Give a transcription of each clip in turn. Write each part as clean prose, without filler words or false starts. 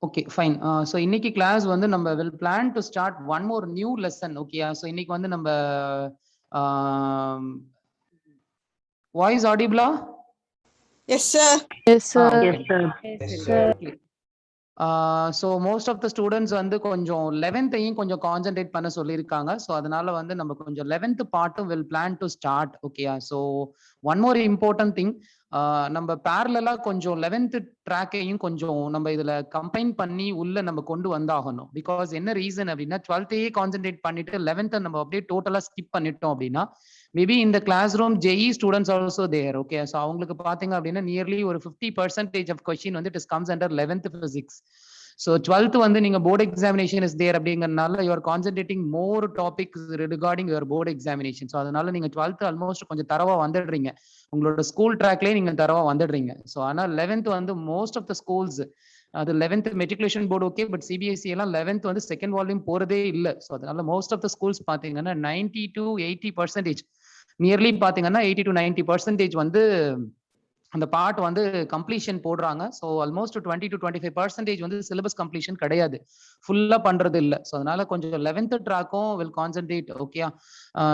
Okay fine. So இன்னைக்கு class வந்து நம்ம will plan to start one more new lesson. ஓகேயா? ஸோ இன்னைக்கு வந்து நம்ம வாய்ஸ் ஆடிபிளா? Yes sir. Yes sir. Yes, sir. So most of the students வந்து கொஞ்சம் 11th கொஞ்சம் கான்சென்ட்ரேட் பண்ண சொல்லியிருக்காங்க. ஸோ அதனால வந்து நம்ம கொஞ்சம் 11th பார்ட்டும் வில் பிளான் டு ஸ்டார்ட். ஓகேயா? So one more important thing, நம்ம பேரலா கொஞ்சம் 11th ட்ராக்கையும் கொஞ்சம் நம்ம இதுல கம்பைன் பண்ணி உள்ள நம்ம கொண்டு வந்தாகணும். பிகாஸ் என்ன ரீசன் அப்படின்னா 12th கான்சென்ட்ரேட் பண்ணிட்டு 11th நம்ம அப்படியே டோட்டலா ஸ்கிப் பண்ணிட்டோம் அப்படின்னா மேபி இந்த classroom JEE students also there. Okay, so அவங்களுக்கு பாத்தீங்க அப்படின்னா நியர்லி ஒரு 50% ஆஃப் கொஸ்டின் வந்து it comes under 11th physics. So 12th வந்து நீங்க போர்டு எக்ஸாமினேஷன் இஸ் தேர் அப்படிங்கறதுனால you're concentrating more topics regarding your board examination. So அதனால நீங்க 12th ஆல்மோஸ்ட் கொஞ்சம் தரவா வந்துடுறீங்க, உங்களோட ஸ்கூல் ட்ராக்லயே நீங்க தரவா வந்துடுறீங்க. ஸோ ஆனால் 11th வந்து மோஸ்ட் ஆஃப் த ஸ்கூல்ஸ் அது 11th matriculation board okay, but CBSE எல்லாம் 11th வந்து செகண்ட் வால்யூம் போறதே இல்லை. ஸோ அதனால மோஸ்ட் ஆஃப் த ஸ்கூல்ஸ் பாத்தீங்கன்னா 90 to 80% நியர்லி பாத்தீங்கன்னா 80 to 90% வந்து அந்த பார்ட் வந்து கம்ப்ளீஷன் போடுறாங்க. ஸோ ஆல்மோஸ்ட் 20 to 25% வந்து சிலபஸ் கம்ப்ளீஷன் கிடையாது, ஃபுல்லா பண்றது இல்லை. ஸோ அதனால கொஞ்சம் 11th ட்ராக்கும் வில் கான்சென்ட்ரேட். ஓகே,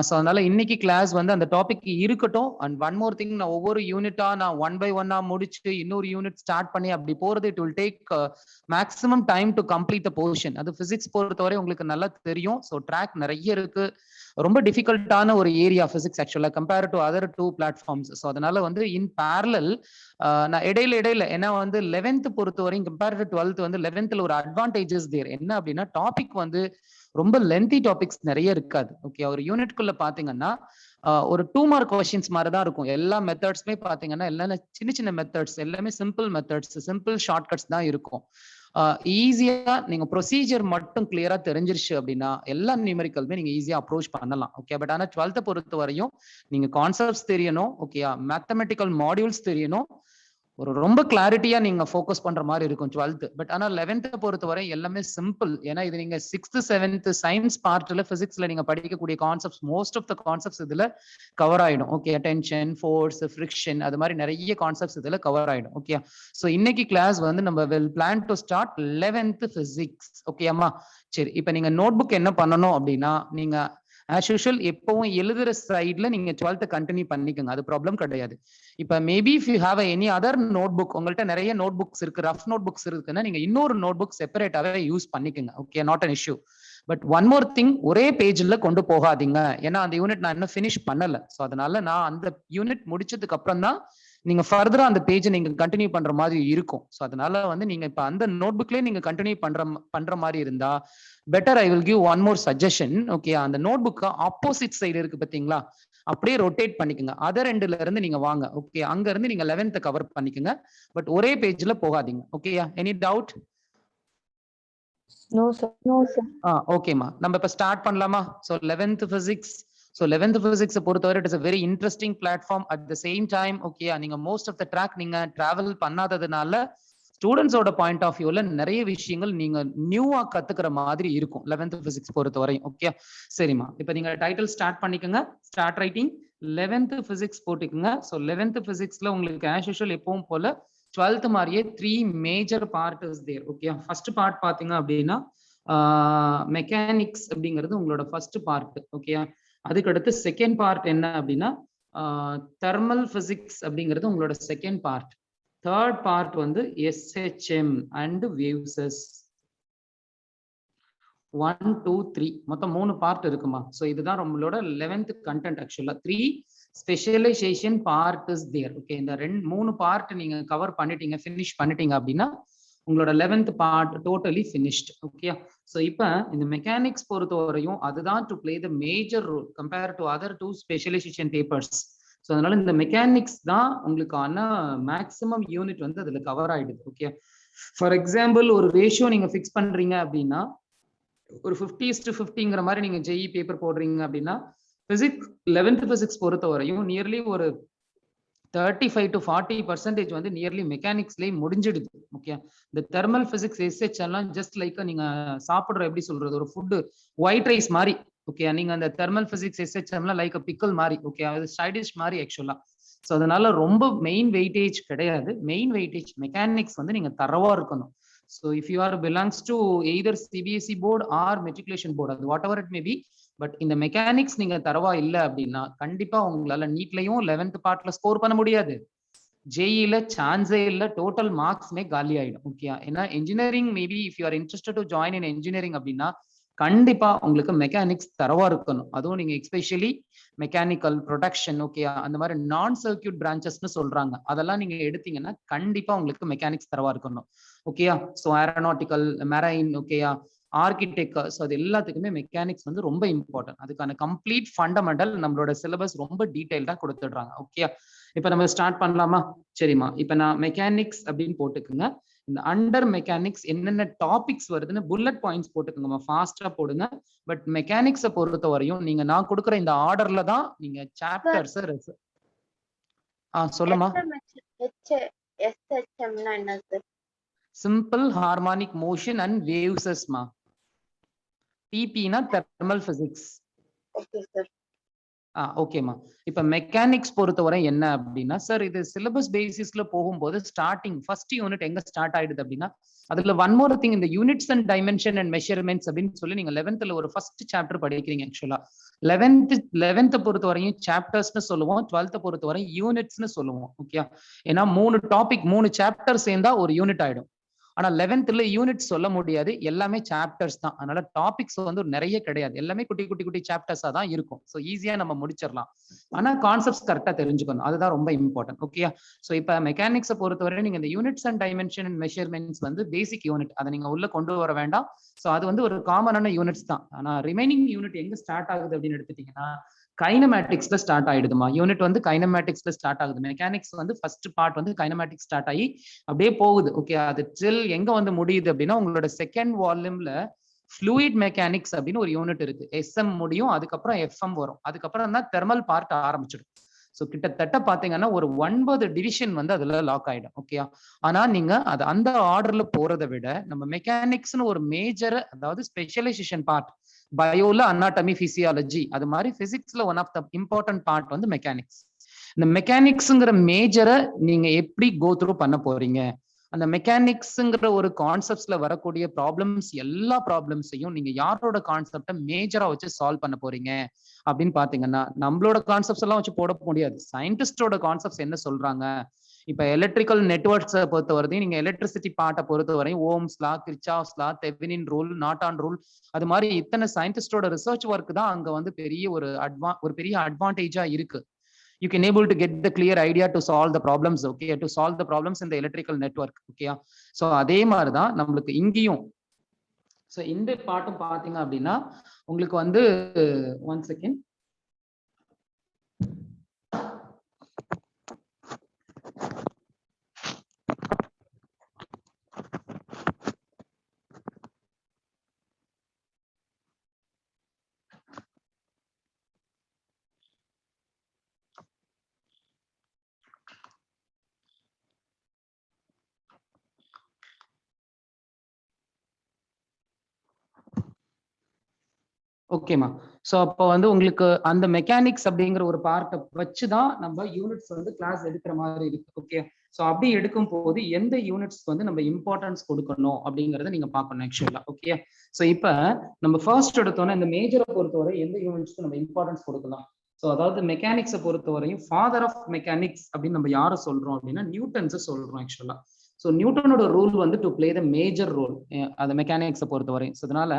ஸோ அதனால இன்னைக்கு கிளாஸ் வந்து அந்த டாபிக் இருக்கட்டும். அண்ட் ஒன் மோர் திங், நான் ஒவ்வொரு யூனிட்டா நான் 1 by 1 முடிச்சு இன்னொரு யூனிட் ஸ்டார்ட் பண்ணி அப்படி போறது it will take maximum time to complete the portion. அது பிசிக்ஸ் பொறுத்தவரை உங்களுக்கு நல்லா தெரியும். ஸோ ட்ராக் நிறைய இருக்கு, ரொம்ப டிஃபிகல்ட்டான ஒரு ஏரியா பிசிக்ஸ் ஆக்சுவலா compare to other 2 platforms. So அதனால வந்து இன் பேரலல் நான் இடையில ஏன்னா வந்து 11th பொறுத்தவரையும் கம்பேர் டு 12th வந்து 11th ஒரு அட்வான்டேஜஸ் தேர் என்ன அப்படின்னா டாபிக் வந்து ரொம்ப லென்த்தி டாபிக்ஸ் நிறைய இருக்காது. ஓகே, ஒரு யூனிட்குள்ள பாத்தீங்கன்னா ஒரு 2 mark கொஸ்டின்ஸ் மாதிரி தான் இருக்கும். எல்லா மெத்தட்ஸ்மே பாத்தீங்கன்னா எல்லாமே சின்ன சின்ன மெத்தட்ஸ், எல்லாமே சிம்பிள் மெத்தட்ஸ், சிம்பிள் ஷார்ட்கட்ஸ் தான் இருக்கும். ஈஸியா நீங்க ப்ரொசீஜர் மட்டும் கிளியரா தெரிஞ்சிருச்சு அப்படின்னா எல்லா நியூமெரிக்கலுமே நீங்க ஈஸியா அப்ரோச் பண்ணலாம். ஓகே, பட் ஆனா 12th பொறுத்த வரையும் நீங்க கான்செப்ட்ஸ் தெரியணும். ஓகேயா? மேத்தமெட்டிக்கல் மாடியூல்ஸ் தெரியணும், ஒரு ரொம்ப கிளாரிட்டியா நீங்க ஃபோக்கஸ் பண்ற மாதிரி இருக்கும் 12th. பட் ஆனா 11th பொறுத்தவரை எல்லாமே சிம்பிள். ஏன்னா இது நீங்க 6th 7th சயின்ஸ் பார்ட்ல பிசிக்ஸ்ல நீங்க படிக்கக்கூடிய concepts most of the concepts இதுல கவர் ஆயிடும். ஓகே, டென்ஷன், ஃபோர்ஸ், ஃபிரிக்ஷன், அது மாதிரி நிறைய கான்செப்ட்ஸ் இதுல கவர் ஆயிடும். ஓகே, ஸோ இன்னைக்கு கிளாஸ் வந்து நம்ம will plan to start 11th physics. Okay அம்மா, சரி. இப்ப நீங்க நோட் புக் என்ன பண்ணணும் அப்படின்னா நீங்க ஆஸ் யூஷுவல் எப்பவும் எழுதுற சைட்ல நீங்க 12th கண்டினியூ பண்ணிக்கோங்க, அது ப்ராப்ளம் கிடையாது. இப்ப maybe if you have any other notebook, உங்கள்கிட்ட நிறைய நோட் புக்ஸ் இருக்கு, ரஃப் நோட் புக்ஸ் இருக்குன்னா நீங்க இன்னொரு நோட் புக் செப்பரேட்டாவே யூஸ் பண்ணிக்கோங்க. Okay, not an issue. But one more thing, ஒரே பேஜ்ல கொண்டு போகாதீங்க. ஏன்னா அந்த யூனிட் நான் இன்னும் ஃபினிஷ் பண்ணல. ஸோ அதனால நான் அந்த யூனிட் முடிச்சதுக்கு அப்புறம் தான் நீங்க ஃபர்தரா அந்த பேஜ் நீங்க கண்டினியூ பண்ற மாதிரி இருக்கும். ஸோ அதனால வந்து நீங்க இப்ப அந்த நோட் புக்லயே நீங்க கண்டினியூ பண்ற மாதிரி இருந்தா better. I will give one more suggestion. Okay, அந்த நோட் புக் ஆப்போசிட் சைடு இருக்கு பாத்தீங்களா, அப்படியே ரொட்டேட் பண்ணிக்கோங்க. அதர் எண்ட்ல இருந்து நீங்க வாங்க. ஓகே, அங்க இருந்து நீங்க 11th கவர் பண்ணிக்கோங்க, பட் ஒரே பேஜ்ல போகாதீங்க. ஓகேயா? Any doubt? No sir. ஓகேமா, நம்ம இப்ப ஸ்டார்ட் பண்ணலாமா? So 11th physics. So 11th physics பொறுத்தவரை it is a very interesting platform at the same time. Okay, நீங்க மோஸ்ட் ஆஃப் த ட்ராக் நீங்க டிராவல் பண்ணாததுனால ஸ்டூடெண்ட்ஸோட பாயிண்ட் ஆஃப் வியூல நிறைய விஷயங்கள் நீங்க நியூவா கத்துக்கிற மாதிரி இருக்கும் 11th பிசிக்ஸ் பொறுத்தவரையும். ஓகே, சரிம்மா. இப்ப நீங்க டைட்டில் ஸ்டார்ட் பண்ணிக்கோங்க. ஸ்டார்ட் ரைட்டிங் 11th பிசிக்ஸ் போட்டுக்கோங்க. ஸோ 11th பிசிக்ஸ்ல உங்களுக்கு ஆஸ் யூஷுவல் எப்பவும் போல 12th மாதிரியே 3 major part is there. Okay, first part பாத்தீங்க அப்படின்னா மெக்கானிக்ஸ் அப்படிங்கிறது உங்களோட ஃபர்ஸ்ட் பார்ட். ஓகே, அதுக்கடுத்து செகண்ட் பார்ட் என்ன அப்படின்னா தெர்மல் பிசிக்ஸ் அப்படிங்கிறது உங்களோட செகண்ட் பார்ட். தேர்ட் பார்ட் வந்து SHM அண்ட் வேவ்ஸஸ் 1 2 3 மொத்தம் 3 பார்ட் இருக்குமா. ஸோ இதுதான் நம்மளோட 11th content. Actually 3 specialisation part is there. Okay, இந்த 3 பார்ட் நீங்க கவர் பண்ணிட்டீங்க, ஃபினிஷ் பண்ணிட்டீங்க அப்படின்னா உங்களோட 11th part totally finished. Okay, so இப்போ இந்த மெக்கானிக்ஸ் பொறுத்தவரையும் அதுதான் to play the major role compare to other 2 specialisation papers. So அதனால இந்த மெக்கானிக்ஸ் தான் உங்களுக்கான மேக்ஸிமம் யூனிட் வந்து அதுல கவர் ஆயிடுது. ஓகே, ஃபார் எக்ஸாம்பிள் ஒரு ரேஷியோ நீங்க ஃபிக்ஸ் பண்றீங்க அப்படின்னா ஒரு 50:50 மாதிரி நீங்க ஜெஇ பேப்பர் போடுறீங்க அப்படின்னா பிசிக்ஸ் 11th பிசிக்ஸ் பொறுத்தவரையும் நியர்லி ஒரு 35 to 40% வந்து நியர்லி மெக்கானிக்ஸ்லயே முடிஞ்சிடுது. ஓகே, இந்த தெர்மல் பிசிக்ஸ் SH எல்லாம் ஜஸ்ட் லைக் நீங்க சாப்பிடுற எப்படி சொல்றது ஒரு ஃபுட் ஒயிட் ரைஸ் மாதிரி. ஓகே, நீங்க அந்த தெர்மல் பிசிக்ஸ் SH எல்லாம் லைக் பிக்கல் மாதிரி. ஓகே, அது சைட் டிஷ் மாதிரி ஆக்சுவலா. ஸோ அதனால ரொம்ப மெயின் வெயிட்டேஜ் கிடையாது. மெயின் வெயிட்டேஜ் மெக்கானிக்ஸ் வந்து நீங்க தரவா இருக்கணும். So if you are belongs to either CBSE board or matriculation board, அது whatever it may be, but இந்த மெக்கானிக்ஸ் நீங்க தரவா இல்ல அப்படின்னா கண்டிப்பா உங்களால நீட்லயும் 11th பார்ட்ல ஸ்கோர் பண்ண முடியாது. ஜேஇல சான்ஸே இல்ல, டோட்டல் மார்க்ஸ்மே காலி ஆயிடும். ஓகே, ஏன்னா engineering maybe if you are interested to join in engineering அப்படின்னா கண்டிப்பா உங்களுக்கு மெக்கானிக்ஸ் தரவா இருக்கணும். அதுவும் நீங்க எஸ்பெஷலி மெக்கானிக்கல் ப்ரொடக்ஷன், ஓகே, அந்த மாதிரி நான் சர்க்கியூட் பிரான்ச்சஸ்னு சொல்றாங்க, அதெல்லாம் நீங்க எடுத்தீங்கன்னா கண்டிப்பா உங்களுக்கு மெக்கானிக்ஸ் தரவா இருக்கணும். ஓகேயா, ஸோ ஏரோநாட்டிக்கல், மெரைன், ஓகேயா, ஆர்கிடெக்ட், ஸோ அது எல்லாத்துக்குமே மெக்கானிக்ஸ் வந்து ரொம்ப இம்பார்ட்டன்ட். அதுக்கான கம்ப்ளீட் ஃபண்டமெண்டல் நம்மளோட சிலபஸ் ரொம்ப டீடைல்டா கொடுத்துடுறாங்க. ஓகே, இப்ப நம்ம ஸ்டார்ட் பண்ணலாமா? சரிம்மா, இப்ப நான் மெக்கானிக்ஸ் அப்படின்னு போட்டுக்குங்க. இந்த அண்டர் மெக்கானிக்ஸ் என்னென்ன டாபிக்ஸ் வருதுன்னு புல்லட் பாயிண்ட்ஸ் போட்டுக்கோங்கம்மா, ஃபாஸ்டா போடுங்க. பட் மெக்கானிக்ஸை பொறுத்த வரையும் நீங்க நான் கொடுக்குற இந்த ஆர்டர்ல தான் நீங்க சாப்டர்ஸ் சொல்லுமா. சிம்பிள் ஹார்மானிக் மோஷன் அண்ட் வேவ்ஸஸ்மா. டிபினா தெர்மல் பிசிக்ஸ். Okay sir. ஓகேம்மா. இப்ப மெக்கானிக்ஸ் பொறுத்தவரை என்ன அப்படின்னா சார், இது சிலபஸ் பேசிஸ்ல போகும்போது ஸ்டார்டிங் ஃபர்ஸ்ட் யூனிட் எங்க ஸ்டார்ட் ஆயிடுது அப்படின்னா, அதுல ஒன் மோர் திங், இந்த units and dimension and measurements அப்படின்னு சொல்லி நீங்க 11th ஒரு ஃபர்ஸ்ட் சாப்டர் படிக்கிறீங்க. ஆக்சுவலா 11th பொறுத்தவரையும் சாப்டர்ஸ்னு சொல்லுவோம், 12th பொறுத்தவரை யூனிட்ஸ்னு சொல்லுவோம். ஓகே, ஏன்னா 3 டாபிக் 3 சாப்டர் சேர்ந்தா ஒரு யூனிட் ஆயிடும். ஆனா 11th யூனிட் சொல்ல முடியாது, எல்லாமே சாப்டர்ஸ் தான். அதனால டாபிக்ஸ் வந்து நிறைய கிடையாது, எல்லாமே குட்டி குட்டி குட்டி சாப்டர்ஸா தான் இருக்கும். ஸோ ஈஸியா நம்ம முடிச்சிடலாம். ஆனா கான்செப்ட்ஸ் கரெக்டா தெரிஞ்சுக்கணும், அதுதான் ரொம்ப இம்பார்ட்டன்ட். ஓகே, ஸோ இப்ப மெக்கானிக்ஸை பொறுத்தவரை நீங்க இந்த units and dimension and measurements வந்து பேசிக் யூனிட், அதை நீங்க உள்ள கொண்டு வர வேண்டாம். ஸோ அது வந்து ஒரு காமனான யூனிட்ஸ் தான். ஆனா ரிமைனிங் யூனிட் எங்க ஸ்டார்ட் ஆகுது அப்படின்னு எடுத்துட்டீங்கன்னா கைனமேட்டிக்ஸ்ல ஸ்டார்ட் ஆயிடுதுமா. யூனிட் வந்து கைனமேட்டிக்ஸ்ல ஸ்டார்ட் ஆகுது. மெக்கானிக்ஸ் வந்து ஃபர்ஸ்ட் பார்ட் வந்து கைனமேட்டிக்ஸ் ஸ்டார்ட் ஆகி அப்படியே போகுது. ஓகே, அது டில் எங்க வந்து முடியுது அப்படின்னா உங்களோட செகண்ட் வால்யூம்ல ஃப்ளூயிட் மெக்கானிக்ஸ் அப்படின்னு ஒரு யூனிட் இருக்கு. எஸ்எம் முடியும், அதுக்கப்புறம் எஃப்எம் வரும், அதுக்கப்புறம் தான் தெர்மல் பார்ட் ஆரம்பிச்சிடும். ஸோ கிட்டத்தட்ட பாத்தீங்கன்னா ஒரு 9 டிவிஷன் வந்து அதுல லாக் ஆயிடும். ஓகே, ஆனா நீங்க அது அந்த ஆர்டர்ல போறதை விட நம்ம மெக்கானிக்ஸ்னு ஒரு மேஜர், அதாவது ஸ்பெஷலைசேஷன் பார்ட், பயோல அனாட்டமி, பிசியாலஜி, அது மாதிரி பிசிக்ஸ்ல one of the important part வந்து மெக்கானிக்ஸ். இந்த மெக்கானிக்ஸ்ங்கிற மேஜரை நீங்க எப்படி கோ த்ரூ பண்ண போறீங்க, அந்த மெக்கானிக்ஸ்ங்கிற ஒரு கான்செப்ட்ஸ்ல வரக்கூடிய ப்ராப்ளம்ஸ், எல்லா ப்ராப்ளம்ஸையும் நீங்க யாரோட கான்செப்டை மேஜரா வச்சு சால்வ் பண்ண போறீங்க அப்படின்னு பாத்தீங்கன்னா, நம்மளோட கான்செப்ட்ஸ் எல்லாம் வச்சு போட முடியாது. சயின்டிஸ்டோட கான்செப்ட்ஸ் என்ன சொல்றாங்க, இப்ப எலக்ட்ரிக்கல் நெட்வொர்க்ஸை பொறுத்தவரையும் நீங்க எலக்ட்ரிசிட்டி பார்ட்டை பொறுத்தவரையும் ஓம்ஸ் லா, கிர்ச்சாஃப்ஸ் லா, தெவினின் ரூல், நாட்டான் ரூல், அது மாதிரி இத்தனை சயின்டிஸ்டோட ரிசர்ச் ஒர்க் தான் அங்க வந்து பெரிய ஒரு பெரிய அட்வான்டேஜா இருக்கு. You can able to get the clear idea to solve the problems, okay, to solve the problems in the electrical network. Okay, so அதே மாதிரி தான் நம்மளுக்கு இங்கேயும். ஸோ இந்த பாட்டும் பாத்தீங்க அப்படின்னா உங்களுக்கு வந்து 1 செகண்ட். ஓகேமா. ஸோ அப்போ வந்து உங்களுக்கு அந்த மெக்கானிக்ஸ் அப்படிங்கிற ஒரு பார்ட்டை வச்சுதான் நம்ம யூனிட்ஸ் வந்து கிளாஸ் எடுக்கிற மாதிரி இருக்கு. ஓகே, ஸோ அப்படி எடுக்கும் போது எந்த யூனிட்ஸ் வந்து நம்ம இம்பார்ட்டன்ஸ் கொடுக்கணும் அப்படிங்கறத நீங்க பார்க்கணும் ஆக்சுவலா. ஓகே, ஸோ இப்போ நம்ம ஃபர்ஸ்ட் எடுத்தோன்னா இந்த மேஜரை பொறுத்தவரை எந்த யூனிட்ஸ்க்கு நம்ம இம்பார்ட்டன்ஸ் கொடுக்கலாம். ஸோ அதாவது மெக்கானிக்ஸை பொறுத்தவரையும் ஃபாதர் ஆஃப் மெக்கானிக்ஸ் அப்படின்னு நம்ம யாரை சொல்றோம் அப்படின்னா நியூட்டன்ஸை சொல்றோம் ஆக்சுவலா. ஸோ நியூட்டனோட ரூல் வந்து to play the major role அந்த மெக்கானிக்ஸை பொறுத்தவரையும். ஸோ அதனால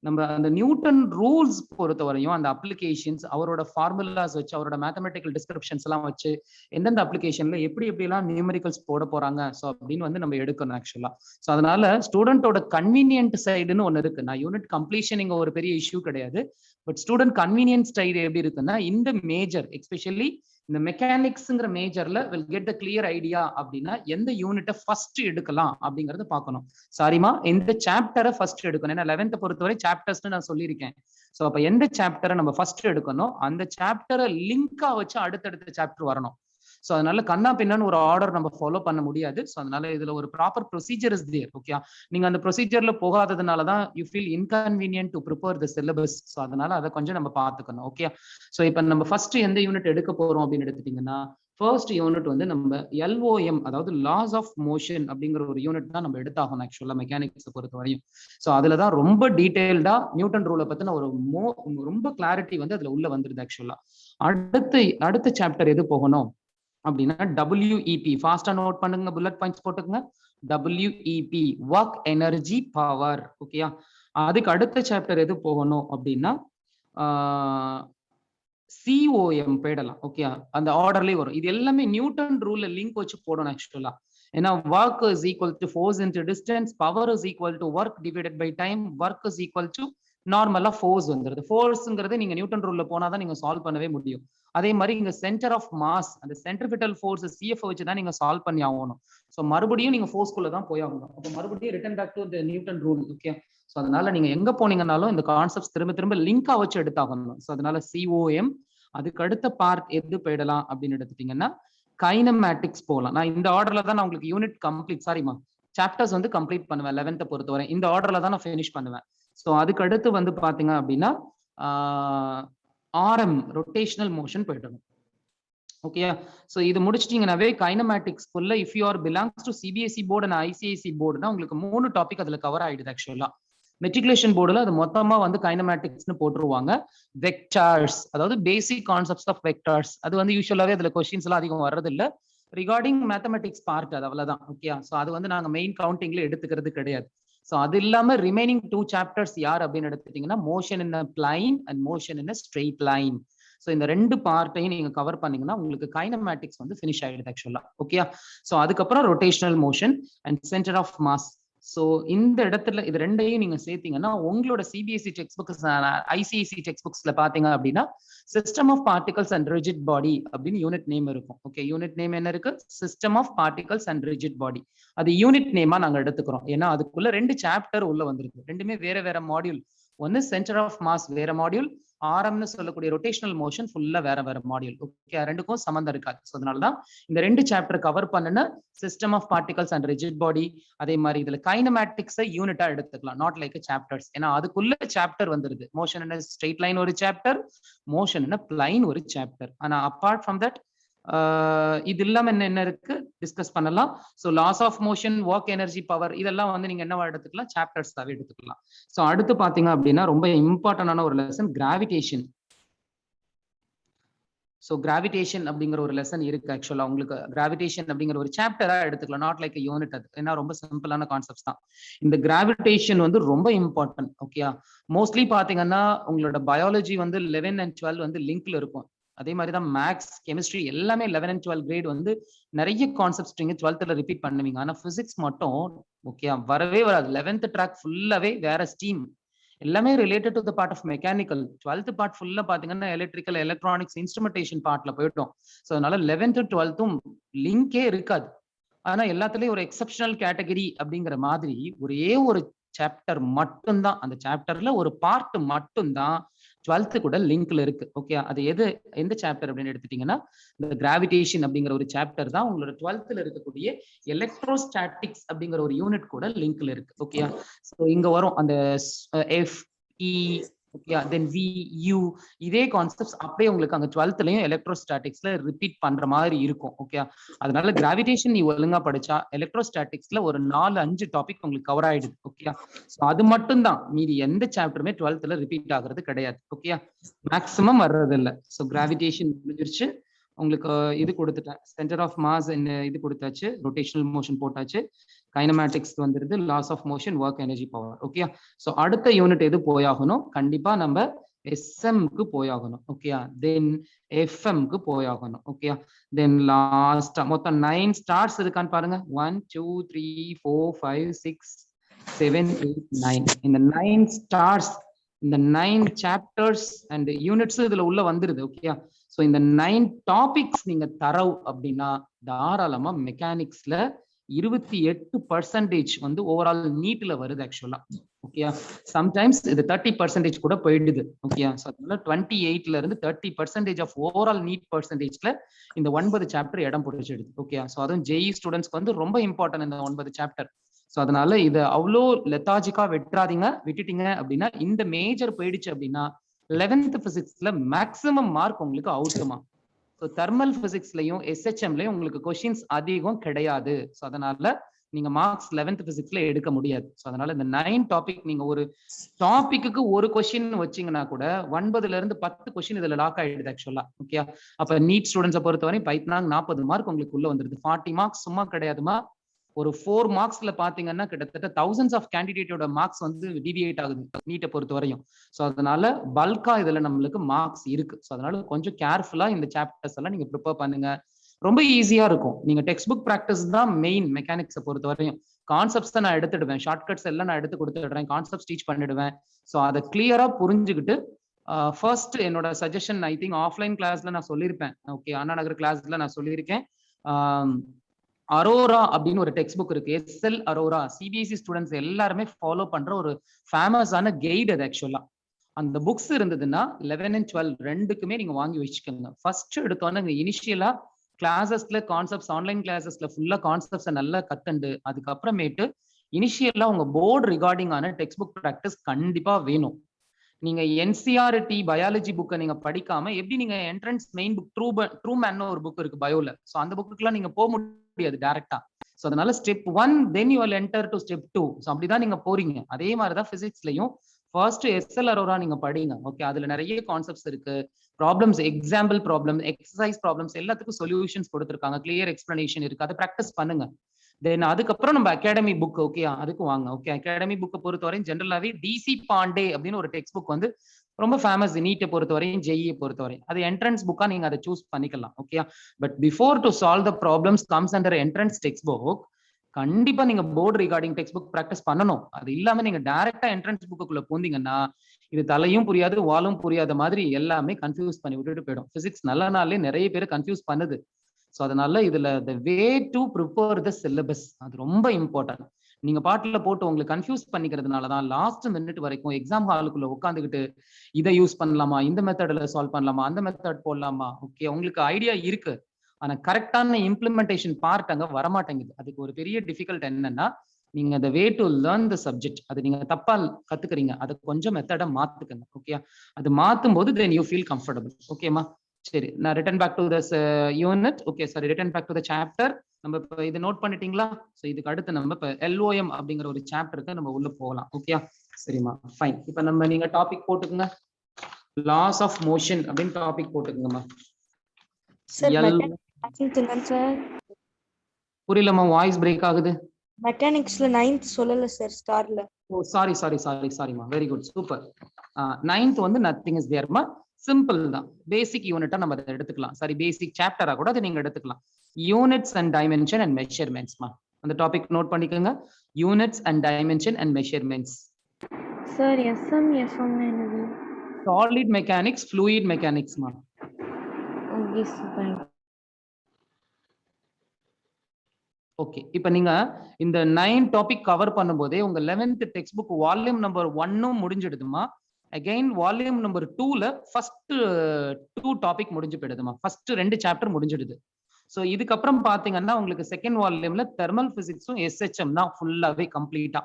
நம்ம அந்த நியூட்டன் ரூல்ஸ் பொறுத்தவரையும் அந்த அப்ளிகேஷன்ஸ், அவரோட ஃபார்முலாஸ் வச்சு, அவரோட மேத்தமெட்டிக்கல் டிஸ்கிரிப்ஷன்ஸ் எல்லாம் வச்சு எந்தெந்த அப்ளிகேஷன்ல எப்படி எப்படிலாம் நியூமெரிக்கல்ஸ் போட போறாங்க ஸோ அப்படின்னு வந்து நம்ம எடுக்கணும் ஆக்சுவலா. ஸோ அதனால ஸ்டூடெண்டோட கன்வீனியன்ட் சைடுன்னு ஒன்று இருக்கு. நான் யூனிட் கம்ப்ளீஷன் இங்க ஒரு பெரிய இஷ்யூ கிடையாது, பட் ஸ்டூடெண்ட் கன்வீனியன்ஸ் சைடு எப்படி இருக்குன்னா இந்த மேஜர் எஸ்பெஷலி இந்த மெக்கானிக்ஸ்ங்கிற மேஜர்ல will get the clear idea அப்படின்னா எந்த யூனிட்டை ஃபர்ஸ்ட் எடுக்கலாம் அப்படிங்கறத பார்க்கணும். சாரிமா, எந்த சாப்டரை ஃபர்ஸ்ட் எடுக்கணும், ஏன்னா 11th பொறுத்தவரை சாப்டர்ஸ்னு நான் சொல்லியிருக்கேன். ஸோ அப்ப எந்த சாப்டரை நம்ம ஃபர்ஸ்ட் எடுக்கணும், அந்த சாப்டரை லிங்கா வச்சு அடுத்தடுத்த சாப்டர் வரணும். ஸோ அதனால கண்ணா பின்னான்னு ஒரு ஆர்டர் நம்ம ஃபாலோ பண்ண முடியாது. ஸோ அதனால இதுல ஒரு proper procedure is there. Okay, நீங்க அந்த ப்ரொசீஜர்ல போகாததுனால தான் you feel inconvenient to prepare the syllabus. So அதனால அதை கொஞ்சம் நம்ம பார்த்துக்கணும். ஓகே, ஸோ இப்போ நம்ம ஃபர்ஸ்ட் எந்த யூனிட் எடுக்க போறோம் அப்படின்னு எடுத்துட்டீங்கன்னா ஃபர்ஸ்ட் யூனிட் வந்து நம்ம LOM, அதாவது லாஸ் ஆஃப் மோஷன் அப்படிங்கிற ஒரு யூனிட் தான் நம்ம எடுத்தாகணும் ஆக்சுவலா மெக்கானிக்ஸை பொறுத்த வரையும். ஸோ அதுல தான் ரொம்ப டீடைல்டா நியூட்டன் ரூலை பத்தின ஒரு ரொம்ப கிளாரிட்டி வந்து அதுல உள்ள வந்துருது ஆக்சுவலா. அடுத்த சாப்டர் எது போகணும் அப்படின்னா WEP. ஃபாஸ்டா நோட் பண்ணுங்க, புல்லட் பாயிண்ட்ஸ் போட்டுக்கங்க. WEP, work energy power. ஓகேயா. அதுக்கு அடுத்த சாப்டர் எது போகணும் அப்படின்னா COM போயிடலாம். ஓகே, அந்த ஆர்டர்லயே வரும். இது எல்லாமே நியூட்டன் ரூல்ல லிங்க் வச்சு போடணும் ஆக்சுவலா. ஏன்னா work is equal to force into distance, power is equal to work divided by time, work is equal to நார்மலா ஃபோர்ஸ் வந்துருது. ஃபோர்ஸ்ங்கிறது நீங்க நியூட்டன் ரூல்ல போனாதான் நீங்க சால்வ் பண்ணவே முடியும். அதே மாதிரி இங்க சென்டர் ஆஃப் மாஸ், அந்த சென்ட்ரிபிட்டல் ஃபோர்ஸ் CF வச்சு தான் நீங்க சால்வ் பண்ணி ஆகணும். ஸோ மறுபடியும் நீங்க ஃபோர்ஸ்குள்ள தான் போய் ஆகணும். அப்போ மறுபடியும் return back to the Newton rule. Okay, so அதனால நீங்க எங்க போனீங்கன்னாலும் இந்த கான்செப்ட்ஸ் திரும்ப லிங்கா வச்சு எடுத்தாகணும். ஸோ அதனால COM. அதுக்கு அடுத்த பார்ட் எது போயிடலாம் அப்படின்னு எடுத்துட்டீங்கன்னா கைனமேட்டிக்ஸ் போகலாம். நான் இந்த ஆர்டர்ல தான் நான் உங்களுக்கு யூனிட் கம்ப்ளீட், சாரிமா, சாப்டர்ஸ் வந்து கம்ப்ளீட் பண்ணுவேன் 11th பொறுத்தவரை. இந்த ஆர்டர்ல தான் நான் ஃபினிஷ் பண்ணுவேன். ஸோ அதுக்கு அடுத்து வந்து பாத்தீங்க அப்படின்னா RM, ரொட்டேஷனல் மோஷன் போயிடணும். ஓகே, ஸோ இது முடிச்சிட்டீங்கன்னாவே கைனமேட்டிக்ஸ்க்குள்ள if you are belongs to CBSE board and ICIC போர்டுனா உங்களுக்கு 3 டாபிக் அதுல கவர் ஆயிடுது ஆக்சுவலா. மெட்ரிகுலேஷன் போர்டுல அது மொத்தமா வந்து கைனமேட்டிக்ஸ்னு போட்டுருவாங்க. வெக்டார்ஸ், அதாவது பேசிக் கான்செப்ட்ஸ் ஆஃப் வெக்டார்ஸ், அது வந்து யூஸ்வலாவே அதுல கொஸ்டின்ஸ் எல்லாம் அதிகம் வர்றது இல்ல. ரிகார்டிங் மேத்தமெட்டிக்ஸ் பார்ட் அது அவ்வளவுதான். ஓகே, ஸோ அது வந்து நாங்க மெயின் கவுண்டிங்ல எடுத்துக்கிறது கிடையாது. ஸோ அது இல்லாம ரிமைனிங் 2 சாப்டர்ஸ் யார் அப்படின்னு எடுத்துட்டீங்கன்னா motion in a plain and motion in a straight line. So இந்த 2 பார்ட்டையும் நீங்க கவர் பண்ணீங்கன்னா உங்களுக்கு கைனமேட்டிக்ஸ் வந்து ஃபினிஷ் ஆயிடுது ஆக்சுவலா. ஓகே, ஸோ அதுக்கப்புறம் rotational motion and centre of mass. So இந்த இடத்துல இது ரெண்டையும் நீங்க சேர்த்தீங்கன்னா உங்களோட CBSE டெக்ஸ்ட் புக்ஸ், ICIC டெக்ஸ்ட் புக்ஸ்ல பாத்தீங்க அப்படின்னா system of particles and rigid body அப்படின்னு யூனிட் நேம் இருக்கும். ஓகே, யூனிட் நேம் என்ன இருக்கு? System of particles and rigid body. அது யூனிட் நேமா நாங்க எடுத்துக்கிறோம். ஏன்னா அதுக்குள்ள 2 சாப்டர் உள்ள வந்திருக்கு. ரெண்டுமே வேற வேற மாடியூல். ஒன்னு சென்டர் ஆஃப் மாஸ் வேற மாடியூல், ஆர்எம்னு சொல்லக்கூடிய ரொட்டேஷனல் மோஷன் ஃபுல்லா வேற வேற மாடியூல். ஓகே, ரெண்டுக்கும் சம்பந்தம் இருக்காது. ஸோ அதனாலதான் இந்த 2 சாப்டர் கவர் பண்ணுன system of particles and rigid body. அதே மாதிரி இதுல கைனமேட்டிக்ஸை யூனிட்டா எடுத்துக்கலாம், நாட் லைக் சாப்டர்ஸ். ஏன்னா அதுக்குள்ள சாப்டர் வந்துருது. மோஷன் இன் ஸ்ட்ரெயிட் லைன் ஒரு சாப்டர், மோஷன் இன் பிளைன் ஒரு சாப்டர். ஆனா அப்பார்ட் ஃப்ரம் தட் இது இல்லாம என்ன இருக்கு டிஸ்கஸ் பண்ணலாம். So laws of motion, work energy power, இதெல்லாம் வந்து நீங்க என்னவா எடுத்துக்கலாம்? சாப்டர்ஸாவே எடுத்துக்கலாம். ஸோ அடுத்து பாத்தீங்க அப்படின்னா ரொம்ப இம்பார்ட்டன்டான ஒரு லெசன் கிராவிடேஷன். ஸோ கிராவிடேஷன் அப்படிங்கிற ஒரு லெசன் இருக்கு ஆக்சுவலா. உங்களுக்கு கிராவிடேஷன் அப்படிங்கிற ஒரு சாப்டரா எடுத்துக்கலாம், நாட் லைக் யூனிட். அது ஏன்னா ரொம்ப சிம்பிளான கான்செப்ட்ஸ் தான். இந்த கிராவிடேஷன் வந்து ரொம்ப இம்பார்ட்டன்ட். ஓகே, மோஸ்ட்லி பாத்தீங்கன்னா உங்களோட பயாலஜி வந்து 11 and 12 வந்து லிங்க்ல இருக்கும். அதே மாதிரி தான் மேக்ஸ், கெமிஸ்ட்ரி எல்லாமே 11 and 12 கிரேட் வந்து நிறைய கான்செப்ட்ஸ் நீங்க 12th ரிப்பீட் பண்ணுவீங்க. ஆனா பிசிக்ஸ் மட்டும் ஓகே வரவே வராது. 11th ட்ராக் ஃபுல்லாவே வேற ஸ்ட்ரீம், எல்லாமே related to the part of mechanical. 12th part ஃபுல்லா பாத்தீங்கன்னா எலக்ட்ரிக்கல், எலக்ட்ரானிக்ஸ், இன்ஸ்ட்ருமெண்டேஷன் பார்ட்ல போயிட்டோம். ஸோ அதனால 11th 12th லிங்கே இருக்காது. ஆனா எல்லாத்துலயும் ஒரு எக்ஸப்ஷனல் கேட்டகரி அப்படிங்கிற மாதிரி ஒரே ஒரு சாப்டர் மட்டும்தான், அந்த சாப்டர்ல ஒரு பார்ட் மட்டும்தான் 12th கூட லிங்க்ல இருக்கு. ஓகே, அது எந்த சாப்டர் அப்படின்னு எடுத்துட்டீங்கன்னா இந்த கிராவிடேஷன் அப்படிங்கிற ஒரு சாப்டர் தான் உங்களோட 12th இருக்கக்கூடிய எலக்ட்ரோஸ்டாட்டிக்ஸ் அப்படிங்கிற ஒரு யூனிட் கூட லிங்க்ல இருக்கு. ஓகே, ஸோ இங்க வரும் அந்த FE, ஓகே, தென் VU, இதே கான்செப்ட்ஸ் அப்படியே உங்களுக்கு அங்க 12thலயும் எலக்ட்ரோஸ்டாட்டிக்ஸ்ல ரிப்பீட் பண்ற மாதிரி இருக்கும். ஓகே, அதனால கிராவிடேஷன் நீ ஒழுங்கா படிச்சா எலக்ட்ரோஸ்டாட்டிக்ஸ்ல ஒரு 4-5 டாபிக் உங்களுக்கு கவர் ஆயிடுது. ஓகே, ஸோ அது மட்டும் தான், மீதி எந்த சாப்டருமே 12thல ரிப்பீட் ஆகுறது கிடையாது. ஓகே, மேக்ஸிமம் வர்றது இல்லை. ஸோ கிராவிடேஷன் முடிஞ்சிருச்சு. உங்களுக்கு இது கொடுத்துட்டேன், சென்டர் ஆஃப் மாஸ் இது கொடுத்தாச்சு, ரொட்டேஷனல் மோஷன் போட்டாச்சு, கைனமேட்டிக்ஸ் வந்துருது, laws of motion, work energy power. Okay, so அடுத்த யூனிட் எது போயாகணும்? கண்டிப்பா நம்ம SMக்கு போயாகணும். ஓகே, தென் FMக்கு போயாகணும். ஓகே, தென் லாஸ்ட் மொத்தம் 9 ஸ்டார்ஸ் இருக்கான்னு பாருங்க. 1 2 3 4 5 6 7 8 9. இந்த 9 ஸ்டார்ஸ், இந்த 9 சாப்டர்ஸ் அண்ட் யூனிட்ஸ் இதுல உள்ள வந்துருது. ஓகே, ஸோ இந்த 9 டாபிக்ஸ் நீங்க தரவு அப்படின்னா தாராளமா மெக்கானிக்ஸ்ல 28% வந்து ஓவரால் நீட்ல வருது ஆக்சுவலா. ஓகே, சம்டைம்ஸ் இது 30% கூட போயிடுது. ஓகே, ஸோ அதனால 28ல இருந்து 30% ஆஃப் ஓவரால் நீட் பர்சன்டேஜ்ல இந்த 9 சாப்டர் இடம் பிடிச்சிடுது. ஓகே, ஸோ அதுவும் JEE ஸ்டூடெண்ட்ஸ்க்கு வந்து ரொம்ப இம்பார்ட்டன்ட் இந்த 9 சாப்டர். ஸோ அதனால இதை அவ்வளோ லெத்தாஜிக்கா விட்டுட்டீங்க அப்படின்னா இந்த மேஜர் போயிடுச்சு அப்படின்னா 11th பிசிக்ஸ்ல மேக்ஸிமம் மார்க் உங்களுக்கு அவுட்டுமா. ஸோ தெர்மல் பிசிக்ஸ்லயும் எஸ்ஹெச்எம்லயும் உங்களுக்கு கொஸ்டின்ஸ் அதிகம் கிடையாது. ஸோ அதனால நீங்க மார்க்ஸ் 11th பிசிக்ஸ்ல எடுக்க முடியாது. ஸோ அதனால இந்த 9 டாபிக் நீங்க ஒரு டாபிக்கு ஒரு கொஸ்டின் வச்சீங்கன்னா கூட 9ல இருந்து 10 கொஸ்டின் இதுல லாக் ஆயிடுது ஆக்சுவலா. ஓகே, அப்ப நீட் ஸ்டூடெண்ட்ஸை பொறுத்தவரை பைத்னாங் 40 மார்க் உங்களுக்கு உள்ள வந்துருது. 40 மார்க்ஸ் சும்மா கிடையாதுமா. ஒரு 4 மார்க்ஸ்ல பாத்தீங்கன்னா கிட்டத்தட்ட thousands ஆஃப் கேண்டிடேட்டோட மார்க்ஸ் வந்து டிவியேட் ஆகுது நீட்டை பொறுத்த வரையும். ஸோ அதனால பல்கா இதுல நம்மளுக்கு மார்க்ஸ் இருக்கு. ஸோ அதனால கொஞ்சம் கேர்ஃபுல்லா இந்த சாப்டர்ஸ் எல்லாம் நீங்க ப்ரிப்பேர் பண்ணுங்க. ரொம்ப ஈஸியா இருக்கும். நீங்க டெக்ஸ்ட் புக் ப்ராக்டிஸ் தான் மெயின் மெக்கானிக்ஸை பொறுத்த வரையும். கான்செப்ட்ஸ் தான் நான் எடுத்துடுவேன், ஷார்ட்கட்ஸ் எல்லாம் நான் எடுத்து கொடுத்துடுறேன், கான்செப்ட் டீச் பண்ணிடுவேன். ஸோ அதை கிளியரா புரிஞ்சுக்கிட்டு ஃபர்ஸ்ட் என்னோட சஜஷன் ஐ திங்க் ஆஃப்லைன் கிளாஸ்ல நான் சொல்லியிருப்பேன். ஓகே, அண்ணா நகர் கிளாஸ்ல நான் சொல்லியிருக்கேன். அரோரா அப்படின்னு ஒரு டெக்ஸ்ட் புக் இருக்கு, எஸ்எல் அரோரா. சிபிஎஸ்இ ஸ்டூடெண்ட்ஸ் எல்லாருமே ஃபாலோ பண்ற ஒரு ஃபேமஸான கைடு அது ஆக்சுவலா. அந்த புக்ஸ் இருந்ததுன்னா 11 and 12 ரெண்டுக்குமே நீங்க வாங்கி வச்சுக்கோங்க. ஃபர்ஸ்ட் எடுத்தோன்னே இனிஷியலா கிளாஸஸ்ல கான்செப்ட்ஸ், ஆன்லைன் கிளாஸஸ்ல ஃபுல்லா கான்செப்ட்ஸை நல்லா கத்துண்டு அதுக்கப்புறமேட்டு இனிஷியலா உங்க போர்டு ரிகார்டிங் ஆன டெக்ஸ்ட் புக் ப்ராக்டிஸ் கண்டிப்பா வேணும். நீங்க என்சிஆர்டி பயாலஜி புக்கை நீங்க படிக்காம எப்படி நீங்க entrance main book true man ஒரு புக் இருக்கு பயோல. ஸோ அந்த புக்குக்குலாம் நீங்க போக முடியாது டைரக்டா. ஸோ அதனால step 1 then you will enter to step 2. So அப்படிதான் நீங்க போறீங்க. அதே மாதிரிதான் பிசிக்ஸ்லயும் ஃபர்ஸ்ட் எஸ்எல் அரோரா நீங்க படிங்க. ஓகே, அதுல நிறைய கான்செப்ட்ஸ் இருக்கு, problems, example problem, exercise problems எல்லாத்துக்கும் சொல்யூஷன்ஸ் கொடுத்துருக்காங்க, கிளியர் எக்ஸ்பிளனேஷன் இருக்கு. அதை ப்ராக்டிஸ் பண்ணுங்க. தென் அதுக்கப்புறம் நம்ம அகாடமி புக், ஓகே அதுக்கு வாங்க. ஓகே, அகாடமி புக்கை பொறுத்தவரையும் ஜென்ரலாவே டிசி பாண்டே அப்படின்னு ஒரு டெக்ஸ்ட் புக் வந்து ரொம்ப ஃபேமஸ் நீட்டை பொறுத்தவரையும், ஜெஇயை பொறுத்தவரை. அது என்ட்ரன்ஸ் புக்கா நீங்க அதை சூஸ் பண்ணிக்கலாம். Okay, but before to solve the problems comes under entrance text book. கண்டிப்பா நீங்க board regarding text book practice பண்ணணும். அது இல்லாம நீங்க டைரக்டா என்ட்ரன்ஸ் புக்குள்ள போந்தீங்கன்னா இது தலையும் புரியாது வாலும் புரியாத மாதிரி எல்லாமே கன்ஃபியூஸ் பண்ணி விட்டுட்டு போயிடும். பிசிக்ஸ் நல்ல நாளே நிறைய பேர் கன்ஃபியூஸ் பண்ணுது. ஸோ அதனால இதுல the way to prepare the syllabus அது ரொம்ப இம்பார்ட்டன்ட். நீங்க பாட்டுல போட்டு உங்களுக்கு கன்ஃபியூஸ் பண்ணிக்கிறதுனாலதான் லாஸ்ட் மினிட் வரைக்கும் எக்ஸாம் ஹாலுக்குள்ள உட்காந்துக்கிட்டு இதை யூஸ் பண்ணலாமா, இந்த மெத்தட்ல சால்வ் பண்ணலாமா, அந்த மெத்தட் போடலாமா, ஓகே உங்களுக்கு ஐடியா இருக்கு, ஆனா கரெக்டான இம்ப்ளிமெண்டேஷன் பார்ட் அங்க வரமாட்டேங்குது. அதுக்கு ஒரு பெரிய டிஃபிகல்ட் என்னன்னா நீங்க the way to learn the subject அது நீங்க தப்பா கத்துக்கிறீங்க. அதை கொஞ்சம் மெத்தடை மாத்துக்கங்க. ஓகே, அது மாத்தும் போது தென் யூ ஃபீல் கம்ஃபர்டபுள். ஓகேமா, சரி நான் return back to this unit. Okay sorry, return back to the chapter. நம்ம இப்போ இது நோட் பண்ணிட்டீங்களா? ஸோ இதுக்கு அடுத்து நம்ம இப்போ எல்ஓஎம் அப்படிங்கிற ஒரு சாப்டருக்கு நம்ம உள்ள போகலாம். ஓகே சரிம்மா, ஃபைன். இப்போ நம்ம நீங்க டாபிக் போட்டுக்குங்க, லாஸ் ஆஃப் மோஷன் அப்படின்னு டாபிக் போட்டுக்குங்கம்மா. புரியலம்மா, வாய்ஸ் பிரேக் ஆகுது. மெக்கானிக்ஸ்ல 9th சொல்லல சார், ஸ்டார்ல. ஓ சாரிம்மா, வெரி குட், சூப்பர். 9th வந்து நத்திங் இஸ் தேர்மா, சிம்பிள் தான், பேசிக் யூனிட்டா நம்ம அதை எடுத்துக்கலாம். சாரி, பேசிக் சாப்டரா கூட அதை நீங்க எடுத்துக்கலாம். யூனிட்ஸ் அண்ட் டைமென்ஷன் அண்ட் மெஷர்மெண்ட்ஸ்மா, அந்த டாபிக் நோட் பண்ணிக்கோங்க. Units and dimension and measurements. Sir SM என்னது? சாலிட் மெக்கானிக்ஸ், ஃப்ளூயிட் மெக்கானிக்ஸ்மா. Okay sir. ஓகே, இப்போ நீங்க இந்த 9 டாபிக் கவர் பண்ணும்போதே உங்க 11th text book volume number 1 முடிஞ்சிடுதுமா. அகைன் வால்யூம் நம்பர் 2ல ஃபர்ஸ்ட் 2 டாபிக் முடிஞ்சு போயிடுதுமா. ஃபர்ஸ்ட் 2 சாப்டர் முடிஞ்சிடுது. ஸோ இதுக்கப்புறம் பாத்தீங்கன்னா உங்களுக்கு செகண்ட் வால்யூம்ல தெர்மல் பிசிக்ஸும் எஸ்ஹெச்எம் தான் ஃபுல்லாவே கம்ப்ளீட்டா.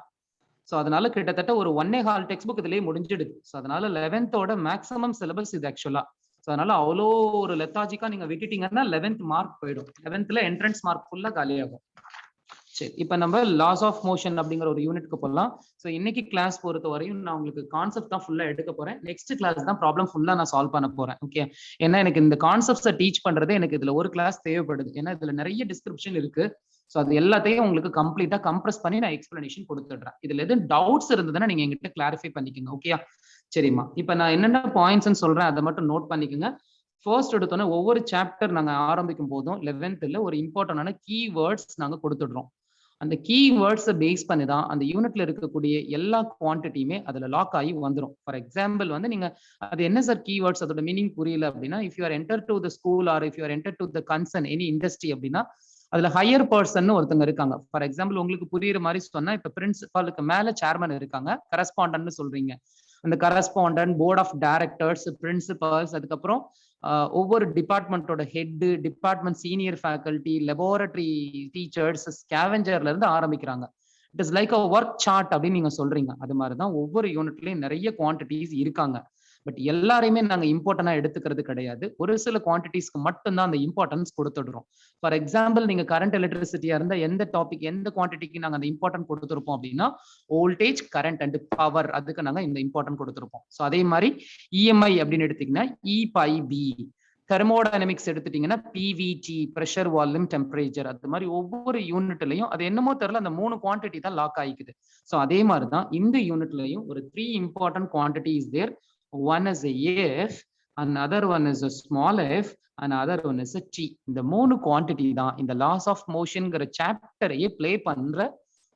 ஸோ அதனால கிட்டத்தட்ட ஒரு 1.25 டெக்ஸ்ட் புக் இதுலயே முடிஞ்சிடுது. ஸோ அதனால 11th மேக்ஸிமம் சிலபஸ் இது ஆக்சுவலா. ஸோ அதனால அவ்வளோ ஒரு லெத்தாஜிக்கா நீங்க விட்டுட்டீங்கன்னா 11th மார்க் போயிடும். 11th என்ட்ரன்ஸ் மார்க் ஃபுல்லா காலியாகும். சரி, இப்போ நம்ம லாஸ் ஆஃப் மோஷன் அப்படிங்கிற ஒரு யூனிட்க்கு போகலாம். ஸோ இன்னைக்கு கிளாஸ் பொறுத்த வரையும் நான் உங்களுக்கு கான்செப்ட் தான் ஃபுல்லா எடுக்க போறேன். நெக்ஸ்ட் கிளாஸ் தான் ப்ராப்ளம் ஃபுல்லா நான் சால்வ் பண்ண போறேன். ஓகே, ஏன்னா எனக்கு இந்த கான்செப்ட்ஸை டீச் பண்றது எனக்கு இதுல ஒரு கிளாஸ் தேவைப்படுது. ஏன்னா இதுல நிறைய டிஸ்கிரிப்ஷன் இருக்கு. ஸோ அது எல்லாத்தையும் உங்களுக்கு கம்ப்ளீட்டா கம்ப்ரஸ் பண்ணி நான் எக்ஸ்பிளனேஷன் கொடுத்துடுறேன். இதுல எதுவும் டவுட்ஸ் இருந்ததுன்னா நீங்க எங்கிட்ட கிளாரிஃபை பண்ணிக்கோங்க. ஓகே சரிம்மா, இப்போ நான் என்னென்ன பாயிண்ட்ஸ் சொல்றேன் அதை மட்டும் நோட் பண்ணிக்கோங்க. ஃபர்ஸ்ட் எடுத்தோன்னே ஒவ்வொரு சாப்டர் நாங்க ஆரம்பிக்கும் போதும் 11th ஒரு இம்பார்ட்டன்டான கீவேர்ட்ஸ் நாங்க கொடுத்துடுறோம். அந்த கீவேர்ட்ஸை பேஸ் பண்ணி தான் அந்த யூனிட்ல இருக்கக்கூடிய எல்லா குவான்டிட்டியுமே அதுல லாக் ஆகி வந்துடும். ஃபார் எக்ஸாம்பிள் வந்து நீங்க அது என்ன சார் கீவேர்ட்ஸ், அதோட மீனிங் புரியல அப்படின்னா, if you R enter to the school or if you R enter to the concern any industry அப்படின்னா அதுல ஹையர் பர்சன் ஒருத்தங்க இருக்காங்க. ஃபார் எக்ஸாம்பிள் உங்களுக்கு புரியுற மாதிரி சொன்னா, இப்ப பிரின்சிபாலுக்கு மேல சேர்மன் இருக்காங்க, கரஸ்பாண்டன்ட் சொல்றீங்க. அந்த correspondent, board of directors, principals, அதுக்கப்புறம் ஒவ்வொரு டிபார்ட்மெண்ட்டோட head, department senior faculty, laboratory teachers, ஸ்கேவெஞ்சர்ல இருந்து ஆரம்பிக்கிறாங்க. It is like a work chart அப்படின்னு நீங்க சொல்றீங்க. அது மாதிரிதான் ஒவ்வொரு யூனிட்லயும் நிறைய குவான்டிட்டிஸ் இருக்காங்க. பட் எல்லாரையுமே நாங்க இம்பார்ட்டன்டா எடுத்துக்கிறது கிடையாது. ஒரு சில குவான்டிட்டிஸ்க்கு மட்டும்தான் அந்த இம்பார்ட்டன்ஸ் கொடுத்துடுறோம். ஃபார் எக்ஸாம்பிள் நீங்க கரண்ட் எலக்ட்ரிசிட்டியா இருந்தா எந்த டாபிக் எந்த குவான்டிட்டிக்கு நாங்க அந்த இம்பார்ட்டன்ட் கொடுத்துருப்போம் அப்படின்னா வோல்டேஜ், கரண்ட் அண்ட் பவர், அதுக்கு நாங்க இந்த இம்பார்ட்டன்ட் கொடுத்துருப்போம். ஸோ அதே மாதிரி இஎம்ஐ அப்படின்னு எடுத்தீங்கன்னா இ/பி, தெர்மோடைனமிக்ஸ் எடுத்துட்டீங்கன்னா பிவிடி, பிரஷர், வால்யூம், டெம்பரேச்சர், அது மாதிரி ஒவ்வொரு யூனிட்லயும் அது என்னமோ தெரியல அந்த 3 குவான்டிட்டி தான் லாக் ஆயிக்குது. ஸோ அதே மாதிரி தான் இந்த யூனிட்லயும் ஒரு 3 important quantity is there. One is f, another one is a small f, another one is a t. இந்த 3 குவான்டிட்டி தான் இந்த லாஸ் ஆஃப் மோஷன்ங்கிற சாப்டரையே பிளே பண்ற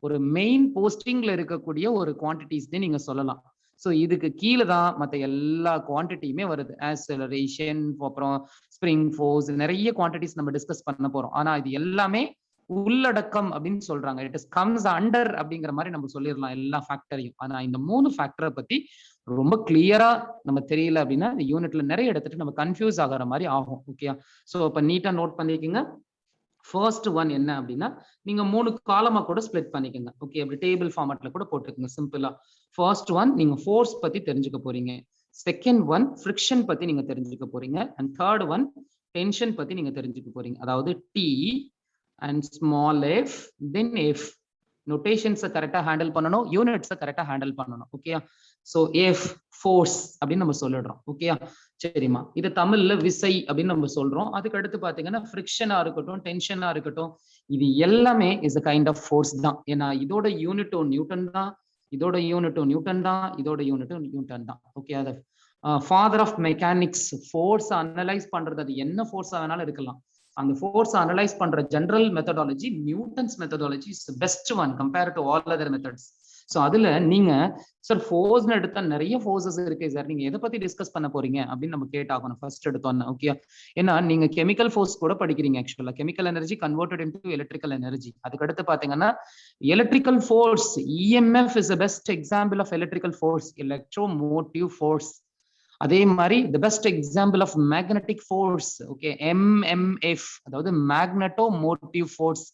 ஒரு மெயின் போஸ்டிங்ல இருக்கக்கூடிய ஒரு குவான்டிட்டிஸ் நீங்க சொல்லலாம். ஸோ இதுக்கு கீழே தான் மற்ற எல்லா குவான்டிட்டியுமே வருது. ஆக்சலரேஷன், அப்புறம் ஸ்ப்ரிங் ஃபோர்ஸ், நிறைய குவான்டிட்டிஸ் நம்ம டிஸ்கஸ் பண்ண போறோம். ஆனா இது எல்லாமே உள்ளடக்கம் அப்படின்னு சொல்றாங்க. இட் இஸ் கம்ஸ் அண்டர் அப்படிங்கிற மாதிரி நம்ம சொல்லிடலாம் எல்லா ஃபேக்டரையும். ஆனா இந்த 3 ஃபேக்டரை பத்தி ரொம்ப கிளியரா நம்ம தெரியல அப்படின்னா இந்த யூனிட்ல நிறைய எடுத்துட்டு நம்ம கன்ஃபியூஸ் ஆகிற மாதிரி ஆகும். ஓகே, ஸோ இப்போ நீட்டா நோட் பண்ணிக்கோங்க. ஃபர்ஸ்ட் ஒன் என்ன அப்படின்னா நீங்க 3 காலமா கூட ஸ்ப்ளிட் பண்ணிக்கோங்க. ஓகே, அப்படி டேபிள் ஃபார்மேட்ல கூட போட்டுக்கோங்க சிம்பிளா. ஃபர்ஸ்ட் ஒன் நீங்க ஃபோர்ஸ் பத்தி தெரிஞ்சுக்க போறீங்க. செகண்ட் ஒன் ஃப்ரிக்ஷன் பத்தி நீங்க தெரிஞ்சுக்க போறீங்க. அண்ட் தேர்ட் ஒன் டென்ஷன் பத்தி நீங்க தெரிஞ்சுக்க போறீங்க. அதாவது D and small F then F. நோட்டேஷன்ஸை கரெக்டா ஹேண்டில் பண்ணணும், யூனிட்ஸை கரெக்டா ஹேண்டில் பண்ணணும். ஓகே, ஸோ எஃப் ஃபோர்ஸ் அப்படின்னு நம்ம சொல்லிடுறோம். ஓகேயா, சரிம்மா. இது தமிழ்ல விசை அப்படின்னு நம்ம சொல்றோம். அதுக்கு அடுத்து பாத்தீங்கன்னா ஃப்ரிக்ஷனா இருக்கட்டும், டென்ஷனா இருக்கட்டும், இது எல்லாமே is a kind of force தான். ஏன்னா இதோட யூனிட்டும் நியூட்டன் தான், இதோட யூனிட்டும் நியூட்டன் தான், இதோட யூனிட்டும் நியூட்டன் தான். ஓகே, அது father of mechanics. Force analyse பண்றது அது என்ன ஃபோர்ஸா வேணாலும் இருக்கலாம். அந்த ஃபோர்ஸ் அனலைஸ் பண்ற general methodology Newton's methodology is best one compare to all other methods. So அதுல நீங்க சார் ஃபோர்ஸ்னு எடுத்தா நிறைய ஃபோர்ஸஸ் இருக்கு சார், நீங்க எதை பத்தி டிஸ்கஸ் பண்ண போறீங்க அப்படின்னு நம்ம கேட்டாகணும் ஃபர்ஸ்ட் எடுத்தோன்னு. ஓகே, ஏன்னா நீங்க கெமிக்கல் ஃபோர்ஸ் கூட படிக்கிறீங்க. Actually chemical energy converted into electrical energy. அதுக்கடுத்து பாத்தீங்கன்னா electrical force, EMF is the best example of electrical force, electromotive force. அதே மாதிரி the best example of magnetic force, okay, MMF, அதாவது magnetomotive force.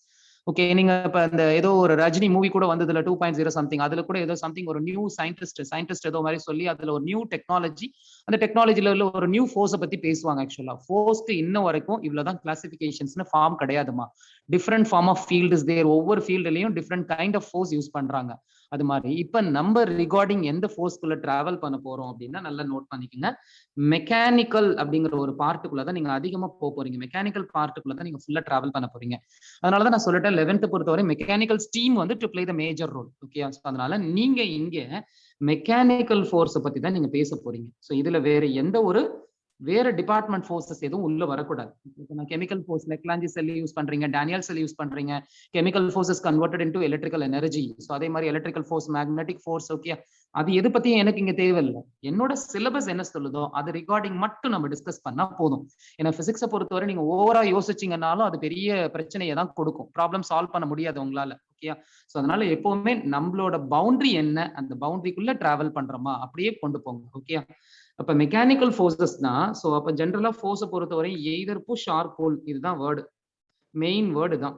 Okay, நீங்க இப்ப இந்த ஏதோ ஒரு ரஜினி மூவி கூட வந்ததுல 2.0 சம்திங், அதுல கூட ஏதோ சம்திங் ஒரு நியூ சயின்டிஸ்ட் ஏதோ மாதிரி சொல்லி அதுல ஒரு நியூ டெக்னாலஜி, அந்த டெக்னாலஜில உள்ள ஒரு நியூ ஃபோர்ஸை பத்தி பேசுவாங்க. ஆக்சுவலா ஃபோர்ஸ்க்கு இன்ன வரைக்கும் இவ்வளவுதான் கிளாசிபிகேஷன்ஸ்னு ஃபார்ம் கிடையாதுமா. Different form of field is there. ஒவ்வொரு ஃபீல்ட்லயும் different kind of force use பண்றாங்க. அது மாதிரி இப்ப நம்ம ரிகார்டிங் எந்த ஃபோர்ஸ்குள்ள டிராவல் பண்ண போறோம் அப்படின்னா நல்லா நோட் பண்ணிக்கோங்க. மெக்கானிக்கல் அப்படிங்கிற ஒரு பார்ட்டுக்குள்ள தான் நீங்க அதிகமா போறீங்க. மெக்கானிக்கல் பார்ட்டுக்குள்ள தான் நீங்க ஃபுல்லா டிராவல் பண்ண போறீங்க. அதனாலதான் நான் சொல்லிட்டேன் 11th பொறுத்தவரை மெக்கானிக்கல் ஸ்டீம் வந்து to play the major role. Okay, அதனால நீங்க இங்க மெக்கானிக்கல் ஃபோர்ஸை பத்தி தான் நீங்க பேச போறீங்க. ஸோ இதுல வேற டிபார்ட்மெண்ட் ஃபோர்ஸஸ் எதுவும் உள்ள வரக்கூடாது. கெமிக்கல் ஃபோர்ஸ் லெக்லாஞ்சி செல் யூஸ் பண்றீங்க, டேனியல் செல் யூஸ் பண்றீங்க. Chemical forces converted into electrical energy. So அதே மாதிரி electrical force, magnetic force. Okay, அது எது பத்தியும் எனக்கு இங்க தேவையில்லை. என்னோட சிலபஸ் என்ன சொல்லுதோ அது ரிகார்டிங் மட்டும் நம்ம டிஸ்கஸ் பண்ணா போதும். ஏன்னா பிசிக்ஸை பொறுத்தவரை நீங்க ஓவரா யோசிச்சீங்கன்னாலும் அது பெரிய பிரச்சனையை தான் கொடுக்கும். ப்ராப்ளம் சால்வ் பண்ண முடியாது உங்களால. ஓகே, ஸோ அதனால எப்பவுமே நம்மளோட பவுண்டரி என்ன, அந்த பவுண்டரிக்குள்ள டிராவல் பண்றோமா அப்படியே கொண்டு போங்க. ஓகே, அப்ப மெக்கானிக்கல் ஃபோர்ஸஸ் தான். ஸோ அப்ப ஜென்ரலா ஃபோர்ஸை பொறுத்தவரை எய்தர் புஷ் ஆர் புல், இதுதான் வேர்டு, மெயின் வேர்டு தான்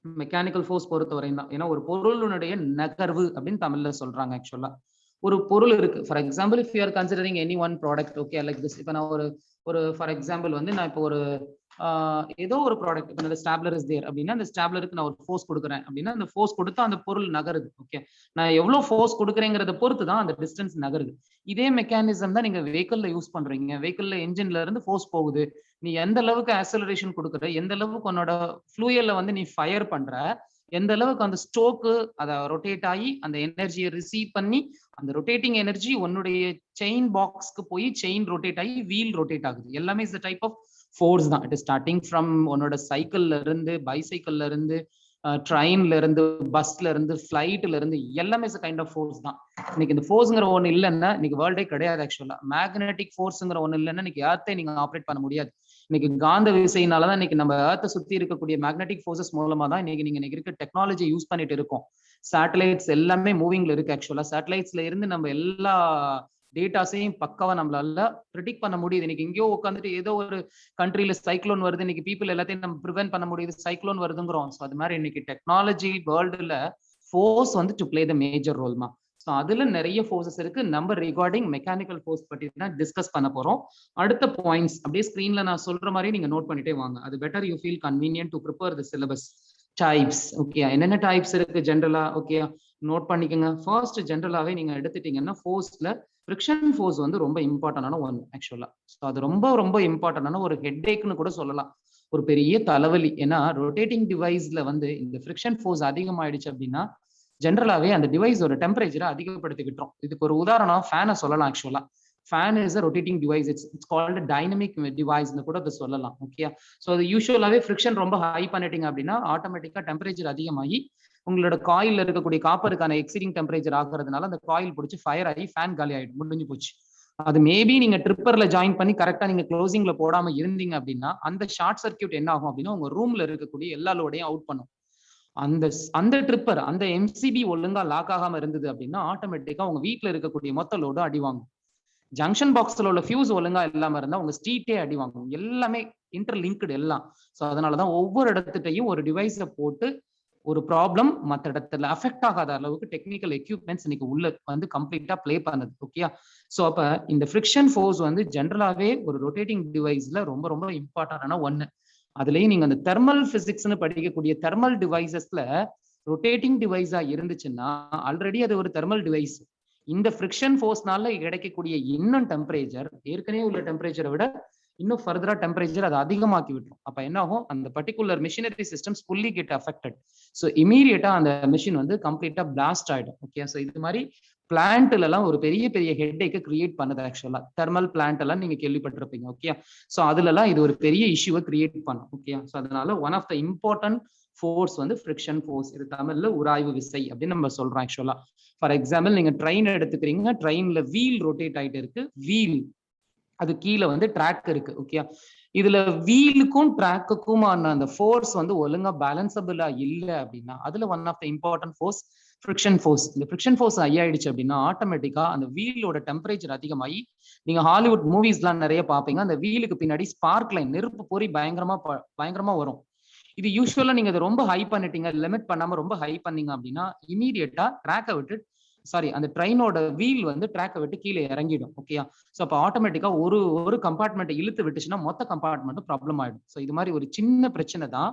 மெக்கானிக்கல் ஃபோர்ஸ் பொறுத்தவரை தான். ஏன்னா ஒரு பொருளுடைய நகர்வு அப்படின்னு தமிழ்ல சொல்றாங்க. ஆக்சுவலா ஒரு பொருள் இருக்கு. For example if you R considering any one product, okay, like this. இப்போ நான் ஒரு ஃபார் எக்ஸாம்பிள் வந்து நான் இப்போ ஒரு ஏதோ ஒரு ப்ராடக்ட், இப்போ ஸ்டாப்லர் இஸ் தேர் அப்படின்னா அந்த ஸ்டாப்லருக்கு நான் ஒரு ஃபோர்ஸ் கொடுக்குறேன் அப்படின்னா அந்த ஃபோர்ஸ் கொடுத்தா அந்த பொருள் நகருது. ஓகே, நான் எவ்வளவு ஃபோர்ஸ் கொடுக்குறேங்கிறத பொறுத்து தான் அந்த டிஸ்டன்ஸ் நகருது. இதே மெக்கானிசம் தான் நீங்க வெஹிக்கிள்ல யூஸ் பண்றீங்க. வெஹிக்கிள்ல என்ஜின்ல இருந்து ஃபோர்ஸ் போகுது. நீ எந்த அளவுக்கு ஆக்சலரேஷன் கொடுக்குற, எந்த அளவுக்கு உன்னோட ஃப்ளூயல்ல வந்து நீ ஃபயர் பண்ற, எந்த அளவுக்கு அந்த ஸ்டோக்கு அதை ரொட்டேட் ஆகி அந்த எனர்ஜியை ரிசீவ் பண்ணி அந்த ரொட்டேட்டிங் எனர்ஜி உன்னுடைய செயின் பாக்ஸ்க்கு போய் செயின் ரொட்டேட் ஆகி வீல் ரொட்டேட் ஆகுது. எல்லாமே is the type of force தான். இட் இஸ் ஸ்டார்டிங் ஃப்ரம் உன்னோட சைக்கிள்ல இருந்து, பைசைக்கிள்ல இருந்து, ட்ரெயின்ல இருந்து, பஸ்ல இருந்து, ஃபிளைட்ல இருந்து, எல்லாமே இஸ் கைண்ட் ஆஃப் ஃபோர்ஸ் தான். இன்னைக்கு இந்த ஃபோர்ஸ்ங்கிற ஒண்ணு இல்லைன்னா இன்னைக்கு வேர்ல்டே கிடையாது. ஆக்சுவலா மேக்னெட்டிக் ஃபோர்ஸ்ங்கிற ஒண்ணு இல்லைன்னா இன்னைக்கு ஏர்த்தை நீங்க ஆப்ரேட் பண்ண முடியாது. இன்னைக்கு காந்த விசையினாலதான் இன்னைக்கு நம்ம ஏர்த்தை சுத்தி இருக்கக்கூடிய மேக்னெட்டிக் ஃபோர்ஸஸ் மூலமா தான் இன்னைக்கு இருக்க டெக்னாலஜி யூஸ் பண்ணிட்டு இருக்கோம். சேட்டலைட்ஸ் எல்லாமே மூவிங்ல இருக்கு. ஆக்சுவலா சேட்டலைட்ஸ்ல இருந்து நம்ம எல்லா டேட்டாஸையும் பக்காவா நம்மளால ப்ரிடிக்ட் பண்ண முடியுது. இன்னைக்கு எங்கேயோ உட்காந்துட்டு ஏதோ ஒரு கண்ட்ரில சைக்ளோன் வருது, இன்னைக்கு பீப்புள் எல்லாத்தையும் நம்ம ப்ரிவென்ட் பண்ண முடியுது, சைக்ளோன் வருதுங்கிறோம். ஸோ அது மாதிரி இன்னைக்கு டெக்னாலஜி வேர்ல்டுல ஃபோர்ஸ் வந்து டு பிளே த மேஜர் ரோல்மா. ஸோ அதுல நிறைய ஃபோர்ஸஸ் இருக்கு. நம்ம ரிகார்டிங் மெக்கானிக்கல் ஃபோர்ஸ் பத்தி தான் டிஸ்கஸ் பண்ண போறோம். அடுத்த பாயிண்ட்ஸ் அப்படியே ஸ்கிரீன்ல நான் சொல்ற மாதிரி நீங்க நோட் பண்ணிட்டே வாங்க. அது better you feel convenient to prepare the syllabus. Types okay, என்னென்ன டைப்ஸ் இருக்கு ஜென்ரலா ஓகே நோட் பண்ணிக்கோங்க. ஃபர்ஸ்ட் ஜென்ரலாவே நீங்க எடுத்துட்டீங்கன்னா ஃபோர்ஸ்ல ஃப்ரிக்ஷன் ஃபோர்ஸ் வந்து ரொம்ப இம்பார்ட்டன்டான ஒன் ஆக்சுவலா. ஸோ அது ரொம்ப ரொம்ப இம்பார்ட்டன்டான ஒரு ஹெட்ஏக்னு கூட சொல்லலாம், ஒரு பெரிய தலைவலி. ஏன்னா ரொட்டேட்டிங் டிவைஸ்ல வந்து இந்த ஃப்ரிக்ஷன் ஃபோர்ஸ் அதிகமாயிடுச்சு அப்படின்னா ஜென்ரலாவே அந்த டிவைஸோட டெம்பரேச்சரை அதிகப்படுத்திக்கிட்டோம். இதுக்கு ஒரு உதாரணம் ஃபேனை சொல்லலாம். ஆக்சுவலா fan is a rotating device. It's called dynamic டிவைஸ்னு கூட அதை சொல்லலாம். ஓகே, ஸோ அது யூஸ்வலாவே ஃப்ரிக்ஷன் ரொம்ப ஹை பண்ணிட்டீங்க அப்படின்னா ஆட்டோமேட்டிக்கா டெம்பரேச்சர் அதிகமாகி உங்களோட காயில்ல இருக்கக்கூடிய காப்பருக்கான எக்ஸீடிங் டெம்பரேச்சர் ஆகுறதுனால அந்த காயில் பிடிச்சி ஃபயர் ஆகி ஃபேன் காலி ஆயிடும், முடிஞ்சு போச்சு. அது மேபி நீங்க ட்ரிப்பர்ல ஜாயின் பண்ணி கரெக்டா நீங்க க்ளோசிங்ல போடாம இருந்தீங்க அப்படின்னா அந்த ஷார்ட் சர்க்கியூட் என்ன ஆகும் அப்படின்னா உங்க ரூம்ல இருக்கக்கூடிய எல்லா லோடையும் அவுட் பண்ணும். அந்த ட்ரிப்பர் அந்த எம்சிபி ஒழுங்கா லாக் ஆகாம இருந்தது அப்படின்னா ஆட்டோமேட்டிக்கா உங்க வீட்டுல இருக்கக்கூடிய மொத்த லோடும் அடி வாங்கும். ஜங்ஷன் பாக்ஸ்ல உள்ள ஃபியூஸ் ஒழுங்கா இல்லாம இருந்தா உங்க ஸ்ட்ரீட்டே அடி வாங்கும். எல்லாமே இன்டர்லிங்க்டு எல்லாம். ஸோ அதனாலதான் ஒவ்வொரு இடத்துட்டையும் ஒரு டிவைஸை போட்டு ஒரு ப்ராப்ளம் மற்ற இடத்துல அஃபெக்ட் ஆகாத அளவுக்கு டெக்னிக்கல் எக்யூப்மெண்ட்ஸ் இன்னைக்கு உள்ள வந்து கம்ப்ளீட்டா பிளே பண்ணுது. ஓகே, ஸோ அப்ப இந்த ஃப்ரிக்ஷன் ஃபோர்ஸ் வந்து ஜென்ரலாவே ஒரு ரொட்டேட்டிங் டிவைஸ்ல ரொம்ப ரொம்ப இம்பார்ட்டன்டான ஒன்னு. அதுலயும் நீங்க அந்த தெர்மல் பிசிக்ஸ்னு படிக்கக்கூடிய தெர்மல் டிவைசஸ்ல ரொட்டேட்டிங் டிவைஸா இருந்துச்சுன்னா ஆல்ரெடி அது ஒரு தெர்மல் டிவைஸ். இந்த ஃப்ரிக்ஷன் ஃபோர்ஸ்னால கிடைக்கக்கூடிய இன்னும் டெம்பரேச்சர் ஏற்கனவே உள்ள டெம்பரேச்சரை விட இன்னும் ஃபர்தரா டெம்பரேச்சர் அதை அதிகமாக்கி விட்டுரும். அப்ப என்ன ஆகும், அந்த particular machinery systems fully get affected. So இமீடியட்டா அந்த மிஷின் வந்து கம்ப்ளீட்டா பிளாஸ்ட் ஆயிடும். ஓகே, ஸோ இது மாதிரி பிளான்ட்ல எல்லாம் ஒரு பெரிய பெரிய ஹெட்டேக்கை கிரியேட் பண்ணுது. ஆக்சுவலா தெர்மல் பிளான்ட் எல்லாம் நீங்க கேள்விப்பட்டிருப்பீங்க. ஓகே, ஸோ அதுல எல்லாம் இது ஒரு பெரிய இஷ்யூவை கிரியேட் பண்ணும். ஓகே, ஸோ அதனால one of the important force வந்து ஃப்ரிக்ஷன் ஃபோர்ஸ். இது தமிழ்ல உராய்வு விசை அப்படின்னு நம்ம சொல்றோம். ஆக்சுவலா ஃபார் எக்ஸாம்பிள் நீங்க ட்ரெயின் எடுத்துக்கிறீங்க, ட்ரெயின்ல வீல் ரொட்டேட் ஆயிட்டு இருக்கு, வீல் அது கீழே வந்து ட்ராக் இருக்கு. ஓகே, இதுல வீலுக்கும் ட்ராக்குக்குமான அந்த ஃபோர்ஸ் வந்து ஒழுங்கா பேலன்சபிளா இல்லை அப்படின்னா அதுல one of the important force friction force. இந்த ஃப்ரிக்ஷன் ஃபோர்ஸ் ஆயிடுச்சு அப்படின்னா ஆட்டோமேட்டிக்கா அந்த வீலோட டெம்பரேச்சர் அதிகமாகி நீங்க ஹாலிவுட் மூவிஸ்லாம் நிறைய பார்ப்பீங்க, அந்த வீலுக்கு பின்னாடி ஸ்பார்க் லைன் நெருப்பு பொறி பயங்கரமா வரும். இது யூஸ்வலா நீங்க அதை ரொம்ப ஹை பண்ணிட்டீங்க, லிமிட் பண்ணாம ரொம்ப ஹை பண்ணீங்க அப்படின்னா இமீடியட்டா ட்ராக்கை விட்டு அந்த ட்ரெயினோட வீல் வந்து ட்ராக்கை விட்டு கீழே இறங்கிடும். ஓகேயா, ஸோ அப்போ ஆட்டோமேட்டிக்கா ஒரு கம்பார்ட்மெண்ட் இழுத்து விட்டுச்சுன்னா மொத்த கம்பார்ட்மெண்ட்டும் ப்ராப்ளம் ஆயிடும். ஸோ இது மாதிரி ஒரு சின்ன பிரச்சனை தான்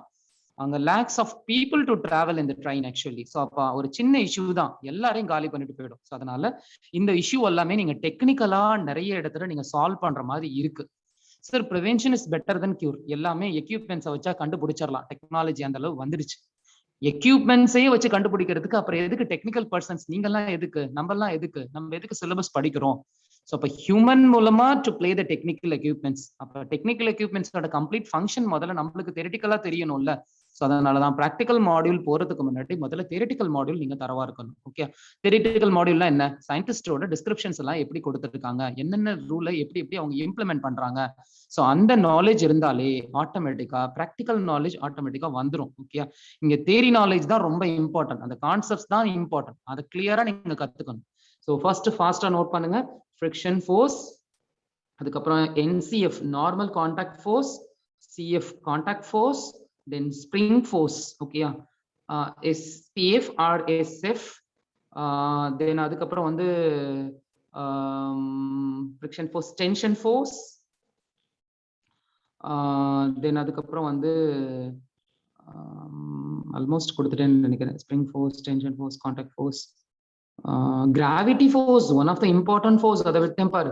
அங்க lakhs of people to travel இந்த ட்ரெயின் ஆக்சுவலி. ஸோ அப்போ ஒரு சின்ன இஷ்யூ தான் எல்லாரையும் காலி பண்ணிட்டு போயிடும். ஸோ அதனால இந்த இஷ்யூ எல்லாமே நீங்க டெக்னிக்கலா நிறைய இடத்துல நீங்க சால்வ் பண்ற மாதிரி இருக்கு. Sir prevention is better then cure. எல்லாமே எக்யூப்மெண்ட்ஸை வச்சா கண்டுபிடிச்சிடலாம், டெக்னாலஜி அந்த அளவு வந்துருச்சு. எக்யூப்மெண்ட்ஸே வச்சு கண்டுபிடிக்கிறதுக்கு அப்புறம் எதுக்கு டெக்னிக்கல் பர்சன்ஸ்? நீங்கெல்லாம் எதுக்கு, நம்ம எதுக்கு சிலபஸ் படிக்கிறோம்? ஸோ அப்போ ஹியூமன் மூலமா to play the technical equipments. அப்போ டெக்னிக்கல் எக்யூப்மெண்ட்ஸோட கம்ப்ளீட் ஃபங்க்ஷன் முதல்ல நம்மளுக்கு தெரிட்டிக்கலா தெரியணும்ல. ஸோ அதனாலதான் ப்ராக்டிக்கல் மாடியூல் போறதுக்கு முன்னாடி முதல்ல தியரிட்டிக்கல் மாடியூல் நீங்க தரவா இருக்கணும். ஓகே, தியரிட்டிக்கல் மாடியூல்னா என்ன, சயின்டிஸ்டோட டிஸ்கிரிப்ஷன்ஸ் எல்லாம் எப்படி கொடுத்துருக்காங்க, என்னென்ன ரூலை எப்படி எப்படி அவங்க இம்ப்ளிமெண்ட் பண்றாங்க. ஸோ அந்த நாலேஜ் இருந்தாலே ஆட்டோமேட்டிக்கா ப்ராக்டிக்கல் நாலேஜ் ஆட்டோமேட்டிக்கா வந்துடும். ஓகே, இங்க தியரி நாலேஜ் தான் ரொம்ப இம்பார்ட்டன்ட், அந்த கான்செப்ட்ஸ் தான் இம்பார்ட்டன்ட், அதை கிளியரா நீங்க கத்துக்கணும். ஸோ ஃபர்ஸ்ட் ஃபாஸ்டா நோட் பண்ணுங்க, ஃப்ரிக்ஷன் ஃபோர்ஸ், அதுக்கப்புறம் NCF normal contact force, CF contact force, then spring force. ஓகேயா, எஸ்பிஎஃப் ஆர் எஸ்எஃப், தென் அதுக்கப்புறம் வந்து friction force tension force, then அதுக்கப்புறம் வந்து ஆல்மோஸ்ட் கொடுத்துட்டேன்னு நினைக்கிறேன். Spring force, tension force, contact force, gravity force one of the important force. அதை விட்டேன் பாரு,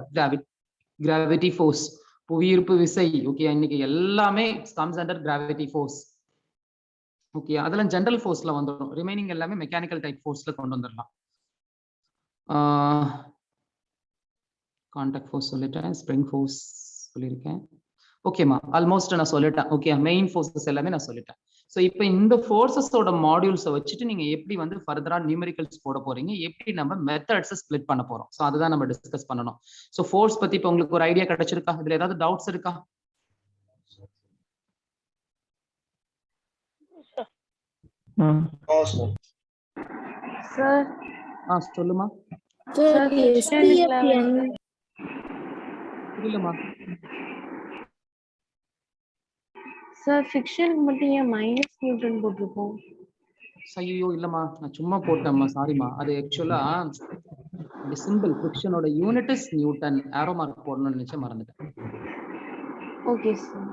கிராவிட்டி ஃபோர்ஸ், புவியீர்ப்பு விசை. ஓகே, இன்னைக்கு எல்லாமே comes under gravity force. Okay, அதெல்லாம் ஜெனரல் ஃபோர்ஸ்ல வந்துடும், ரிமைனிங் எல்லாமே மெக்கானிக்கல் டைப் ஃபோர்ஸ்ல கொண்டு வந்துடலாம். கான்டாக்ட் ஃபோர்ஸ் சொல்லிட்டேன், ஸ்ப்ரிங் ஃபோர்ஸ் சொல்லியிருக்கேன். ஓகேமா, ஆல்மோஸ்ட் நான் சொல்லிட்டேன். ஓகே, மெயின் ஃபோர்ஸஸ் எல்லாமே நான் சொல்லிட்டேன். ஸோ இப்போ இந்த ஃபோர்ஸஸோட மாடியூல்ஸை வச்சுட்டு நீங்க எப்படி வந்து ஃபர்தரா நியூமெரிக்கல்ஸ் போட போறீங்க, எப்படி நம்ம மெத்தட்ஸை ஸ்பிளிட் பண்ண போறோம். ஸோ அதுதான் நம்ம டிஸ்கஸ் பண்ணணும். ஸோ ஃபோர்ஸ் பத்தி இப்போ உங்களுக்கு ஒரு ஐடியா கிடைச்சிருக்கா? இதுல ஏதாவது டவுட்ஸ் இருக்கா? சார் சொல்லுமா. புரியலமா. சார் ஃபிக்ஷனுக்கு மட்டும் ஏன் மைனஸ் நியூட்டன் போட்டிருக்கோம்? ஐயோ இல்லம்மா, நான் சும்மா போட்டேம்மா, சாரிம்மா. அது ஆக்சுவலா அப்படி சிம்பிள் ஃபிரிக்ஷனோட unit is newton. Arrow mark போடணும்னு நினைச்சு மறந்துட்டேன். Okay sir.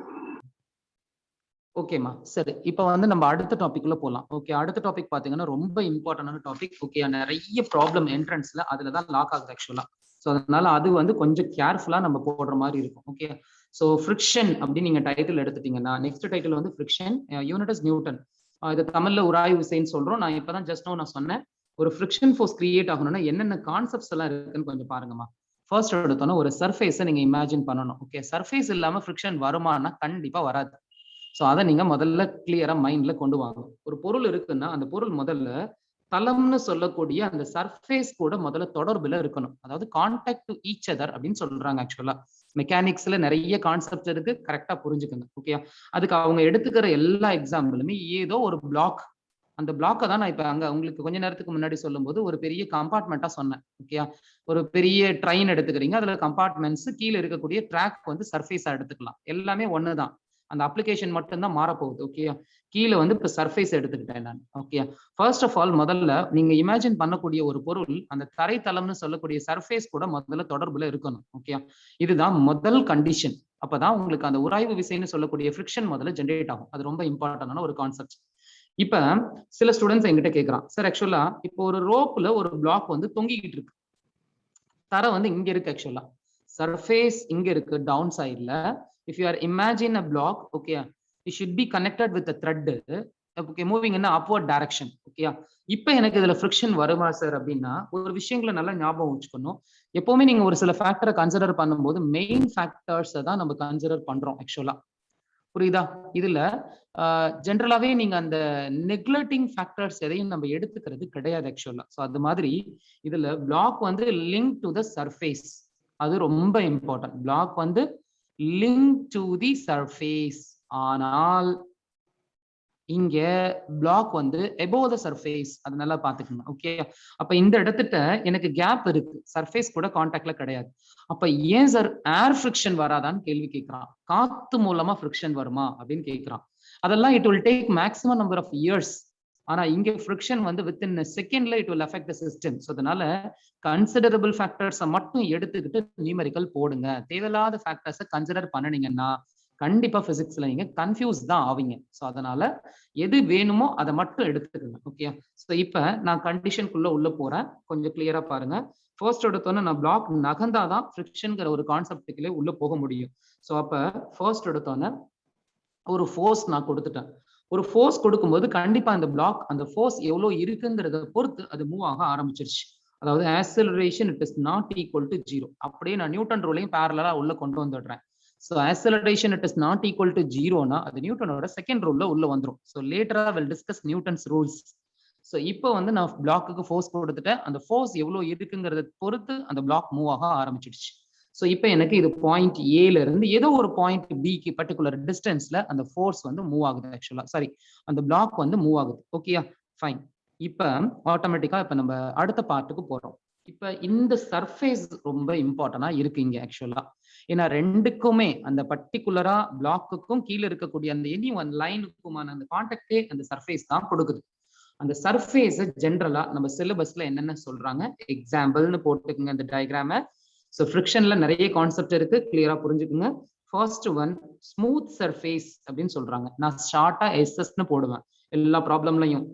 ஓகேமா, சரி. இப்போ வந்து நம்ம அடுத்த டாபிக் உள்ள போலாம். ஓகே, அடுத்த டாபிக் பாத்தீங்கன்னா ரொம்ப இம்பார்ட்டன்டான டாபிக். ஓகே, நிறைய ப்ராப்ளம் என்ட்ரன்ஸ்ல அதுல தான் லாக் ஆகுது ஆக்சுவலா. ஸோ அதனால அது வந்து கொஞ்சம் கேர்ஃபுல்லா நம்ம போடுற மாதிரி இருக்கும். ஓகே, ஸோ ஃபிரிக்ஷன் அப்படின்னு நீங்க டைட்டில் எடுத்துட்டீங்கன்னா நெக்ஸ்ட் டைட்டில் வந்து ஃபிரிக்ஷன், யூனிட் இஸ் நியூட்டன். இது தமிழ்ல உராய்வு விசைன்னு சொல்றோம். நான் இப்பதான் ஜஸ்ட் நான் சொன்னேன். ஒரு ஃபிரிக்ஷன் ஃபோர்ஸ் கிரியேட் ஆகணும்னா என்னென்ன கான்செப்ட்ஸ் எல்லாம் இருக்குன்னு கொஞ்சம் பாருங்கம்மா. ஃபர்ஸ்ட் எடுத்தோன்னா ஒரு சர்ஃபேஸை நீங்க இமேஜின் பண்ணணும். ஓகே, சர்ஃபேஸ் இல்லாம ஃபிரிக்ஷன் வருமானா கண்டிப்பா வராது. ஸோ அதை நீங்க முதல்ல கிளியரா மைண்ட்ல கொண்டு வாங்க. ஒரு பொருள் இருக்குன்னா அந்த பொருள் முதல்ல தளம்னு சொல்லக்கூடிய அந்த சர்ஃபேஸ் கூட முதல்ல தொடர்புல இருக்கணும். அதாவது கான்டாக்ட் டு ஈச் அதர் அப்படின்னு சொல்றாங்க. ஆக்சுவலா மெக்கானிக்ஸ்ல நிறைய கான்செப்ட் இருக்கு, கரெக்டா புரிஞ்சுக்கோங்க. ஓகே, அதுக்கு அவங்க எடுத்துக்கிற எல்லா எக்ஸாம்பிளுமே ஏதோ ஒரு பிளாக், அந்த பிளாக்கை தான் நான் இப்ப அங்க உங்களுக்கு கொஞ்ச நேரத்துக்கு முன்னாடி சொல்லும் போது ஒரு பெரிய கம்பார்ட்மெண்டா சொன்னேன். ஓகே, ஒரு பெரிய ட்ரெயின் எடுத்துக்கிறீங்க, அதுல கம்பார்ட்மெண்ட்ஸ் கீழே இருக்கக்கூடிய ட்ராக் வந்து சர்ஃபேஸா எடுத்துக்கலாம். எல்லாமே ஒண்ணுதான், அந்த அப்ளிகேஷன் மட்டும்தான் மாறப்போகுது. ஓகே, கீழே வந்து இப்ப சர்ஃபேஸ் எடுத்துக்கிட்டேன் நான். ஓகே, ஃபர்ஸ்ட் ஆஃப் ஆல் முதல்ல நீங்க இமேஜின் பண்ணக்கூடிய ஒரு பொருள் அந்த தரைத்தளம்னு சொல்லக்கூடிய சர்ஃபேஸ் கூட முதல்ல தொடர்புல இருக்கணும். ஓகே, இதுதான் முதல் கண்டிஷன். அப்பதான் உங்களுக்கு அந்த உராய்வு விசைன்னு சொல்லக்கூடிய ஃபிரிக்ஷன் முதல்ல ஜென்ரேட் ஆகும். அது ரொம்ப இம்பார்ட்டன்டான ஒரு கான்செப்ட். இப்ப சில ஸ்டூடெண்ட்ஸ் என்கிட்ட கேட்கறான், சார் ஆக்சுவலா இப்போ ஒரு ரோப்ல ஒரு பிளாக் வந்து தொங்கிக்கிட்டு இருக்கு. தரை வந்து இங்க இருக்கு, ஆக்சுவலா சர்ஃபேஸ் இங்க இருக்கு டவுன் சைட்ல. If you are imagine a block, okay, it should be connected with a thread, okay, moving in an upward direction. Okay, இப்போ எனக்கு இதுல ஃபிரிக்ஷன் வருமா சார் அப்படின்னா ஒரு விஷயங்களை நல்லா ஞாபகம் வச்சுக்கணும். எப்பவுமே நீங்க ஒரு சில ஃபேக்டரை கன்சிடர் பண்ணும்போது மெயின் ஃபேக்டர்ஸை தான் நம்ம கன்சிடர் பண்றோம் ஆக்சுவலா. புரியுதா? இதுல ஜென்ரலாவே நீங்க அந்த நெக்லெக்டிங் ஃபேக்டர்ஸ் எதையும் நம்ம எடுத்துக்கிறது கிடையாது ஆக்சுவலா. ஸோ அது மாதிரி இதுல பிளாக் வந்து லிங்க் டு த சர்ஃபேஸ், அது ரொம்ப இம்பார்ட்டன்ட். பிளாக் வந்து லிங்க் டு தி சர்ஃபேஸ், ஆனால் இங்க பிளாக் வந்து above the surface, அது நல்லா பாத்துக்கணும். ஓகே, அப்ப இந்த இடத்துல எனக்கு கேப் இருக்கு, சர்ஃபேஸ் கூட கான்டாக்ட்ல கிடையாது. அப்ப ஏன் சார் ஏர் ஃபிரிக்ஷன் வராதான்னு கேள்வி கேட்கிறான். காத்து மூலமா ஃபிரிக்ஷன் வருமா அப்படின்னு கேட்கிறான். அதெல்லாம் it will take maximum number of years. ஆனா இங்க ஃபிரிக்ஷன் வந்து வித்தின் செகண்ட்ல it will affect the system. So அதனால கன்சிடரபிள் ஃபேக்டர்ஸை மட்டும் எடுத்துக்கிட்டு நியூமெரிக்கல் போடுங்க. தேவையில்லாத ஃபேக்டர்ஸை கன்சிடர் பண்ணினீங்கன்னா கண்டிப்பா பிசிக்ஸ்ல நீங்க கன்ஃபியூஸ் தான் ஆவீங்க. ஸோ அதனால எது வேணுமோ அதை மட்டும் எடுத்துக்கங்க. ஓகே, ஸோ இப்ப நான் கண்டிஷனுக்குள்ள உள்ள போறேன், கொஞ்சம் கிளியரா பாருங்க. ஃபர்ஸ்ட் எடுத்தோன்னே நான் பிளாக் நகர்ந்தாதான் ஃபிரிக்ஷன்ங்கிற ஒரு கான்செப்டுக்குள்ளே உள்ள போக முடியும். ஸோ அப்ப ஃபர்ஸ்ட் எடுத்தோன்னே ஒரு ஃபோர்ஸ் நான் கொடுத்துட்டேன். ஒரு ஃபோர்ஸ் கொடுக்கும்போது கண்டிப்பா அந்த பிளாக் அந்த ஃபோர்ஸ் எவ்வளவு இருக்குங்கிறத பொறுத்து அது மூவ் ஆக ஆரம்பிச்சிருச்சு. அதாவது acceleration it is not equal to 0. அப்படியே நான் நியூட்டன் ரூலையும் பேரலா உள்ள கொண்டு வந்துடுறேன். So acceleration it is not equal to 0 na அது நியூட்டனோட செகண்ட் ரூல்ல உள்ள வந்துரும். So later we'll discuss Newton's rules. So இப்போ வந்து நான் பிளாக்குக்கு ஃபோர்ஸ் கொடுத்துட்டேன், அந்த ஃபோர்ஸ் எவ்வளவு இருக்குங்கிறத பொறுத்து அந்த பிளாக் மூவ் ஆக ஆரம்பிச்சிடுச்சு. ஸோ இப்போ எனக்கு இது பாயிண்ட் ஏல இருந்து ஏதோ ஒரு பாயிண்ட் பிக்கு பர்டிகுலர் டிஸ்டன்ஸ்ல அந்த ஃபோர்ஸ் வந்து மூவ் ஆகுது. ஆக்சுவலா சாரி, அந்த பிளாக் வந்து மூவ் ஆகுது. ஓகேயா, ஃபைன். இப்போ ஆட்டோமேட்டிக்கா இப்போ நம்ம அடுத்த பார்ட்டுக்கு போறோம். இப்ப இந்த சர்ஃபேஸ் ரொம்ப இம்பார்ட்டன்டா இருக்கு இங்க ஆக்சுவலா. ஏன்னா ரெண்டுக்குமே அந்த பர்டிகுலரா பிளாக்குக்கும் கீழே இருக்கக்கூடிய அந்த எனி ஒன் லைனுக்குமான அந்த கான்டாக்டே அந்த சர்ஃபேஸ் தான் கொடுக்குது. அந்த சர்ஃபேஸ் ஜென்ரலா நம்ம சிலபஸ்ல என்னென்ன சொல்றாங்க எக்ஸாம்பிள்னு போட்டுக்குங்க இந்த டயக்ராம. ஸோ ஃபிரிக்ஷன்ல நிறைய கான்செப்ட் இருக்கு, கிளியரா புரிஞ்சுக்குங்க. ஃபர்ஸ்ட் ஒன் ஸ்மூத் சர்ஃபேஸ் அப்படின்னு சொல்றாங்க. நான் ஷார்ட்டா எஸ்எஸ்ன்னு போடுவேன் எல்லா ப்ராப்ளம்லையும்.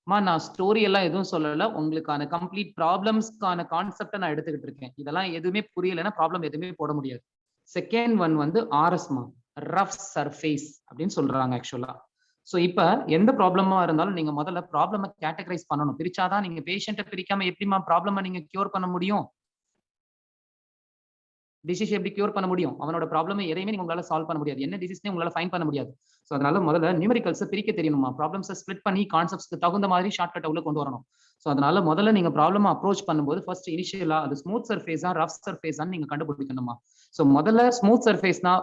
நான் ஸ்டோரி எல்லாம் எதுவும் சொல்லல, உங்களுக்கான கம்ப்ளீட் ப்ராப்ளம்ஸ்க்கான கான்செப்டை நான் எடுத்துக்கிட்டு இருக்கேன். இதெல்லாம் எதுவுமே புரியலைன்னா ப்ராப்ளம் எதுவுமே போட முடியாது. செகண்ட் ஒன் வந்து ஆர்எஸ்மா, ரஃப் சர்ஃபேஸ் அப்படின்னு சொல்றாங்க ஆக்சுவலா. ஸோ இப்ப எந்த ப்ராப்ளமா இருந்தாலும் நீங்க முதல்ல ப்ராப்ளமை கேட்டகரைஸ் பண்ணணும். பிரிச்சாதான் நீங்க பேஷண்ட்டை பிரிக்காம எப்படிமா ப்ராப்ளமை நீங்க கியூர் பண்ண முடியும், டிசீஸ் எப்படி கியூர் பண்ண முடியும்? அவனோட ப்ராப்ளம் எதையுமே நீங்க உங்களால சால்வ் பண்ண முடியாது, என்ன டிசீஸ்னே உங்களால ஃபைண்ட் பண்ண முடியாது. ஸோ அதனால முதல்ல நியூமெரிக்கல்ஸை பிரிக்க தெரியணுமா, ப்ராப்ளம்ஸை ஸ்ப்ளிட் பண்ணி கான்செப்ட்ஸ்க்கு தகுந்த மாதிரி ஷார்ட்கட் உள்ள கொண்டு வரணும். ஸோ அதனால முதல்ல நீங்க ப்ராப்ளம் அப்ரோச் பண்ணும்போது ஃபர்ஸ்ட் இனிஷியலா அது ஸ்மூத் சர்ஃபேஸா ரஃப் சர்ஃபேஸான்னு நீங்க கண்டுபிடிக்கணுமா. ஸோ முதல்ல ஸ்மூத் சர்ஃபேஸ்னா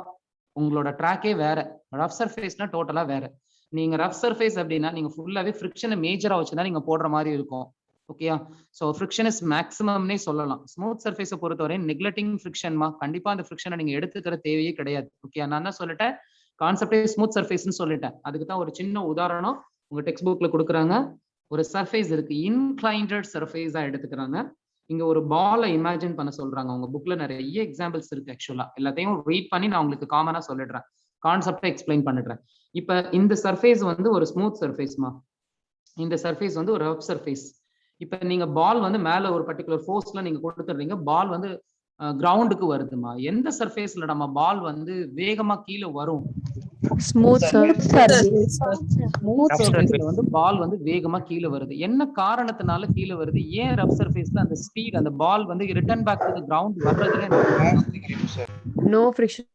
உங்களோட ட்ராக்கே வேற, ரஃப் சர்ஃபேஸ்னா டோட்டலா வேற. நீங்க ரஃப் சர்ஃபேஸ் அப்படின்னா நீங்க ஃபுல்லாவே ஃபிரிக்ஷனை மேஜரா வச்சுதான் நீங்க போடுற மாதிரி இருக்கும். ஓகேயா, சோ ஃபிரிக்ஷன் இஸ் மேக்ஸிமம்னே சொல்லலாம். ஸ்மூத் சர்ஃபேஸை பொறுத்தவரை நெக்லெக்டிங் ஃபிரிக்ஷன்மா, கண்டிப்பா அந்த ஃபிரிக்ஷனை நீங்க எடுத்துக்கிற தேவையே கிடையாது. ஓகே, நான் தான் சொல்லிட்டேன் கான்செப்டே ஸ்மூத் சர்ஃபேஸ்னு சொல்லிட்டேன். அதுக்கு தான் ஒரு சின்ன உதாரணம் உங்க டெக்ஸ்ட் புக்ல கொடுக்குறாங்க. ஒரு சர்ஃபேஸ் இருக்கு, இன்க்ளைன்டட் சர்ஃபேஸா எடுத்துக்கிறாங்க. இங்க ஒரு பாலை இமேஜின் பண்ண சொல்றாங்க. உங்க புக்ல நிறைய எக்ஸாம்பிள்ஸ் இருக்கு ஆக்சுவலா. எல்லாத்தையும் ரீட் பண்ணி நான் உங்களுக்கு காமனா சொல்லிடுறேன். கான்செப்டை எக்ஸ்பிளைன் பண்ணிடுறேன். இப்ப இந்த சர்ஃபேஸ் வந்து ஒரு ஸ்மூத் சர்ஃபேஸ்மா. இந்த சர்ஃபேஸ் வந்து ஒரு ரஃப் சர்ஃபேஸ். இப்ப நீங்க பால் வந்து மேல ஒரு பர்டிகுலர் ஃபோர்ஸ்ல நீங்க கொடுத்துடுறீங்க. பால் வந்து கிரவுண்டுக்கு வருதுமா. எந்த சர்ஃபேஸ்ல நம்ம பால் வந்து வேகமா கீழே வரும்? Smooth surface. ஸ்மூத் சர்ஃபேஸ்ல வந்து பால் வந்து வேகமா கீழே வருது. என்ன காரணத்தினால கீழே வருது? ஏன் ரஃப் சர்ஃபேஸ்ல அந்த ஸ்பீட் அந்த பால் வந்து return back to the ground வர்றதுல no friction.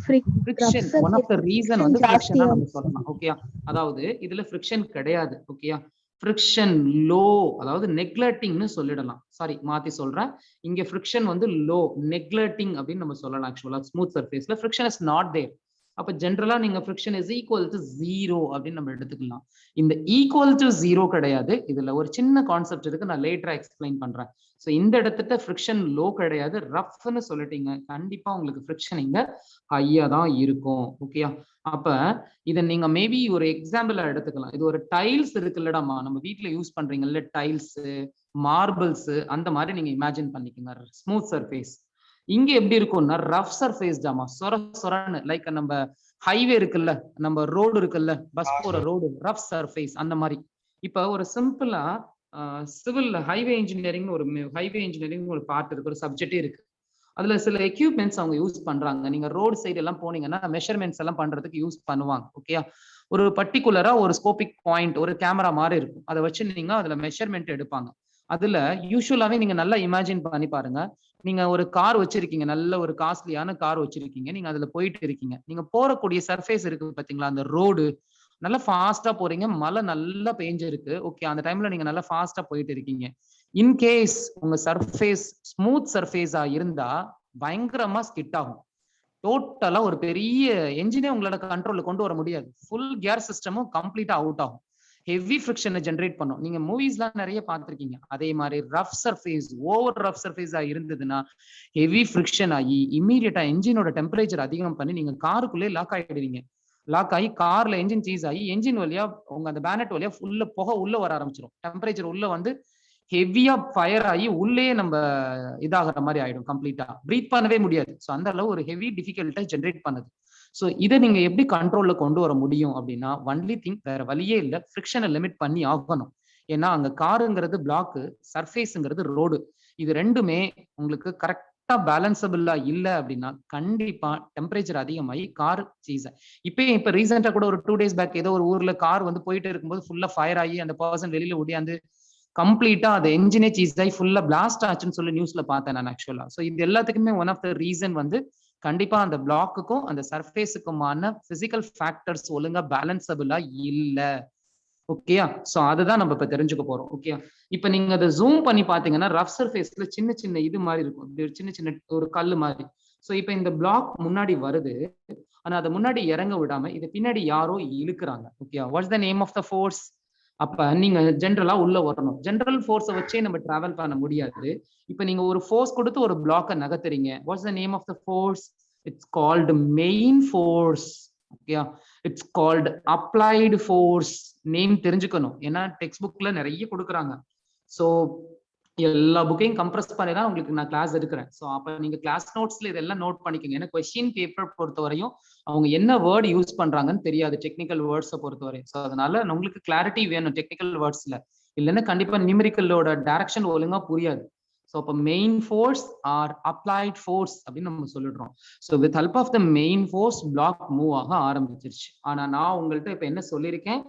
Friction one of the reason வந்து ஃபிரிக்ஷனா நம்ம சொல்லலாம். ஓகேயா? அதாவது இதுல ஃபிரிக்ஷன் கிடையாது. ஓகேயா? ஃபிரிக்ஷன் லோ, அதாவது நெக்லெக்டிங்னு சொல்லிடலாம். சாரி மாத்தி சொல்றேன். இங்க ஃபிரிக்ஷன் வந்து லோ, நெக்லெக்டிங் அப்படின்னு நம்ம சொல்லலாம். ஆக்சுவலா smooth சர்ஃபேஸ்ல friction is not there. அப்ப ஜென்ரலா நீங்க ஃபிரிக்ஷன் இஸ் ஈக்குவல் டு 0 அப்படின்னு நம்ம எடுத்துக்கலாம். இந்த ஈக்குவல் டு 0 கிடையாது. இதுல ஒரு சின்ன கான்செப்ட் இருக்கு, நான் லேட்டரா எக்ஸ்பிளைன் பண்றேன். சோ இந்த இடத்துல ஃபிரிக்ஷன் லோ கிடையாது, ரஃப்னு சொல்லிட்டீங்க. கண்டிப்பா உங்களுக்கு ஃபிரிக்ஷன் இங்க ஹையா தான் இருக்கும். ஓகேயா? அப்ப இதை நீங்க மேபி ஒரு எக்ஸாம்பிளா எடுத்துக்கலாம். இது ஒரு டைல்ஸ் இருக்குல்லடாமா, நம்ம வீட்டுல யூஸ் பண்றீங்கல்ல, டைல்ஸ், மார்பிள்ஸ், அந்த மாதிரி நீங்க இமேஜின் பண்ணிக்கோங்க. ஸ்மூத் சர்ஃபேஸ் இங்க எப்படி இருக்கும்னா ரஃப் சர்ஃபேஸ் ஜாமா, சொர சொரன்னு. லைக் நம்ம ஹைவே இருக்குல்ல, நம்ம ரோடு இருக்குல்ல, பஸ் போற ரோடு, ரஃப் சர்ஃபேஸ் அந்த மாதிரி. இப்ப ஒரு சிம்பிளா சிவில் ஹைவே இன்ஜினியரிங் ஒரு பார்ட் இருக்கு, ஒரு சப்ஜெக்டே இருக்கு. அதுல சில எக்யூப்மெண்ட்ஸ் அவங்க யூஸ் பண்றாங்க. நீங்க ரோடு சைடு எல்லாம் போனீங்கன்னா மெஷர்மெண்ட்ஸ் எல்லாம் பண்றதுக்கு யூஸ் பண்ணுவாங்க. ஓகேயா? ஒரு பர்டிகுலரா ஒரு ஸ்கோபிக் பாயிண்ட், ஒரு கேமரா மாதிரி இருக்கும். அதை வச்சு நீங்க அதுல மெஷர்மெண்ட் எடுப்பாங்க. அதுல யூஸ்வலாவே நீங்க நல்லா இமேஜின் பண்ணி பாருங்க. நீங்க ஒரு கார் வச்சிருக்கீங்க, நல்ல ஒரு காஸ்ட்லியான கார் வச்சிருக்கீங்க. நீங்க அதுல போயிட்டு இருக்கீங்க. நீங்க போறக்கூடிய சர்ஃபேஸ் இருக்கு பாத்தீங்களா, அந்த ரோடு நல்லா ஃபாஸ்டா போறீங்க, மழை நல்லா பெஞ்சிருக்கு. ஓகே, அந்த டைம்ல நீங்க நல்லா ஃபாஸ்டா போயிட்டு இருக்கீங்க. இன்கேஸ் உங்க சர்ஃபேஸ் ஸ்மூத் சர்ஃபேஸா இருந்தா பயங்கரமா ஸ்கிட் ஆகும். டோட்டலா ஒரு பெரிய என்ஜினே உங்களோட கண்ட்ரோல்ல கொண்டு வர முடியாது. ஃபுல் கியர் சிஸ்டமும் கம்ப்ளீட்டா அவுட் ஆகும். ஹெவி ஃபிரிக்ஷனை ஜென்ரேட் பண்ணும். நீங்க மூவிஸ்லாம் நிறைய பார்த்திருக்கீங்க. அதே மாதிரி ரஃப் சர்ஃபேஸ், ஓவர் ரஃப் சர்ஃபேஸா இருந்ததுன்னா ஹெவி ஃபிரிக்ஷன் ஆகி இமீடியட்டா என்ஜினோட டெம்பரேச்சர் அதிகம் பண்ணி நீங்க காருக்குள்ளே லாக் ஆயிடுவீங்க. லாக் ஆகி கார்ல என்ஜின் சீஸ் ஆகி என்ஜின் வழியா உங்க அந்த பேனட் வழியா ஃபுல்ல புகை உள்ள வர ஆரம்பிச்சிடும். டெம்பரேச்சர் உள்ள வந்து ஹெவியா ஃபயர் ஆகி உள்ளே நம்ம இதாகிற மாதிரி ஆயிடும். கம்ப்ளீட்டா பிரீத் பண்ணவே முடியாது. ஸோ அந்த அளவு ஒரு ஹெவி டிஃபிகல்ட்டை ஜென்ரேட் பண்ணுது. ஸோ இதை நீங்க எப்படி கண்ட்ரோல்ல கொண்டு வர முடியும் அப்படின்னா, ஒன்லி திங், வேற வழியே இல்லை, ஃபிரிக்ஷனை லிமிட் பண்ணி ஆகணும். ஏன்னா அங்க காருங்கிறது பிளாக், சர்ஃபேஸ்ங்கிறது ரோடு. இது ரெண்டுமே உங்களுக்கு கரெக்டா பேலன்சபிளா இல்லை அப்படின்னா கண்டிப்பா டெம்பரேச்சர் அதிகமாகி கார் சீஸ். இப்ப ரீசெண்டா கூட ஒரு 2 days பேக் ஏதோ ஒரு ஊர்ல கார் வந்து போயிட்டு இருக்கும்போது ஃபுல்லா ஃபயர் ஆகி அந்த பர்சன் வெளியில ஓடியாந்து கம்ப்ளீட்டா அது என்ஜினே சீஸ் ஆகி ஃபுல்லா பிளாஸ்ட் ஆச்சுன்னு சொல்லி நியூஸ்ல பார்த்தேன் நான் ஆக்சுவலா. ஸோ இது எல்லாத்துக்குமே ஒன் ஆஃப் த ரீசன் வந்து கண்டிப்பா அந்த பிளாக்குக்கும் அந்த சர்ஃபேஸுக்குமான பிசிக்கல் ஃபேக்டர்ஸ் ஒழுங்கா பேலன்சபிளா இல்ல. ஓகேயா? சோ அதுதான் நம்ம இப்ப தெரிஞ்சுக்க போறோம். ஓகேயா? இப்ப நீங்க அதை ஜூம் பண்ணி பாத்தீங்கன்னா ரஃப் சர்ஃபேஸ்ல சின்ன சின்ன இது மாதிரி இருக்கும், சின்ன சின்ன ஒரு கல்லு மாதிரி. சோ இப்ப இந்த பிளாக் முன்னாடி வருது, ஆனா அதை முன்னாடி இறங்க விடாம இதை பின்னாடி யாரோ இழுக்கிறாங்க. ஓகேயா? What's the name of the force? அப்ப நீங்க ஜென்ரலா உள்ள வரணும். ஜென்ரல் ஃபோர்ஸை வச்சே நம்ம டிராவல் பண்ண முடியாது. இப்ப நீங்க ஒரு ஃபோர்ஸ் கொடுத்து ஒரு பிளாக்கை நகர்த்துறீங்க. What's the name of the force? It's called main force. ஓகேயா? It's called applied force. Name தெரிஞ்சுக்கணும், ஏன்னா டெக்ஸ்ட் புக்ல நிறைய கொடுக்குறாங்க. ஸோ எல்லா புக்கையும் கம்ப்ரஸ் பண்ணி தான் உங்களுக்கு நான் கிளாஸ் எடுக்கிறேன். ஸோ அப்போ நீங்க கிளாஸ் நோட்ஸ்ல இதெல்லாம் நோட் பண்ணிக்கோங்க. ஏன்னா கொஸ்டின் பேப்பர் பொறுத்த வரையும் அவங்க என்ன வேர்டு யூஸ் பண்றாங்கன்னு தெரியாது டெக்னிக்கல் வேர்ட்ஸை பொறுத்தவரை. ஸோ அதனால உங்களுக்கு கிளாரிட்டி வேணும் டெக்னிக்கல் வேர்ட்ஸ்ல, இல்லைன்னா கண்டிப்பா நியூமெரிக்கலோட டைரக்ஷன் ஒழுங்கா புரியாது. ஸோ அப்போ main force or applied force அப்படின்னு நம்ம சொல்லிடுறோம். So with help of the main force block move ஆக ஆரம்பிச்சிருச்சு. ஆனா நான் உங்கள்கிட்ட இப்ப என்ன சொல்லியிருக்கேன்,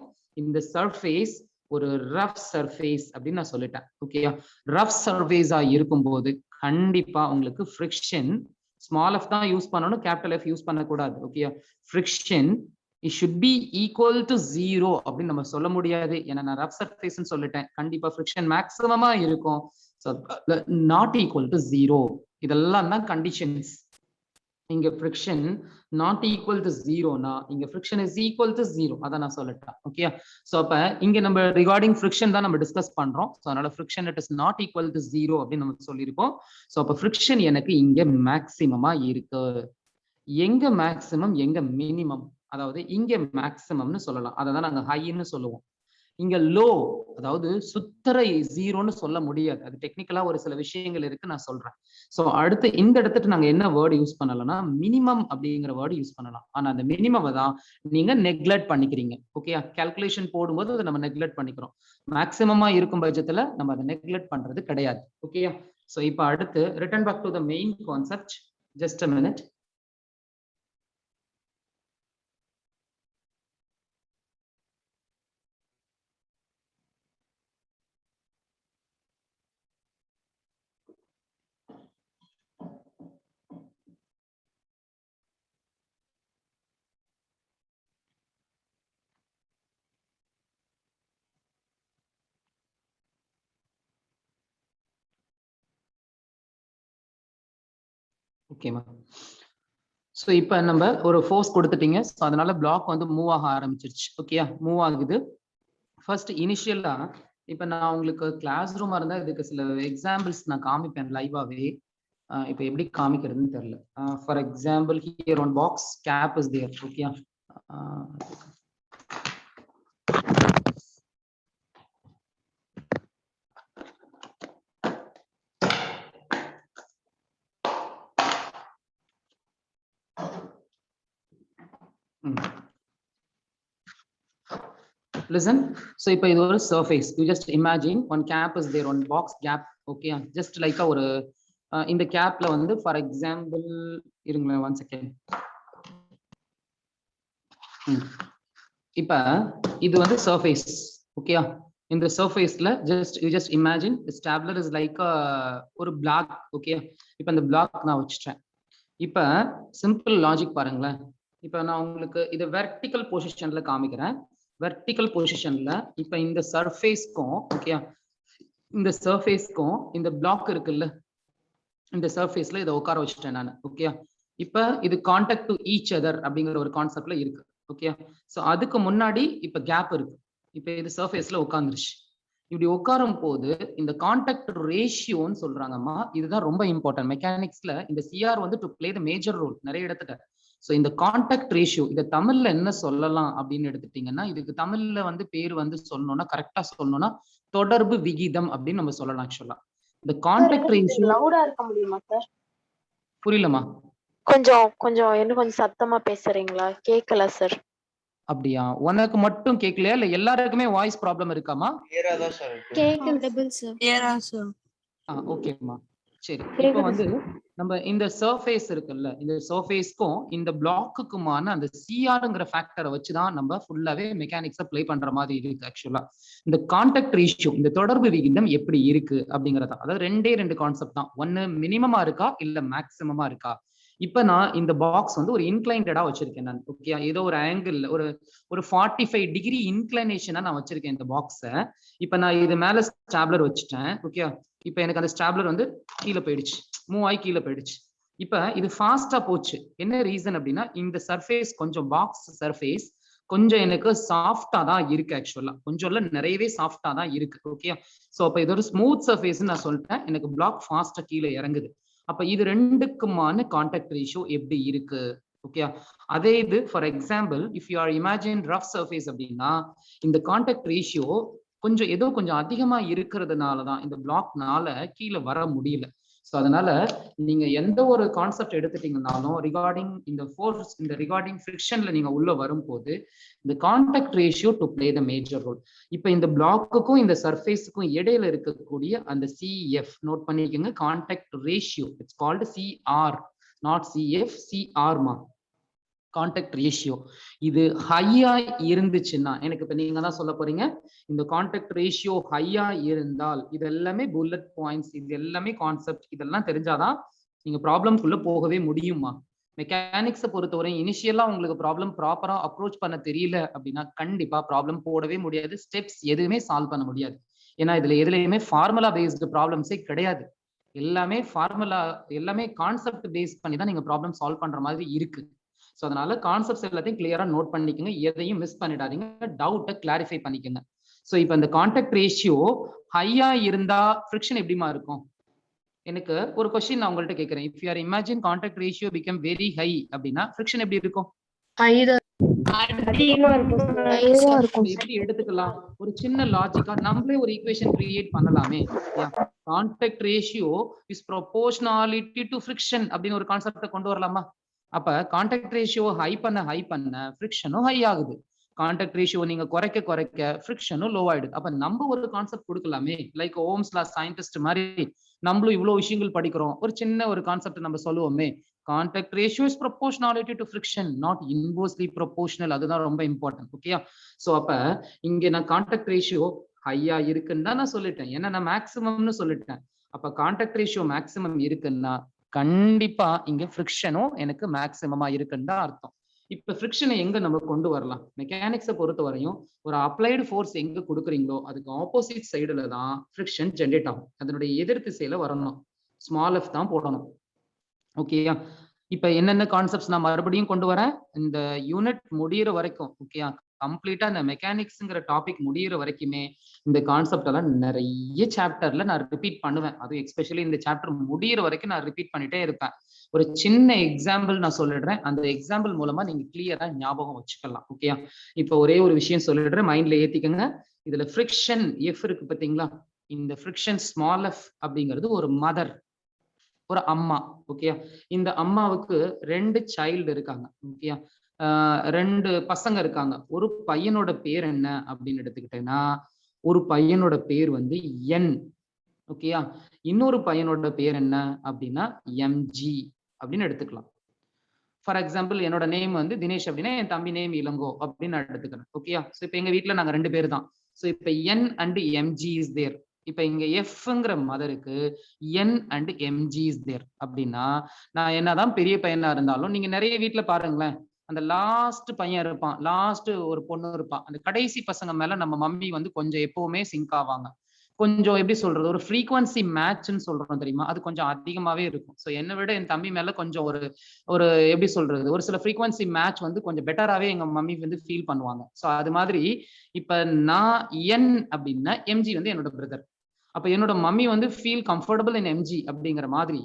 இந்த சர்ஃபேஸ் ஒரு ரஃப் சர்ஃபேஸ் அப்படின்னு நான் சொல்லிட்டேன். ஓகேயா? ரஃப் சர்ஃபேஸா இருக்கும்போது கண்டிப்பா உங்களுக்கு ஃபிரிக்ஷன் ஸ்மால் எஃப் தான் யூஸ் பண்ணணும், கேபிட்டல் எஃப் யூஸ் பண்ணக்கூடாது. ஓகேயா? Friction it should be equal to 0 அப்படின்னு நம்ம சொல்ல முடியாது. ஏன்னா நான் ரஃப் சர்ஃபேஸ்ன்னு சொல்லிட்டேன். கண்டிப்பா ஃபிரிக்ஷன் மேக்ஸிமமா இருக்கும். Not equal to 0. இதெல்லாம் தான் கண்டிஷன்ஸ். இங்க ஃபிரிக்ஷன் நாட் ஈக்குவல் டு 0னா இங்க ஃபிரிக்ஷன் இஸ் ஈக்குவல் டு 0. அதான் நான் சொல்லட்டேன். ஓகே? சோ அப்ப இங்க நம்ம ரிகார்டிங் ஃபிரிக்ஷன் தான் நம்ம டிஸ்கஸ் பண்றோம். சோ அதனால friction it is not equal to 0 அப்படின்னு நம்ம சொல்லியிருக்கோம். சோ அப்ப ஃபிரிக்ஷன் எனக்கு இங்க மேக்சிமமா இருக்கு. எங்க மேக்சிமம் எங்க மினிமம், அதாவது இங்க மேக்சிமம்னு சொல்லலாம். அதை தான் நாங்க ஹைன்னு சொல்லுவோம். இங்க லோ, அதாவது சுத்தர ஜீரோன்னு சொல்ல முடியாது. அது டெக்னிக்கலா ஒரு சில விஷயங்கள் இருக்கு, நான் சொல்றேன். சோ அடுத்து இந்த இடத்துக்கு நாங்க என்ன வேர்டு யூஸ் பண்ணலாம்னா மினிமம் அப்படிங்கிற வேர்டு யூஸ் பண்ணலாம். ஆனா அந்த மினிமம் தான் நீங்க நெக்லெக்ட் பண்ணிக்கிறீங்க. ஓகேயா? கால்குலேஷன் போடும்போது அதை நம்ம நெக்லெக்ட் பண்ணிக்கிறோம். மேக்சிமமா இருக்கும் பட்சத்துல நம்ம அதை நெக்லெக்ட் பண்றது கிடையாது. ஓகேயா? சோ இப்ப அடுத்து return back to the main concept. Just a minute. ஓகேமா? ஸோ இப்போ நம்ம ஒரு ஃபோர்ஸ் கொடுத்துட்டீங்க. ஸோ அதனால பிளாக் வந்து மூவ் ஆக ஆரம்பிச்சிருச்சு. ஓகேயா? மூவ் ஆகுது. ஃபர்ஸ்ட் இனிஷியலா இப்போ நான் உங்களுக்கு கிளாஸ் ரூமா இருந்தா இதுக்கு சில எக்ஸாம்பிள்ஸ் நான் காமிப்பேன் லைவாவே. இப்போ எப்படி காமிக்கிறதுன்னு தெரியல. For example here one box gap is there. ஓகேயா? Listen, so இப்போ இது ஒரு surface. You just imagine one cap is there, one box gap. Okay, just like ஒரு இந்த கேப்ல வந்து ஃபார் எக்ஸாம்பிள் இருங்களேன் 1 செகண்ட். இப்போ இது வந்து surface. ஓகேயா? இந்த surfaceல you just imagine this tablet is like ஒரு block. ஓகே, இப்போ இந்த block நான் வச்சிட்டேன். இப்போ சிம்பிள் லாஜிக் பாருங்களேன். இப்போ நான் உங்களுக்கு இதை வெர்டிக்கல் பொசிஷன்ல காமிக்கிறேன். வெர்டிக்கல் பொசிஷன்ல இப்ப இந்த சர்ஃபேஸ்க்கும் ஓகே, இந்த சர்ஃபேஸ்க்கும் இந்த பிளாக் இருக்குல்ல, இந்த சர்ஃபேஸ்ல இதை உட்கார வச்சுட்டேன் நான். ஓகே, இப்ப இது கான்டாக்ட் டு ஈச் அதர் அப்படிங்கிற ஒரு கான்செப்ட்ல இருக்கு. ஓகே, சோ அதுக்கு முன்னாடி இப்ப கேப் இருக்கு. இப்ப இது சர்ஃபேஸ்ல உட்காந்துருச்சு. இப்படி உட்காரும் போது இந்த கான்டாக்ட் ரேஷியோன்னு சொல்றாங்கம்மா. இதுதான் ரொம்ப இம்பார்ட்டன்ட் மெக்கானிக்ஸ்ல. இந்த சிஆர் வந்து to play the major role நிறைய இடத்துல. ஸோ இந்த கான்டாக்ட் ரேஷியோ இதை தமிழ்ல என்ன சொல்லலாம் அப்படின்னு எடுத்துட்டீங்கன்னா, இதுக்கு தமிழ்ல வந்து பேர் வந்து சொல்லணும்னா கரெக்டா சொல்லணும்னா தொடர்பு விகிதம் அப்படின்னு நம்ம சொல்லலாம். ஆக்சுவலா இந்த கான்டாக்ட் ரேஷியோ லவுடா இருக்க முடியுமா சார்? புரியலமா? கொஞ்சம் இன்னும் கொஞ்சம் சத்தமா பேசுறீங்களா? கேட்கல சார். அப்படியா? உனக்கு மட்டும் கேட்கலையா இல்ல எல்லாருக்குமே வாய்ஸ் ப்ராப்ளம் இருக்காமா? கேக்குது சார். ஓகேம்மா, சரி. இப்போ வந்து நம்ம இந்த சர்ஃபேஸ் இருக்குல்ல, இந்த சர்ஃபேஸ்க்கும் இந்த பிளாக்குக்குமான அந்த சிஆர்ங்கிற ஃபேக்டரை வச்சுதான் நம்ம ஃபுல்லாவே மெக்கானிக்ஸை ப்ளே பண்ற மாதிரி இருக்கு. ஆக்சுவலா இந்த கான்டாக்ட் ரேஷியோ, இந்த தொடர்பு விகிதம் எப்படி இருக்கு அப்படிங்கறதா. அதாவது ரெண்டு கான்செப்ட் தான். ஒன்னு மினிமமா இருக்கா இல்ல மேக்சிமமா இருக்கா. இப்ப நான் இந்த பாக்ஸ் வந்து ஒரு இன்க்ளைன்டா வச்சிருக்கேன் நான். ஓகே, ஏதோ ஒரு ஆங்கிள் ஒரு 45 டிகிரி இன்க்ளைனேஷனா நான் வச்சிருக்கேன் இந்த பாக்ஸை. இப்ப நான் இது மேல ஸ்டாப்லர் வச்சுட்டேன். ஓகே, இப்ப எனக்கு அந்த ஸ்டாப்லர் வந்து கீழே போயிடுச்சு, மூவ் ஆகி கீழே போயிடுச்சு. இப்ப இது ஃபாஸ்டா போச்சு. என்ன ரீசன் அப்படின்னா இந்த சர்ஃபேஸ் கொஞ்சம் பாக்ஸ் சர்ஃபேஸ் கொஞ்சம் எனக்கு சாஃப்டா தான் இருக்கு. ஆக்சுவலா கொஞ்சம் இல்ல நிறையவே சாஃப்டா தான் இருக்கு. ஓகே, சோ அப்ப இது ஒரு ஸ்மூத் சர்ஃபேஸ் நான் சொல்லிட்டேன். எனக்கு பிளாக் ஃபாஸ்டா கீழே இறங்குது. அப்ப இது ரெண்டுக்குமான கான்டாக்ட் ரேஷியோ எப்படி இருக்கு? ஓகே, அதே இது for example if you R imagine rough surface அப்படின்னா இந்த கான்டாக்ட் ரேஷியோ கொஞ்சம் அதிகமா இருக்கிறதுனாலதான் இந்த பிளாக்னால கீழே வர முடியல. ஸோ அதனால நீங்க எந்த ஒரு கான்செப்ட் எடுத்துட்டீங்கன்னாலும் ரிகார்டிங் இந்த ஃபோர்ஸ், இந்த ரிகார்டிங் ஃபிரிக்ஷன்ல நீங்க உள்ள வரும்போது இந்த contact ratio to play the major role. இப்போ இந்த பிளாக்குக்கும் இந்த சர்ஃபேஸுக்கும் இடையில இருக்கக்கூடிய அந்த சிஎஃப் நோட் பண்ணிக்கோங்க. Contact ratio it's called CR, not CF, சிஆர்மா. கான்டாக்ட் ரேஷியோ இது ஹையா இருந்துச்சுன்னா, எனக்கு இப்ப நீங்க தான் சொல்ல போறீங்க இந்த கான்டாக்ட் ரேஷியோ ஹையா இருந்தால், இது எல்லாமே புல்லட் பாயிண்ட்ஸ், இது எல்லாமே கான்செப்ட், இதெல்லாம் தெரிஞ்சாதான் நீங்க ப்ராப்ளம்குள்ள போகவே முடியுமா. மெக்கானிக்ஸை பொறுத்தவரை இனிஷியலா உங்களுக்கு ப்ராப்ளம் ப்ராப்பரா அப்ரோச் பண்ண தெரியல அப்படின்னா கண்டிப்பா ப்ராப்ளம் போடவே முடியாது. ஸ்டெப்ஸ் எதுவுமே சால்வ் பண்ண முடியாது. ஏன்னா இதுல எதுலையுமே ஃபார்முலா பேஸ்டு ப்ராப்ளம்ஸே கிடையாது. எல்லாமே ஃபார்முலா, எல்லாமே கான்செப்ட் பேஸ் பண்ணி தான் நீங்க ப்ராப்ளம் சால்வ் பண்ற மாதிரி இருக்கு. ஸோ அதனால கான்செப்ட்ஸ் எல்லாத்தையும் கிளியரா நோட் பண்ணிக்கோங்க. எதையும் மிஸ் பண்ணிடாதீங்க. டவுட்டை கிளாரிஃபை பண்ணிக்கோங்க. ஸோ இப்போ இந்த கான்டாக்ட் ரேஷியோ ஹையா இருந்தா ஃப்ரிக்ஷன் எப்படிமா இருக்கும்? எனக்கு ஒரு கொஸ்டின் நான் உங்கள்கிட்ட கேட்கிறேன். If you R imagine contact ratio become very high அப்படின்னா ஃப்ரிக்ஷன் எப்படி இருக்கும்? அதிகமா இருக்கும் அதிகமா இருக்கும் எப்படி எடுத்துக்கலாம்? ஒரு சின்ன லாஜிக்கா நம்மளே ஒரு ஈக்குவேஷன் கிரியேட் பண்ணலாமே. Contact ratio is proportionality to friction அப்படின்னு ஒரு கான்செப்ட கொண்டு வரலாமா? அப்ப கான்டாக்ட் ரேஷியோ ஹை பண்ண ஃபிரிக்ஷனும் ஹை ஆகுது. கான்டாக்ட் ரேஷியோ நீங்க குறைக்க ஃபிரிக்ஷனும் லோ ஆயிடுது. அப்ப நம்ம ஒரு கான்செப்ட் கொடுக்கலாமே, லைக் ஓம்ஸ் லா சயின்டிஸ்ட் மாதிரி நம்மளும் இவ்வளவு விஷயங்கள் படிக்கிறோம். ஒரு சின்ன ஒரு கான்செப்ட் நம்ம சொல்லுவோமே, contact ratio is proportionality to friction, not inversely proportional. அதுதான் ரொம்ப இம்பார்ட்டன்ட். ஓகேயா? சோ அப்ப இங்க நான் கான்டாக்ட் ரேஷியோ ஹையா இருக்குன்னு தான் நான் சொல்லிட்டேன். ஏன்னா நான் மேக்ஸிமம்னு சொல்லிட்டேன். அப்ப கான்டாக்ட் ரேஷியோ மேக்ஸிமம் இருக்குன்னா கண்டிப்பா இங்க ஃபிரிக்ஷனும் எனக்கு மேக்ஸிமமா இருக்குன்னு தான் அர்த்தம். இப்ப ஃபிரிக்ஷனை எங்க நம்ம கொண்டு வரலாம்? மெக்கானிக்ஸை பொறுத்த வரையும் ஒரு அப்ளைடு ஃபோர்ஸ் எங்க கொடுக்குறீங்களோ அதுக்கு ஆப்போசிட் சைடுல தான் ஃபிரிக்ஷன் ஜென்ரேட் ஆகும். அதனுடைய எதிர் திசையில வரணும். ஸ்மால் எஃப் தான் போடணும். ஓகேயா? இப்ப என்னென்ன கான்செப்ட்ஸ் நான் மறுபடியும் கொண்டு வரேன் இந்த யூனிட் முடியிற வரைக்கும். ஓகேயா? கம்ப்ளீட்டா இந்த மெக்கானிக்ஸ்ங்கிற டாபிக் முடியிற வரைக்குமே இந்த கான்செப்ட் எல்லாம் நிறைய சாப்டர்ல நான் ரிப்பீட் பண்ணுவேன். அது எஸ்பெஷலி இந்த சாப்டர் முடியிற வரைக்கும் நான் ரிப்பீட் பண்ணிட்டே இருப்பேன். ஒரு சின்ன எக்ஸாம்பிள் நான் சொல்லிடுறேன். அந்த எக்ஸாம்பிள் மூலமா நீங்க கிளியரா ஞாபகம் வச்சுக்கலாம். ஓகேயா? இப்ப ஒரே ஒரு விஷயம் சொல்லிடுறேன், மைண்ட்ல ஏத்திக்கங்க. இதுல ஃபிரிக்ஷன் எஃப் இருக்கு பாத்தீங்களா? இந்த ஃபிரிக்ஷன் ஸ்மால் எஃப் அப்படிங்கிறது ஒரு மதர், ஒரு அம்மா. ஓகேயா? இந்த அம்மாவுக்கு 2 சைல்டு இருக்காங்க. ஓகேயா? 2 பசங்க இருக்காங்க. ஒரு பையனோட பேர் என்ன அப்படின்னு எடுத்துக்கிட்டேன்னா, ஒரு பையனோட பேர் வந்து என். ஓகேயா? இன்னொரு பையனோட பேர் என்ன அப்படின்னா எம்ஜி அப்படின்னு எடுத்துக்கலாம். ஃபார் எக்ஸாம்பிள் என்னோட நேம் வந்து தினேஷ் அப்படின்னா என் தம்பி நேம் இளங்கோ அப்படின்னு நான் எடுத்துக்கிறேன். ஓகேயா? ஸோ இப்போ எங்க வீட்டுல நாங்க 2 பேர் தான். ஸோ இப்போ என் அண்ட் எம்ஜி இஸ் தேர். இப்ப இங்க எஃப்ங்கிற மதருக்கு என் அண்ட் எம்ஜி இஸ் தேர் அப்படின்னா நான் என்னதான் பெரிய பையனா இருந்தாலும் நீங்க நிறைய வீட்டுல பாருங்களேன், அந்த லாஸ்ட் பையன் இருப்பான், லாஸ்ட் ஒரு பொண்ணு இருப்பான், அந்த கடைசி பசங்க மேல நம்ம மம்மி வந்து கொஞ்சம் எப்பவுமே சிங்க் ஆவாங்க. கொஞ்சம் எப்படி சொல்றது, ஒரு ஃப்ரீக்வன்சி மேட்ச்ன்னு சொல்றோம் தெரியுமா, அது கொஞ்சம் அதிகமாவே இருக்கும். ஸோ என்னை விட என் தம்பி மேல கொஞ்சம் ஒரு எப்படி சொல்றது, ஒரு சில ஃப்ரீக்வன்சி மேட்ச் வந்து கொஞ்சம் பெட்டராகவே எங்க மம்மி வந்து ஃபீல் பண்ணுவாங்க. ஸோ அது மாதிரி இப்ப நான் என் அப்படின்னா எம்ஜி வந்து என்னோட பிரதர். அப்ப என்னோட மம்மி வந்து ஃபீல் கம்ஃபர்டபுள் இன் எம்ஜி அப்படிங்கிற மாதிரி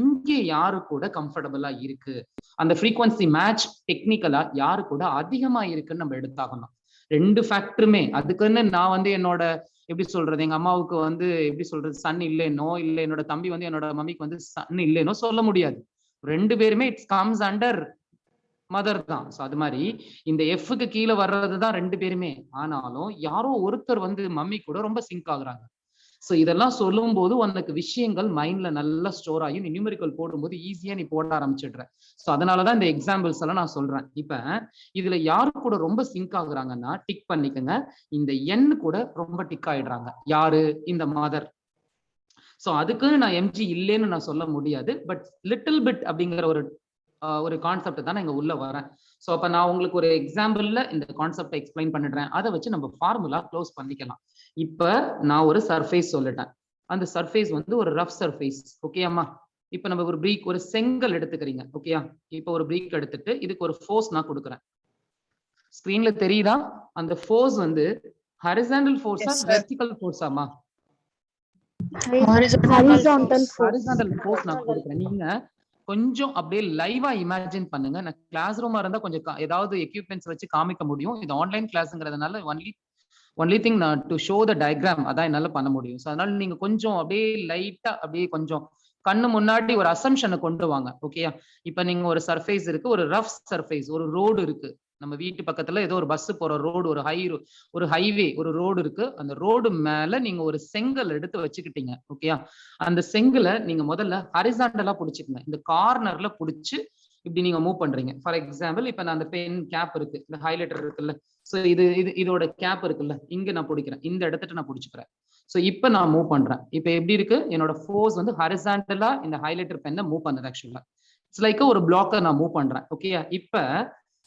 இங்கே யாரு கூட கம்ஃபர்டபுளா இருக்கு, அந்த ஃப்ரீக்வன்சி மேட்ச் டெக்னிக்கலா யாரு கூட அதிகமா இருக்குன்னு நம்ம எடுத்தாகணும். 2 ஃபேக்டருமே. அதுக்குன்னு நான் வந்து என்னோட எப்படி சொல்றது, எங்க அம்மாவுக்கு வந்து எப்படி சொல்றது சன் இல்லைனோ, இல்ல என்னோட தம்பி வந்து என்னோட மம்மிக்கு வந்து சன் இல்லைனோ சொல்ல முடியாது. 2 பேருமே இட்ஸ் கம்ஸ் அண்டர் மதர் தான். ஸோ அது மாதிரி இந்த எஃப்க்கு கீழே வர்றதுதான் 2 பேருமே. ஆனாலும் யாரோ ஒருத்தர் வந்து மம்மி கூட ரொம்ப சிங்க் ஆகுறாங்க. ஸோ இதெல்லாம் சொல்லும் போது உனக்கு விஷயங்கள் மைண்ட்ல நல்லா ஸ்டோர் ஆகி நீ நியூமெரிக்கல் போடும்போது ஈஸியா நீ போட ஆரம்பிச்சிடுற. ஸோ அதனாலதான் இந்த எக்ஸாம்பிள்ஸ் எல்லாம் நான் சொல்றேன். இப்ப இதுல யாரு கூட ரொம்ப சிங்க் ஆகுறாங்கன்னா டிக் பண்ணிக்கங்க, இந்த எண் கூட ரொம்ப டிக் ஆயிடுறாங்க. யாரு? இந்த மதர். ஸோ அதுக்கு நான் எம்ஜி இல்லைன்னு நான் சொல்ல முடியாது. பட் லிட்டில் பிட் அப்படிங்கிற ஒரு கான்செப்ட் தான் நான் இங்க உள்ள வரேன். ஸோ அப்ப நான் உங்களுக்கு ஒரு எக்ஸாம்பிள்ல இந்த கான்செப்டை எக்ஸ்பிளைன் பண்ணிடுறேன். அதை வச்சு நம்ம ஃபார்முலா க்ளோஸ் பண்ணிக்கலாம். இப்ப நான் ஒரு சர்ஃபேஸ் சொல்லிட்டேன். அந்த சர்ஃபேஸ் வந்து ஒரு ரஃப் சர்ஃபேஸ். ஓகேயாம்மா? இப்ப நம்ம ஒரு பிரீக், ஒரு செங்கல் எடுத்துக்கிறீங்க. ஓகேயா? இப்ப ஒரு பிரீக் எடுத்துட்டு இதுக்கு ஒரு ஃபோர்ஸ் நான் கொடுக்குறேன். ஸ்கிரீன்ல தெரியுதா? அந்த ஃபோர்ஸ் வந்து ஹரிசாண்டல் ஃபோர்ஸா வெர்டிகல் ஃபோர்ஸாமா? ஹரிசாண்டல் ஃபோர்ஸ் நான் கொடுக்குறேன். நீங்க கொஞ்சம் அப்படியே லைவா இமேஜின் பண்ணுங்க. நான் கிளாஸ் ரூமா இருந்தா கொஞ்சம் ஏதாவது எக்யூப்மெண்ட்ஸ் வச்சு காமிக்க முடியும். இது ஆன்லைன் கிளாஸ்ங்கிறதுனால ஒன்லி திங் நான் டு ஷோ த டயக்ராம் அதான் என்னால பண்ண முடியும். ஸோ அதனால நீங்க கொஞ்சம் அப்படியே லைட்டா அப்படியே கொஞ்சம் கண்ணு முன்னாடி ஒரு அசம்ஷனை கொண்டு வாங்க. ஓகேயா? இப்ப நீங்க ஒரு சர்ஃபேஸ் இருக்கு, ஒரு ரஃப் சர்ஃபேஸ், ஒரு ரோடு இருக்கு. நம்ம வீட்டு பக்கத்துல ஏதோ ஒரு பஸ் போற ரோடு, ஒரு ஹைவே, ஒரு ரோடு இருக்கு. அந்த ரோடு மேல நீங்க ஒரு செங்கல் எடுத்து வச்சுக்கிட்டீங்க. ஓகேயா? அந்த செங்கலை நீங்க முதல்ல ஹரிசாண்டலா புடிச்சுக்கங்க. இந்த கார்னர்ல புடிச்சு இப்படி நீங்க மூவ் பண்றீங்க. ஃபார் எக்ஸாம்பிள் இப்ப நான் அந்த பென் கேப் இருக்கு, இந்த ஹைலைட்டர் இருக்குல்ல, சோ இதோட கேப் இருக்குல்ல, இங்க நான் பிடிக்கிறேன், இந்த இடத்துல நான் பிடிச்சுக்கிறேன். சோ இப்ப நான் மூவ் பண்றேன். இப்ப எப்படி இருக்கு, என்னோட ஃபோர்ஸ் வந்து ஹரிசாண்டலா இந்த ஹைலைட்டர் பென்னை மூவ் பண்ணுது. ஆக்சுவலா இட்ஸ் லைக் ஒரு பிளாக்கை நான் மூவ் பண்றேன். ஓகேயா? இப்ப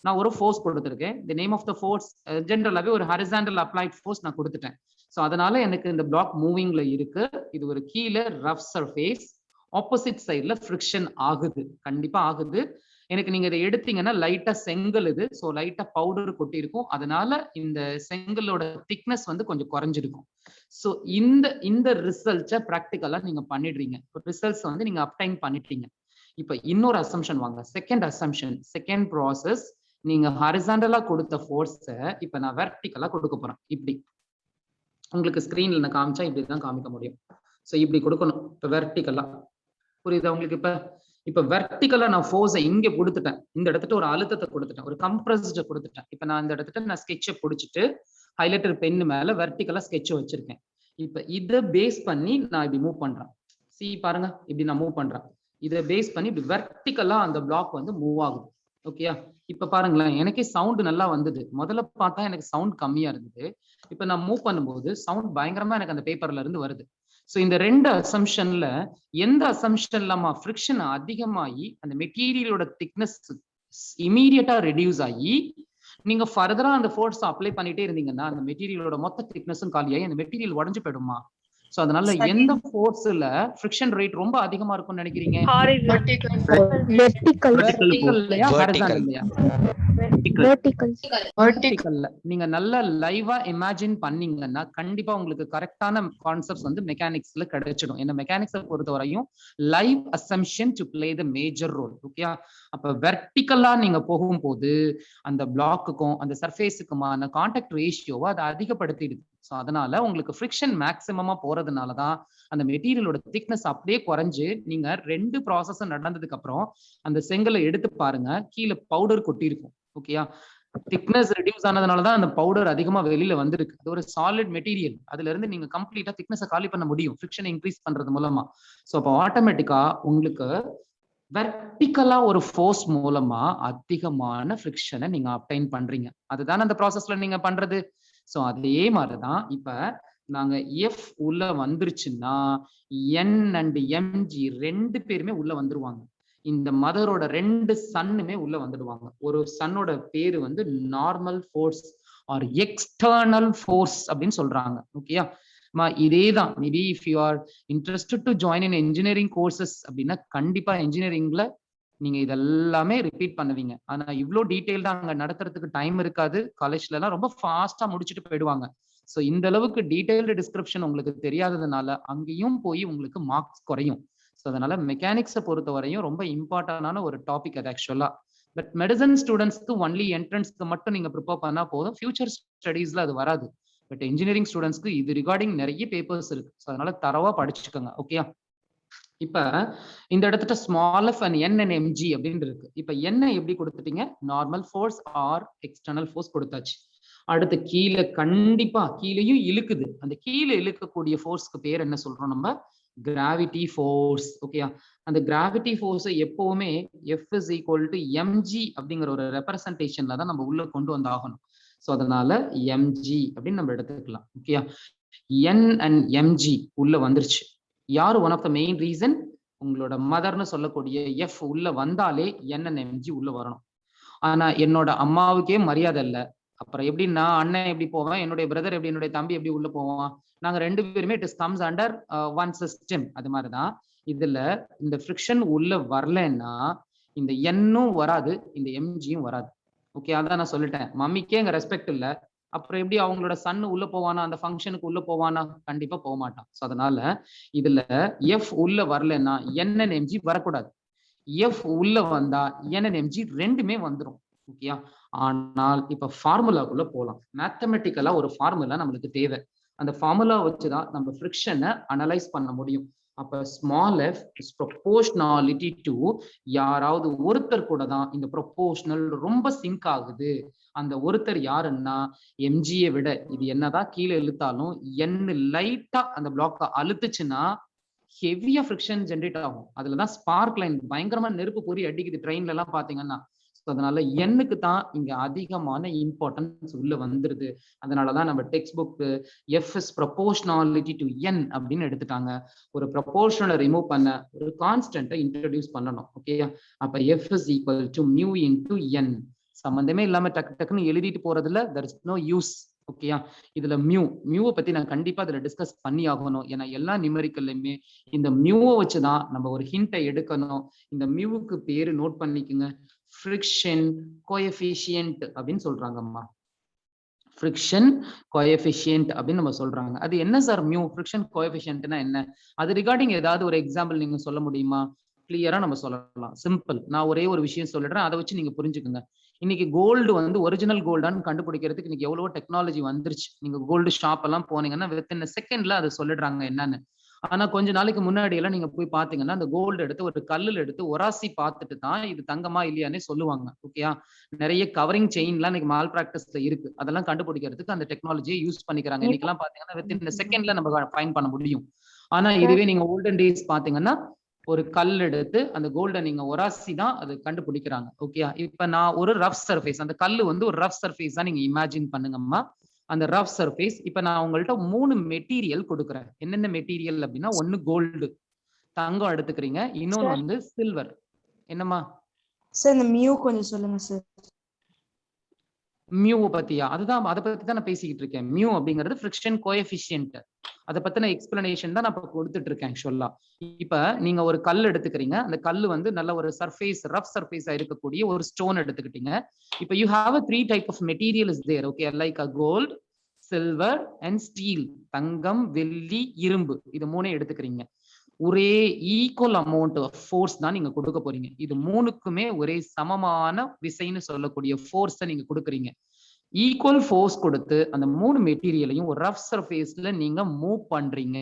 நான் ஒரு ஃபோர்ஸ் கொடுத்துருக்கேன். The name of the force ஜென்ரலாவே ஒரு ஹரிசாண்டல் அப்ளைட் ஃபோர்ஸ் நான் கொடுத்துட்டேன். ஸோ அதனால எனக்கு இந்த பிளாக் மூவிங்ல இருக்கு. இது ஒரு கீழே ரஃப் சர்ஃபேஸ், ஆப்போசிட் சைட்ல ஃப்ரிக்ஷன் ஆகுது, கண்டிப்பா ஆகுது. எனக்கு நீங்க இதை எடுத்தீங்கன்னா லைட்டா செங்கல் இது, ஸோ லைட்டா பவுடர் கொட்டி இருக்கும். அதனால இந்த செங்கலோட திக்னஸ் வந்து கொஞ்சம் குறைஞ்சிருக்கும். ஸோ இந்த ரிசல்ட்ஸை ப்ராக்டிக்கலா நீங்க பண்ணிடுறீங்க. ரிசல்ட்ஸ் வந்து நீங்க அப்டைன் பண்ணிட்டீங்க. இப்ப இன்னொரு அசம்ஷன் வாங்க. செகண்ட் அசம்ஷன், செகண்ட் ப்ராசஸ், நீங்க ஹாரிசாண்டலா கொடுத்த ஃபோர்ஸை இப்ப நான் வெர்டிகலா கொடுக்க போறேன். இப்படி உங்களுக்கு ஸ்கிரீன்ல நான் காமிச்சா இப்படிதான் காமிக்க முடியும். ஸோ இப்படி கொடுக்கணும் இப்ப வெர்டிகலா. புரியுதா உங்களுக்கு? இப்ப வெர்டிகலா நான் ஃபோர்ஸை இங்க கொடுத்துட்டேன். இந்த இடத்துல ஒரு அழுத்தத்தை கொடுத்துட்டேன், ஒரு கம்ப்ரஸ்ட கொடுத்துட்டேன். இப்ப நான் இந்த இடத்துல நான் ஸ்கெட்சை பிடிச்சிட்டு ஹைலைட்டர் பென் மேல வெர்டிகலா ஸ்கெட்ச் வச்சிருக்கேன். இப்ப இதை பேஸ் பண்ணி நான் இப்படி மூவ் பண்றேன். பாருங்க, இப்படி நான் மூவ் பண்றேன். இதை பேஸ் பண்ணி இப்படி வெர்டிகலா அந்த பிளாக் வந்து மூவ் ஆகுது. ஓகேயா? இப்ப பாருங்களேன், எனக்கே சவுண்ட் நல்லா வந்தது. முதல்ல பார்த்தா எனக்கு சவுண்ட் கம்மியா இருந்தது. இப்ப நான் மூவ் பண்ணும்போது சவுண்ட் பயங்கரமா எனக்கு அந்த பேப்பர்ல இருந்து வருது. ஸோ இந்த ரெண்டு அசம்ஷன்ல எந்த அசம்ஷன்லமா ஃப்ரிக்ஷன் அதிகமாகி அந்த மெட்டீரியலோட திக்னஸ் இமீடியட்டா ரெடியூஸ் ஆகி நீங்க ஃபர்தரா அந்த ஃபோர்ஸ் அப்ளை பண்ணிட்டே இருந்தீங்கன்னா அந்த மெட்டீரியலோட மொத்த திக்னஸும் காலியாகி அந்த மெட்டீரியல் உடஞ்சு போயிடுமா? சோ அதனால எந்த ஃபோர்ஸ்ல ஃப்ரிக்ஷன் ரேட் ரொம்ப அதிகமா இருக்கும்னு நினைக்கிறீங்க? நீங்க நல்ல லைவா இமேஜின் பண்ணீங்கன்னா கண்டிப்பா உங்களுக்கு கரெக்டான கான்செப்ட்ஸ் வந்து மெக்கானிக்ஸ்ல கிடைச்சிடும். என்ன மெக்கானிக்ஸை பொறுத்தவரையும் live assumption to play the major role. Okay, அப்ப வெர்டிகலா நீங்க போகும்போது அந்த பிளாக்குக்கும் அந்த சர்ஃபேஸுக்குமான கான்டாக்ட் ரேஷியோவை அதை அதிகப்படுத்திடுது. ஸோ அதனால உங்களுக்கு ஃப்ரிக்ஷன் மேக்சிமமா போறதுனாலதான் அந்த மெட்டீரியலோட திக்னஸ் அப்படியே குறைஞ்சு நீங்க ரெண்டு ப்ராசஸும் நடந்ததுக்கு அப்புறம் அந்த செங்கலை எடுத்து பாருங்க, கீழே பவுடர் கொட்டி இருக்கும். ஓகேயா? திக்னஸ் ரெடியூஸ் ஆனதுனாலதான் அந்த பவுடர் அதிகமா வெளியில வந்திருக்கு. அது ஒரு சாலிட் மெட்டீரியல், அதுல இருந்து நீங்க கம்ப்ளீட்டா திக்னஸை காலி பண்ண முடியும் ஃப்ரிக்ஷனை இன்க்ரீஸ் பண்றது மூலமா. ஸோ அப்போ ஆட்டோமேட்டிக்கா உங்களுக்கு வெர்டிகலா ஒரு ஃபோர்ஸ் மூலமா அதிகமான ஃப்ரிக்ஷனை நீங்க அப்டைன் பண்றீங்க. அதுதானே அந்த ப்ராசஸ்ல நீங்க பண்றது. ஸோ அதே மாதிரிதான் இப்ப நாங்க எஃப் உள்ள வந்துருச்சுன்னா என் அண்ட் எம்ஜி ரெண்டு பேருமே உள்ள வந்துருவாங்க. இந்த மதரோட ரெண்டு சன்னுமே உள்ள வந்துடுவாங்க. ஒரு சன்னோட பேரு வந்து normal fours are external force அப்படின்னு சொல்றாங்க. ஓகேயா? இதேதான். Maybe if you are interested to join in engineering courses அப்படின்னா கண்டிப்பா இன்ஜினியரிங்ல நீங்க இதெல்லாமே ரிப்பீட் பண்ணுவீங்க. ஆனா இவ்வளோ டீட்டெயில்டா அங்க நடத்துறதுக்கு டைம் இருக்காது. காலேஜ்ல எல்லாம் ரொம்ப ஃபாஸ்டா முடிச்சுட்டு போயிடுவாங்க. ஸோ இந்த அளவுக்கு டீடைல்டு டிஸ்கிரிப்ஷன் உங்களுக்கு தெரியாததுனால அங்கேயும் போய் உங்களுக்கு மார்க்ஸ் குறையும். ஸோ அதனால மெக்கானிக்ஸை பொறுத்த வரையும் ரொம்ப இம்பார்ட்டன்டான ஒரு டாபிக் அது ஆக்சுவலா. பட் மெடிசன் ஸ்டூடெண்ட்ஸ்க்கு ஒன்லி என்ட்ரன்ஸ்க்கு மட்டும் நீங்க ப்ரிப்பேர் பண்ணா போதும், ஃபியூச்சர் ஸ்டடீஸ்ல அது வராது. பட் இன்ஜினியரிங் ஸ்டூடெண்ட்ஸ்க்கு இது ரிகார்டிங் நிறைய பேப்பர்ஸ் இருக்கு. ஸோ அதனால தரவா படிச்சுக்கோங்க. ஓகேயா? இப்ப இந்த இடத்துல small F and N and MG அப்படின்னு இருக்கு. இப்ப என்ன எப்படி கொடுத்துட்டீங்க? Normal fours are external force கொடுத்தாச்சு. அடுத்து கீழே கண்டிப்பா கீழேயும் இழுக்குது. அந்த கீழே இழுக்கக்கூடிய ஃபோர்ஸ்க்கு பேர் என்ன சொல்றோம் நம்ம? Gravity force. ஓகேயா? அந்த கிராவிட்டி ஃபோர்ஸை எப்பவுமே F is equal to MG அப்படிங்கிற ஒரு ரெப்ரசன்டேஷன்ல தான் நம்ம உள்ள கொண்டு வந்து ஆகணும். ஸோ அதனால எம்ஜி அப்படின்னு நம்ம எடுத்துக்கலாம். ஓகேயா? என் அண்ட் எம்ஜி உள்ள வந்துருச்சு. யாரு one of the main reason? உங்களோட மதர்னு சொல்லக்கூடிய எஃப் உள்ள வந்தாலே என் அண்ட் எம்ஜி உள்ள வரணும். ஆனா என்னோட அம்மாவுக்கே மரியாதை இல்லை. அப்புறம் எப்படி நான் அண்ணன் எப்படி போவேன், என்னுடைய பிரதர் எப்படி, என்னுடைய தம்பி எப்படி உள்ள போவான்? நாங்க ரெண்டு பேருமே it is comes under one system. அது மாதிரிதான் இதுல இந்த ஃப்ரிக்ஷன் உள்ள வரலன்னா இந்த எண்ணும் வராது, இந்த எம்ஜியும் வராது. ஓகே, அதான் நான் சொல்லிட்டேன். மம்மிக்கே அங்க ரெஸ்பெக்ட் இல்லை, அப்புறம் எப்படி அவங்களோட சன்னு உள்ள போவானா, அந்த ஃபங்க்ஷனுக்கு உள்ள போவானா? கண்டிப்பா போக மாட்டான். ஸோ அதனால இதுல எஃப் உள்ள வரலன்னா என்என்எம்ஜி வரக்கூடாது. எஃப் உள்ள வந்தா என்என்எம்ஜி ரெண்டுமே வந்துடும். ஓகேயா? ஆனால் இப்ப ஃபார்முலாக்குள்ள போகலாம். மேத்தமெட்டிக்கலா ஒரு ஃபார்முலா நம்மளுக்கு தேவை. அந்த ஃபார்முலா வச்சுதான் நம்ம ஃப்ரிக்ஷனை அனலைஸ் பண்ண முடியும். அப்ப small F is proportionality to யாராவது ஒருத்தர் கூட தான் இந்த ப்ரொபோர்ஷனல் ரொம்ப சிங்க் ஆகுது. அந்த ஒருத்தர் யாருன்னா எம்ஜியை விட இது என்னதான் கீழே இழுத்தாலும் என்ன லைட்டா அந்த பிளாக்க அழுத்துச்சுன்னா ஹெவியா ஃப்ரிக்ஷன் ஜென்ரேட் ஆகும். அதுலதான் ஸ்பார்க் லைன் பயங்கரமா நெருப்பு பொறி அடிக்குது ட்ரெயின்ல எல்லாம் பாத்தீங்கன்னா. அதனால எண்ணுக்கு தான் இங்க அதிகமான இம்பார்ட்டன்ஸ் உள்ள வந்துருது. அதனாலதான் நம்ம text book F is proportionality to N அப்படின்னு எடுத்துட்டாங்க. ஒரு ப்ரொபோர்ஷனலை ரிமூவ் பண்ண ஒரு கான்ஸ்டன்ட்டை இன்ட்ரடியூஸ் பண்ணணும். ஓகே, அப்ப F is equal to mu into N. சம்பந்தமே இல்லாம டக்கு டக்குன்னு எழுதிட்டு போறதுல there is no use. ஓகேயா? இதுல மியூவை பத்தி நான் கண்டிப்பா இதுல டிஸ்கஸ் பண்ணி ஆகணும். ஏன்னா எல்லா நியூமெரிக்கல்லையுமே இந்த மியூவை வச்சுதான் நம்ம ஒரு ஹிண்டை எடுக்கணும். இந்த மியூவுக்கு பேரு நோட் பண்ணிக்கோங்க, ஃப்ரிக்ஷன் கோஎஃபிஷியன்ட் அப்படின்னு சொல்றாங்கம்மா. ஃப்ரிக்ஷன் கோஎஃபிஷியன்ட் அப்படின்னு நம்ம சொல்றாங்க. அது என்ன சார் மியூ? ஃப்ரிக்ஷன் கோஎஃபிஷியன்ட்னா என்ன? அது ரிகார்டிங் ஏதாவது ஒரு எக்ஸாம்பிள் நீங்க சொல்ல முடியுமா? கிளியரா நம்ம சொல்லலாம். சிம்பிள். நான் ஒரே ஒரு விஷயம் சொல்லிடுறேன். அதை வச்சு நீங்க புரிஞ்சுக்குங்க. இன்னைக்கு கோல்டு வந்து ஒரிஜினல் கோல்டான்னு கண்டுபிடிக்கிறதுக்கு இன்னைக்கு எவ்வளவோ டெக்னாலஜி வந்துருச்சு. நீங்க கோல்டு ஷாப் எல்லாம் போனீங்கன்னா வித்தின் செகண்ட்ல அதை சொல்லிடுறாங்க என்னன்னு. ஆனா கொஞ்ச நாளைக்கு முன்னாடி எல்லாம் நீங்க போய் பாத்தீங்கன்னா அந்த கோல்டு எடுத்து ஒரு கல்லுல எடுத்து உராசி பார்த்துட்டு தான் இது தங்கமா இல்லையானே சொல்லுவாங்க. ஓகேயா? நிறைய கவரிங் செயின்லாம் இன்னைக்கு மால் பிராக்டிஸ்ல இருக்கு. அதெல்லாம் கண்டுபிடிக்கிறதுக்கு அந்த டெக்னாலஜியை யூஸ் பண்ணிக்கிறாங்க. இன்னைக்கெல்லாம் பாத்தீங்கன்னா வித்தின் செகண்ட்ல நம்ம ஃபைண்ட் பண்ண முடியும். ஆனா இதுவே நீங்க ஓல்டன் டேஸ் பாத்தீங்கன்னா ஒரு கல் எடுத்து அந்த கோல்டை நீங்க உராசி தான் அது கண்டுபிடிக்கிறாங்க. ஓகேயா? இப்ப நான் ஒரு ரஃப் சர்ஃபேஸ், அந்த கல்லு வந்து ஒரு ரஃப் சர்ஃபேஸ் தான் நீங்க இமேஜின் பண்ணுங்கம்மா. அந்த ரஃப் சர்ஃபேஸ் இப்ப நான் உங்கள்ட்ட 3 மெட்டீரியல் கொடுக்குறேன். என்னென்ன மெட்டீரியல் அப்படின்னா, ஒன்னு கோல்டு தங்கம் எடுத்துக்கிறீங்க, இன்னொன்னு வந்து சில்வர். என்னம்மா? சார் இந்த மியூ கொஞ்சம் சொல்லுங்க சார். மியூ பத்தியா? அதுதான், அதை பத்தி தான் நான் பேசிக்கிட்டு இருக்கேன். மியூ அப்படிங்கிறது ஃபிரிக்ஷன் கோஎஃபிஷியன்ட். அதை பத்தின எக்ஸ்பிளனேஷன் தான் நான் இப்ப கொடுத்துட்டு இருக்கேன் ஆக்சுவலா. இப்ப நீங்க ஒரு கல் எடுத்துக்கிறீங்க, அந்த கல் வந்து நல்ல ஒரு சர்ஃபேஸ், ரஃப் சர்ஃபேஸா இருக்கக்கூடிய ஒரு ஸ்டோன் எடுத்துக்கிட்டீங்க. இப்ப you have a 3 type of material is there, okay, like a gold, silver and steel. தங்கம், வெள்ளி, இரும்பு, இது மூணே எடுத்துக்கிறீங்க. ஒரே ஈக்குவல் அமௌண்ட் ஆஃப் ஃபோர்ஸ் தான் நீங்க கொடுக்க போறீங்க. இது மூணுக்குமே ஒரே சமமான விசைன்னு சொல்லக்கூடிய ஃபோர்ஸை நீங்க கொடுக்குறீங்க. ஈக்குவல் ஃபோர்ஸ் கொடுத்து அந்த 3 மெட்டீரியலையும் ஒரு ரஃப் சர்ஃபேஸ்ல நீங்க மூவ் பண்றீங்க.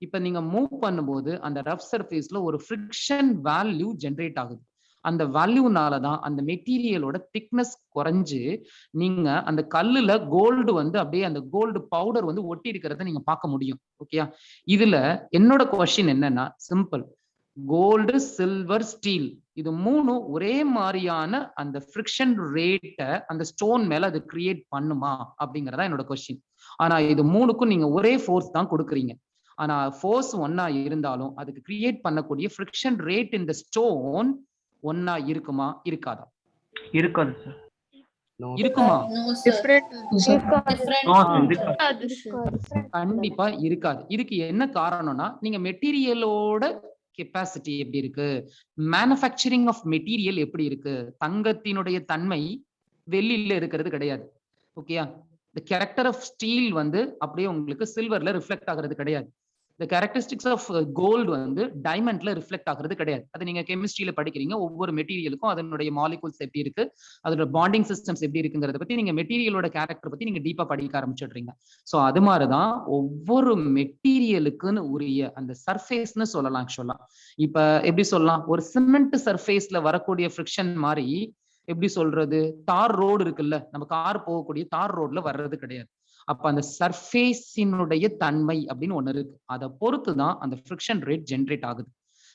இப்ப நீங்க மூவ் பண்ணும்போது அந்த ரஃப் சர்ஃபேஸ்ல ஒரு ஃப்ரிக்ஷன் வேல்யூ ஜெனரேட் ஆகுது. அந்த வேல்யூனாலதான் அந்த மெட்டீரியலோட திக்னஸ் குறைஞ்சு நீங்க அந்த கல்லுல கோல்டு வந்து அப்படியே அந்த கோல்டு பவுடர் வந்து ஒட்டி இருக்கிறத நீங்க பார்க்க முடியும். ஓகேயா? இதுல என்னோட கொஸ்டின் என்னன்னா சிம்பிள். கோல்டு, சில்வர், ஸ்டீல் இது மூணும் ஒரே மாதிரியான அந்த ஃப்ரிக்ஷன் ரேட்டை அந்த ஸ்டோன் மேல அது கிரியேட் பண்ணுமா அப்படிங்கறதா என்னோட கொஸ்டின். ஆனா இது மூணுக்கும் நீங்க ஒரே ஃபோர்ஸ் தான் கொடுக்குறீங்க. ஆனா ஃபோர்ஸ் ஒன்னா இருந்தாலும் அதுக்கு கிரியேட் பண்ணக்கூடிய ஃப்ரிக்ஷன் ரேட் இந்த ஸ்டோன் ஒன்னா இருக்குமா இருக்காதா? இருக்காது சார். இருக்குமா? different. கண்டிப்பா இருக்காது. இதுக்கு என்ன காரணம்னா நீங்க மெட்டீரியலோட கெப்பாசிட்டி எப்படி இருக்கு, மேனுஃபேக்சரிங் ஆஃப் மெட்டீரியல் எப்படி இருக்கு. தங்கத்தினுடைய தன்மை வெள்ளியில இருக்கிறது கிடையாது. ஓகேயா? the character of steel வந்து அப்படியே உங்களுக்கு சில்வர்ல ரிஃப்ளெக்ட் ஆகிறது கிடையாது. the characteristics of gold வந்து டைமண்ட்ல ரிஃப்ளெக்ட் ஆகிறது கிடையாது. அது நீங்க கெமிஸ்ட்ரியில படிக்கிறீங்க. ஒவ்வொரு மெட்டீரியலுக்கும் அதனுடைய மாலிகூல்ஸ் எப்படி இருக்கு, அதோட பாண்டிங் சிஸ்டம்ஸ் எப்படி இருக்குங்கிறத பத்தி நீங்க மெட்டீரியலோட கேரக்டர் பத்தி நீங்க டீப்பா படிக்க ஆரம்பிச்சிடுறீங்க. சோ அது மாதிரிதான் ஒவ்வொரு மெட்டீரியலுக்குன்னு உரிய அந்த சர்ஃபேஸ்னு சொல்லலாம் ஆக்சுவலா. இப்ப எப்படி சொல்லலாம், ஒரு சிமெண்ட் சர்ஃபேஸ்ல வரக்கூடிய ஃப்ரிக்ஷன் மாதிரி எப்படி சொல்றது, தார் ரோடு இருக்குல்ல, நம்ம கார் போகக்கூடிய தார் ரோட்ல வர்றது கிடையாது. அப்ப அந்த சர்ஃபேஸினுடைய தன்மை அப்படின்னு ஒண்ணு இருக்கு. அதை பொறுத்து தான் அந்த ஃப்ரிக்ஷன் ரேட் ஜென்ரேட் ஆகுது.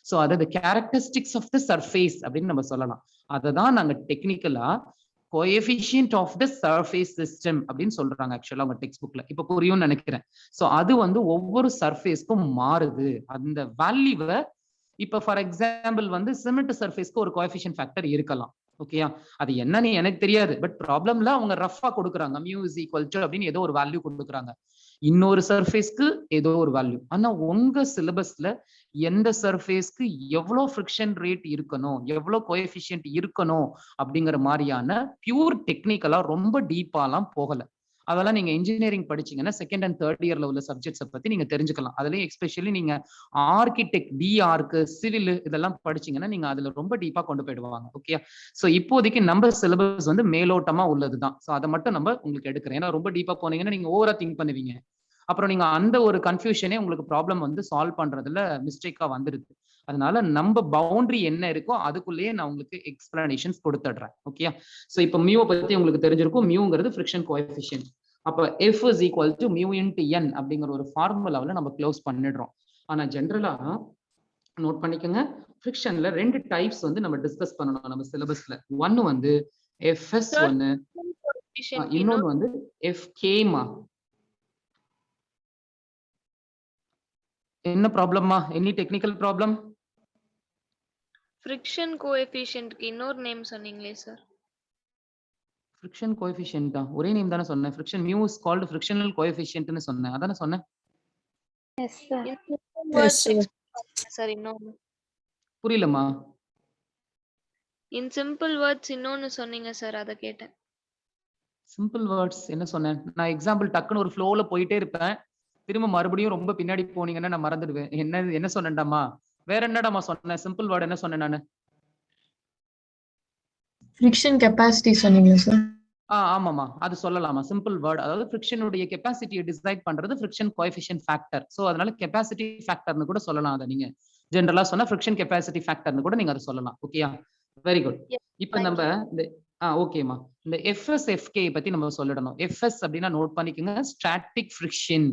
சோ அதாவது கேரக்டரிஸ்டிக்ஸ் ஆஃப் த சர்ஃபேஸ் அப்படின்னு நம்ம சொல்லலாம். அதை தான் நாங்க டெக்னிக்கலா coefficient of the surface system அப்படின்னு சொல்றாங்க ஆக்சுவலா உங்க டெக்ஸ்ட் புக்ல. இப்ப புரியும்னு நினைக்கிறேன். சோ அது வந்து ஒவ்வொரு சர்ஃபேஸ்க்கும் மாறுது அந்த வேல்யூவை. இப்ப ஃபார் எக்ஸாம்பிள் வந்து சிமெண்ட் சர்ஃபேஸ்க்கு ஒரு கோஎஃபிஷியன்ட் ஃபேக்டர் இருக்கலாம். ஓகேயா? அது என்னன்னு எனக்கு தெரியாது. பட் ப்ராப்ளம்ல அவங்க ரஃபா கொடுக்குறாங்க, மியூ இஸ் ஈக்குவல் டு அப்படின்னு ஏதோ ஒரு வேல்யூ கொடுக்குறாங்க. இன்னொரு சர்ஃபேஸ்க்கு ஏதோ ஒரு வேல்யூ. ஆனா உங்க சிலபஸ்ல எந்த சர்ஃபேஸ்க்கு எவ்வளவு ஃப்ரிக்ஷன் ரேட் இருக்கணும், எவ்வளவு கோஎஃபிஷியன்ட் இருக்கணும் அப்படிங்கிற மாதிரியான பியூர் டெக்னிக்கலா ரொம்ப டீப்பாலாம் போகல. அதெல்லாம் நீங்க இன்ஜினியரிங் படிச்சீங்கன்னா செகண்ட் அண்ட் தேர்ட் இயர்ல உள்ள சப்ஜெக்ட்ஸை பத்தி நீங்க தெரிஞ்சுக்கலாம். அதுலயும் எஸ்பெஷலி நீங்க ஆர்கிடெக்ட், டிஆர்க்கு, சிவில் இதெல்லாம் படிச்சீங்கன்னா நீங்க அதுல ரொம்ப டீப்பா கொண்டு போயிடுவாங்க. ஓகே? சோ இப்போதைக்கு நம்ம சிலபஸ் வந்து மேலோட்டமா உள்ளதுதான். சோ அதை மட்டும் நம்ம உங்களுக்கு எடுக்கிறேன். ஏன்னா ரொம்ப டீப்பா போனீங்கன்னா நீங்க ஓவரா திங்க் பண்ணுவீங்க. அப்புறம் நீங்க அந்த ஒரு கன்ஃபியூஷனே உங்களுக்கு ப்ராப்ளம் வந்து சால்வ் பண்றதுல மிஸ்டேக்கா வந்துருது. அதனால நம்ம பவுண்டரி என்ன இருக்கோ அதுக்குள்ளேயே நான் உங்களுக்கு எக்ஸ்பிளனேஷன்ஸ் கொடுத்துடுறேன். ஓகே? சோ இப்போ மியூ பத்தி உங்களுக்கு தெரிஞ்சிருக்கும். மியூங்கிறது ஃப்ரிக்ஷன் கோஎஃபிஷியன்ட். அப்ப F is equal to mu into n அப்படிங்கிற ஒரு ஃபார்முலாவில் நம்ம க்ளோஸ் பண்ணிடுறோம். ஆனா ஜென்ரலா நோட் பண்ணிக்கோங்க, ஃப்ரிக்ஷன்ல 2 டைப்ஸ் வந்து நம்ம டிஸ்கஸ் பண்ணணும் நம்ம சிலபஸ்ல. ஒன்னு வந்து FS ஒன்னு, இன்னொன்னு வந்து FK-மா. என்ன ப்ராப்ளம்மா? Any technical problem? ஃப்ரிக்ஷன் கோஎஃபிஷியன்ட்க்கு இன்னொரு நேம் சொன்னீங்களே சார். ஃப்ரிக்ஷன் கோஎஃபிஷியன்ட்டா? ஒரே நேம் தானே சொன்னேன். Friction mu is called frictional கோஎஃபிஷியன்ட்னு சொன்னேன். அதானே சொன்னேன். Yes, sir. சார் இன்னொன்னு புரியலமா? இன் சிம்பிள் வேர்ட்ஸ் இன்னொன்னு சொன்னீங்க சார், அத கேட்டேன். சிம்பிள் வேர்ட்ஸ் என்ன சொன்னேன்? நான் எக்ஸாம்பிள் டக்குன்னு ஒரு ஃப்ளோல போயிட்டே இருப்பேன். திரும்ப மறுபடியும் ரொம்ப பின்னாடி போனீங்கன்னா நான் மறந்துடுவேன். என்ன சொன்னேன்டாமா? வேற என்னடாமா சொன்னேன்? சிம்பிள் வேர்ட் என்ன சொன்னேன் நானு? ஃப்ரிக்ஷன் கெப்பாசிட்டி சொன்னீங்களா சார்? ஆமாமா. அது சொல்லலாமா? Simple word. அதாவது ஃப்ரிக்ஷனுடைய கெப்பாசிட்டியை டிசைட் பண்றது ஃப்ரிக்ஷன் கோஎஃபிஷியன்ட் ஃபேக்டர். சோ அதனால கெப்பாசிட்டி ஃபேக்டர்னு கூட சொல்லலாம் அத நீங்க. ஜெனரலா சொன்னா ஃப்ரிக்ஷன் கெப்பாசிட்டி ஃபேக்டர்னு கூட நீங்க அத சொல்லலாம். ஓகேயா? Very good. இப்போ thank நம்ம இந்த ஓகேமா. இந்த எஃப்எஸ் எஃப்கே பத்தி நம்ம சொல்லிடணும். எஃப்எஸ் அப்படின்னா நோட் பண்ணிக்கோங்க, ஸ்டாட்டிக் ஃப்ரிக்ஷன்.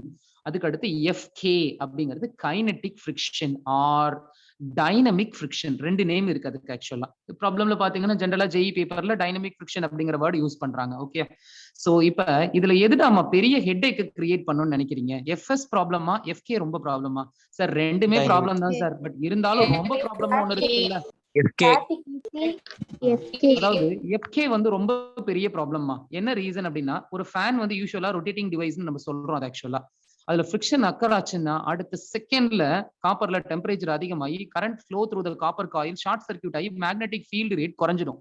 அதுக்கு அடுத்து எஃப்கே அப்படிங்கிறது kinetic friction R dynamic friction. ரெண்டு நேம் இருக்கு அதுக்கு ஆக்சுவலா. ப்ராப்ளம்ல பாத்தீங்கன்னா ஜெனரலா ஜெஇ பேப்பர்ல டைனமிக் ஃப்ரிக்ஷன் அப்படிங்கிற வேர்ட் யூஸ் பண்றாங்க. ஓகே. சோ இப்ப இதுல எதுடாமா பெரிய ஹெட்டேக் கிரியேட் பண்ணணும்னு நினைக்கிறீங்க? எஃப்எஸ் ப்ராப்ளமா எஃப்கே ரொம்ப ப்ராப்ளமா? சார் ரெண்டுமே ப்ராப்ளம் தான் சார். பட் இருந்தாலும் ரொம்ப ப்ராப்ளம் ஒன்னு இருக்குல்ல. அதாவது எஃப்கே வந்து ரொம்ப பெரிய ப்ராப்ளமா. என்ன ரீசன் அப்படின்னா ஒரு ஃபேன் வந்து யூசுவலா ரொட்டேட்டிங் டிவைஸ்னு நம்ம சொல்றோம். அது ஆக்சுவலா அதுல ஃப்ரிக்ஷன் அக்கர் ஆச்சுன்னா அடுத்த செகண்ட்ல காப்பர்ல டெம்பரேச்சர் அதிகமாகி current flow through the copper coil short circuit ஆகி மேக்னெட்டிக் ஃபீல்டு ரேட் குறைஞ்சிடும்.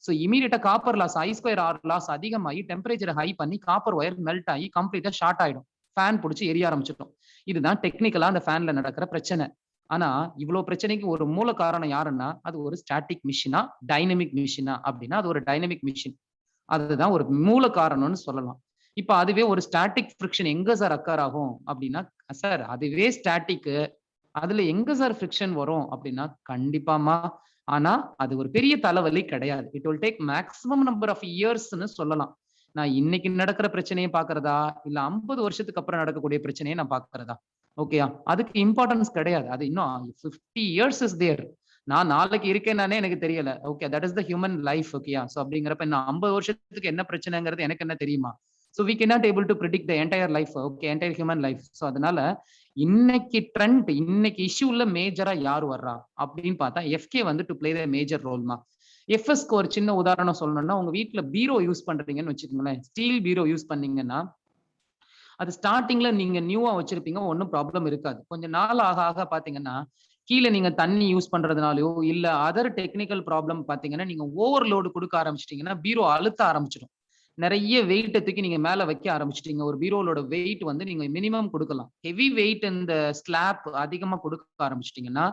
ஸோ இமீடியட்டா காப்பர் லாஸ் I²R லாஸ் அதிகமாகி டெம்பரேச்சர் ஹை பண்ணி காப்பர் ஒயர் மெல்ட் ஆகி கம்ப்ளீட்டா ஷார்ட் ஆயிடும். ஃபேன் பிடிச்சி எரிய ஆரம்பிச்சிடும். இதுதான் டெக்னிக்கலா அந்த ஃபேன்ல நடக்கிற பிரச்சனை. ஆனா இவ்வளவு பிரச்சனைக்கு ஒரு மூல காரணம் யாருன்னா அது ஒரு ஸ்டாட்டிக் மிஷினா டைனமிக் மிஷினா அப்படின்னா அது ஒரு டைனமிக் மிஷின். அதுதான் ஒரு மூல காரணம்னு சொல்லலாம். இப்ப அதுவே ஒரு ஸ்டாட்டிக் ஃப்ரிக்ஷன் எங்க சார் அக்கர் ஆகும் அப்படின்னா சார் அதுவே ஸ்டாட்டிக், அதுல எங்க சார் ஃப்ரிக்ஷன் வரும் அப்படின்னா கண்டிப்பாமா. ஆனா அது ஒரு பெரிய தலைவலி கிடையாது. It will take maximum number of இயர்ஸ்னு சொல்லலாம். நான் இன்னைக்கு நடக்கிற பிரச்சனையை பாக்குறதா இல்ல 50 வருஷத்துக்கு அப்புறம் நடக்கக்கூடிய பிரச்சனையை நான் பாக்குறதா? ஓகேயா? அதுக்கு இம்பார்ட்டன்ஸ் கிடையாது. அது இன்னும் 50 இயர்ஸ் இஸ் தேர். நான் நாளைக்கு இருக்கேன்னானே எனக்கு தெரியல. Okay, that is the human life. ஓகேயா? சோ அப்படிங்கிறப்ப இன்னும் 50 வருஷத்துக்கு என்ன பிரச்சனைங்கிறது எனக்கு என்ன தெரியுமா? So we cannot able to predict the entire life, okay, entire human life. So அதனால இன்னைக்கு ட்ரெண்ட் இன்னைக்கு இஷ்யூல மேஜரா யார் வர்றா அப்படின்னு பார்த்தா எஃப்கே வந்து டு பிளே த மேஜர் ரோல்மா. எஃப்எஸ்க்கு ஒரு சின்ன உதாரணம் சொல்லணும்னா உங்க வீட்டுல பீரோ யூஸ் பண்றீங்கன்னு வச்சுக்கோங்களேன். ஸ்டீல் பீரோ யூஸ் பண்ணீங்கன்னா அது ஸ்டார்டிங்ல நீங்க நியூவா வச்சிருப்பீங்க, ஒன்னும் ப்ராப்ளம் இருக்காது. கொஞ்சம் நாள் ஆக ஆக பாத்தீங்கன்னா கீழே நீங்க தண்ணி யூஸ் பண்றதுனாலயோ இல்ல அதர் டெக்னிக்கல் ப்ராப்ளம் பாத்தீங்கன்னா நீங்க ஓவர்லோடு கொடுக்க ஆரம்பிச்சிட்டீங்கன்னா பீரோ அழுத்த ஆரம்பிச்சிடும். நிறைய வெயிட் தூக்கி நீங்க மேல வைக்க ஆரம்பிச்சிட்டீங்க. ஒரு பீரோலோட வெயிட் வந்து நீங்க மினிமம் கொடுக்கலாம். ஹெவி வெயிட் இந்த ஸ்லாப் அதிகமா கொடுக்க ஆரம்பிச்சிட்டீங்கன்னா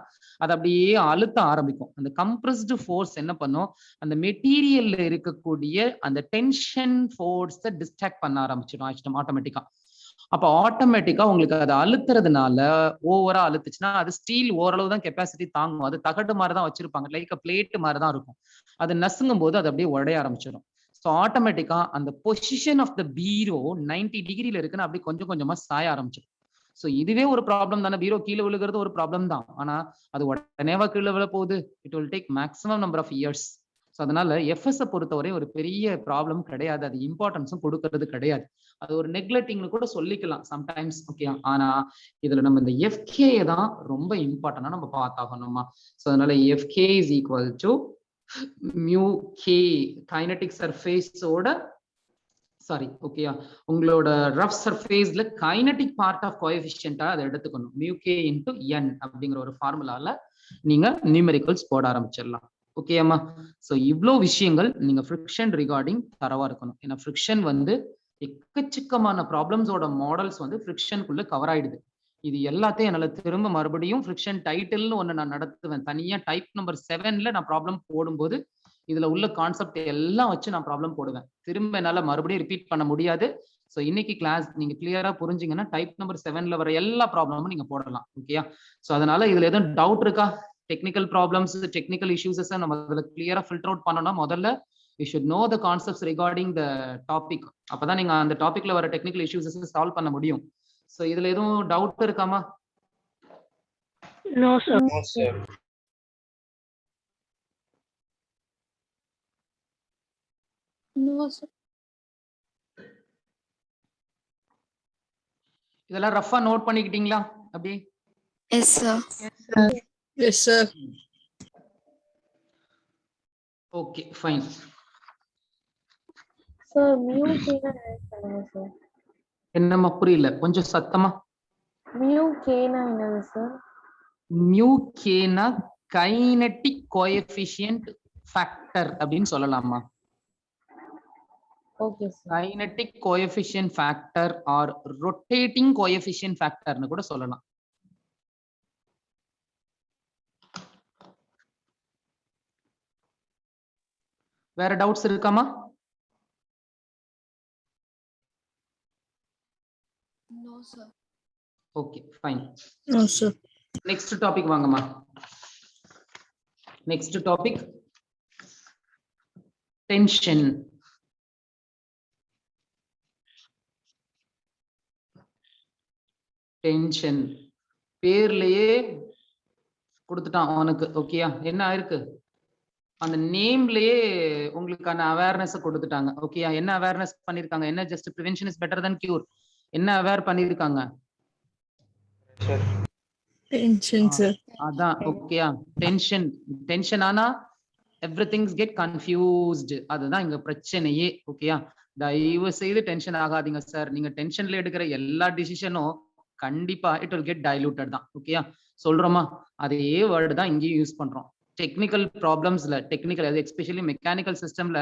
அது அப்படியே அழுத்த ஆரம்பிக்கும். அந்த கம்ப்ரஸ்டு ஃபோர்ஸ் என்ன பண்ணும், அந்த மெட்டீரியல்ல இருக்கக்கூடிய அந்த டென்ஷன் ஃபோர்ஸை டிஸ்ட்ராக்ட் பண்ண ஆரம்பிச்சிடும் ஆட்டோமேட்டிக்கா. அப்ப ஆட்டோமேட்டிக்கா உங்களுக்கு அதை அழுத்துறதுனால ஓவரா அழுத்துச்சுன்னா அது ஸ்டீல் ஓரளவு தான் கெப்பாசிட்டி தாங்கும். அது தகடு மாதிரி தான் வச்சிருப்பாங்க, லைக் பிளேட் மாதிரி தான் இருக்கும். அது நசுங்கும் போது அது அப்படியே உடைய ஆரம்பிச்சிடும். ஸோ ஆட்டோமேட்டிக்கா அந்த பொசிஷன் ஆஃப் த பீரோ 90 டிகிரில இருக்குன்னு அப்படி கொஞ்சம் கொஞ்சமா சாய ஆரம்பிச்சிடும். ஸோ இதுவே ஒரு ப்ராப்ளம் தானே. பீரோ கீழே விழுகிறது ஒரு ப்ராப்ளம் தான். ஆனா அது உடனேவா கீழே விழ போகுது? It will take maximum number of years. So அதனால எஃப்எஸ் பொறுத்தவரை ஒரு பெரிய ப்ராப்ளம் கிடையாது. அது இம்பார்ட்டன்ஸும் கொடுக்கறது கிடையாது. அது ஒரு நெக்லெக்டிங்னு கூட சொல்லிக்கலாம் சம்டைம்ஸ். ஓகே. ஆனா இதுல நம்ம இந்த எஃப்கே தான் ரொம்ப இம்பார்ட்டன்டா நம்ம பார்த்தாகணுமா. ஸோ அதனால FK is equal to mu K kinetic சர்ஃபேஸோட சாரி ஓகேயா உங்களோட ரஃப் சர்ஃபேஸ்ல கைனடிக் பார்ட் ஆஃப் கோஎஃபிஷியன்ட்டா அதை எடுத்துக்கணும். மியூ கே இன்டு என் அப்படிங்கிற ஒரு ஃபார்முலால நீங்க நியூமெரிக்கல்ஸ் போட ஆரம்பிச்சிடலாம். ஓகேம்மா. ஸோ இவ்வளோ விஷயங்கள் நீங்க ஃப்ரிக்ஷன் ரிகார்டிங் தரவா இருக்கணும். ஏன்னா ஃப்ரிக்ஷன் வந்து எக்கச்சக்கமான ப்ராப்ளம்ஸோட மாடல்ஸ் வந்து ஃப்ரிக்ஷனுக்குள்ள கவர் ஆயிடுது. இது எல்லாத்தையும் என்னால திரும்ப மறுபடியும் ஃப்ரிக்ஷன் டைட்டில்னு ஒன்று நான் நடத்துவேன் தனியா. டைப் நம்பர் 7ல நான் ப்ராப்ளம் போடும்போது இதுல உள்ள கான்செப்ட் எல்லாம் வச்சு நான் ப்ராப்ளம் போடுவேன். திரும்ப என்னால மறுபடியும் ரிப்பீட் பண்ண முடியாது. ஸோ இன்னைக்கு கிளாஸ் நீங்க கிளியரா புரிஞ்சிங்கன்னா டைப் நம்பர் 7ல வர எல்லா ப்ராப்ளமும் நீங்க போடலாம். ஓகேயா? ஸோ அதனால இதுல எதுவும் டவுட் இருக்கா? டெக்னிக்கல் ப்ராப்ளம்ஸ் டெக்னிக்கல் இஷ்யூஸஸ் நம்ம அதில் கிளியரா ஃபில்டர் அவுட் பண்ணோம்னா முதல்ல you should know the concepts regarding the topic. அப்பதான் நீங்க அந்த டாபிக்ல வர டெக்னிக்கல் இஷ்யூஸஸ் சால்வ் பண்ண முடியும். ஸோ இதுல எதுவும் டவுட் இருக்காமா? No, sir. No, sir. No, sir. இதெல்லாம் ரஃபா நோட் பண்ணிக்கிட்டீங்களா? அப்படி S sir. Yes sir. Okay fine. Sir, mu k na என்னது sir? என்னம்மா புரியல, கொஞ்சம் சத்தமா. Mu k na என்னது sir? மியூ கேனா கைனடிக் கோஎஃபிஷியன்ட் ஃபேக்டர் அப்படின்னு சொல்லலாமா? Okay sir. Kinetic coefficient factor or rotating coefficient ஃபேக்டர்னு கூட சொல்லலாம். வேற டவுட்ஸ் இருக்காமா? No, sir. Okay fine. No, sir. Next topic வாங்கம்மா. Next topic tension. டென்ஷன் பேர்லயே கொடுத்துட்டான் அவனுக்கு. ஓகேயா, என்ன ஆயிருக்கு அந்த நேம்லயே உங்களுக்கான அவேர்னஸ் கொடுத்துட்டாங்க. ஓகேயா, என்ன அவேர்னஸ் பண்ணிருக்காங்க? என்ன just prevention is better then cure, என்ன அவேர் பண்ணிருக்காங்க? Tension, sir. அதான். ஓகேயா, டென்ஷன். டென்ஷன் ஆனா எவ்ரிதிங்ஸ் கெட் கன்ஃபியூஸ்டு. அதுதான் இங்க பிரச்சனையே. ஓகேயா, தயவு செய்து டென்ஷன் ஆகாதீங்க சார். நீங்க டென்ஷன்ல எடுக்கிற எல்லா டிசிஷனும் கண்டிப்பா இட் வில் கெட் டைலூட்டட் தான். ஓகேயா, சொல்றோமா? அதே வேர்டு தான் இங்கேயும் யூஸ் பண்றோம். டெக்னிக்கல் ப்ராப்ளம்ஸ்ல, டெக்னிக்கல் அது எஸ்பெஷலி மெக்கானிக்கல் சிஸ்டம்ல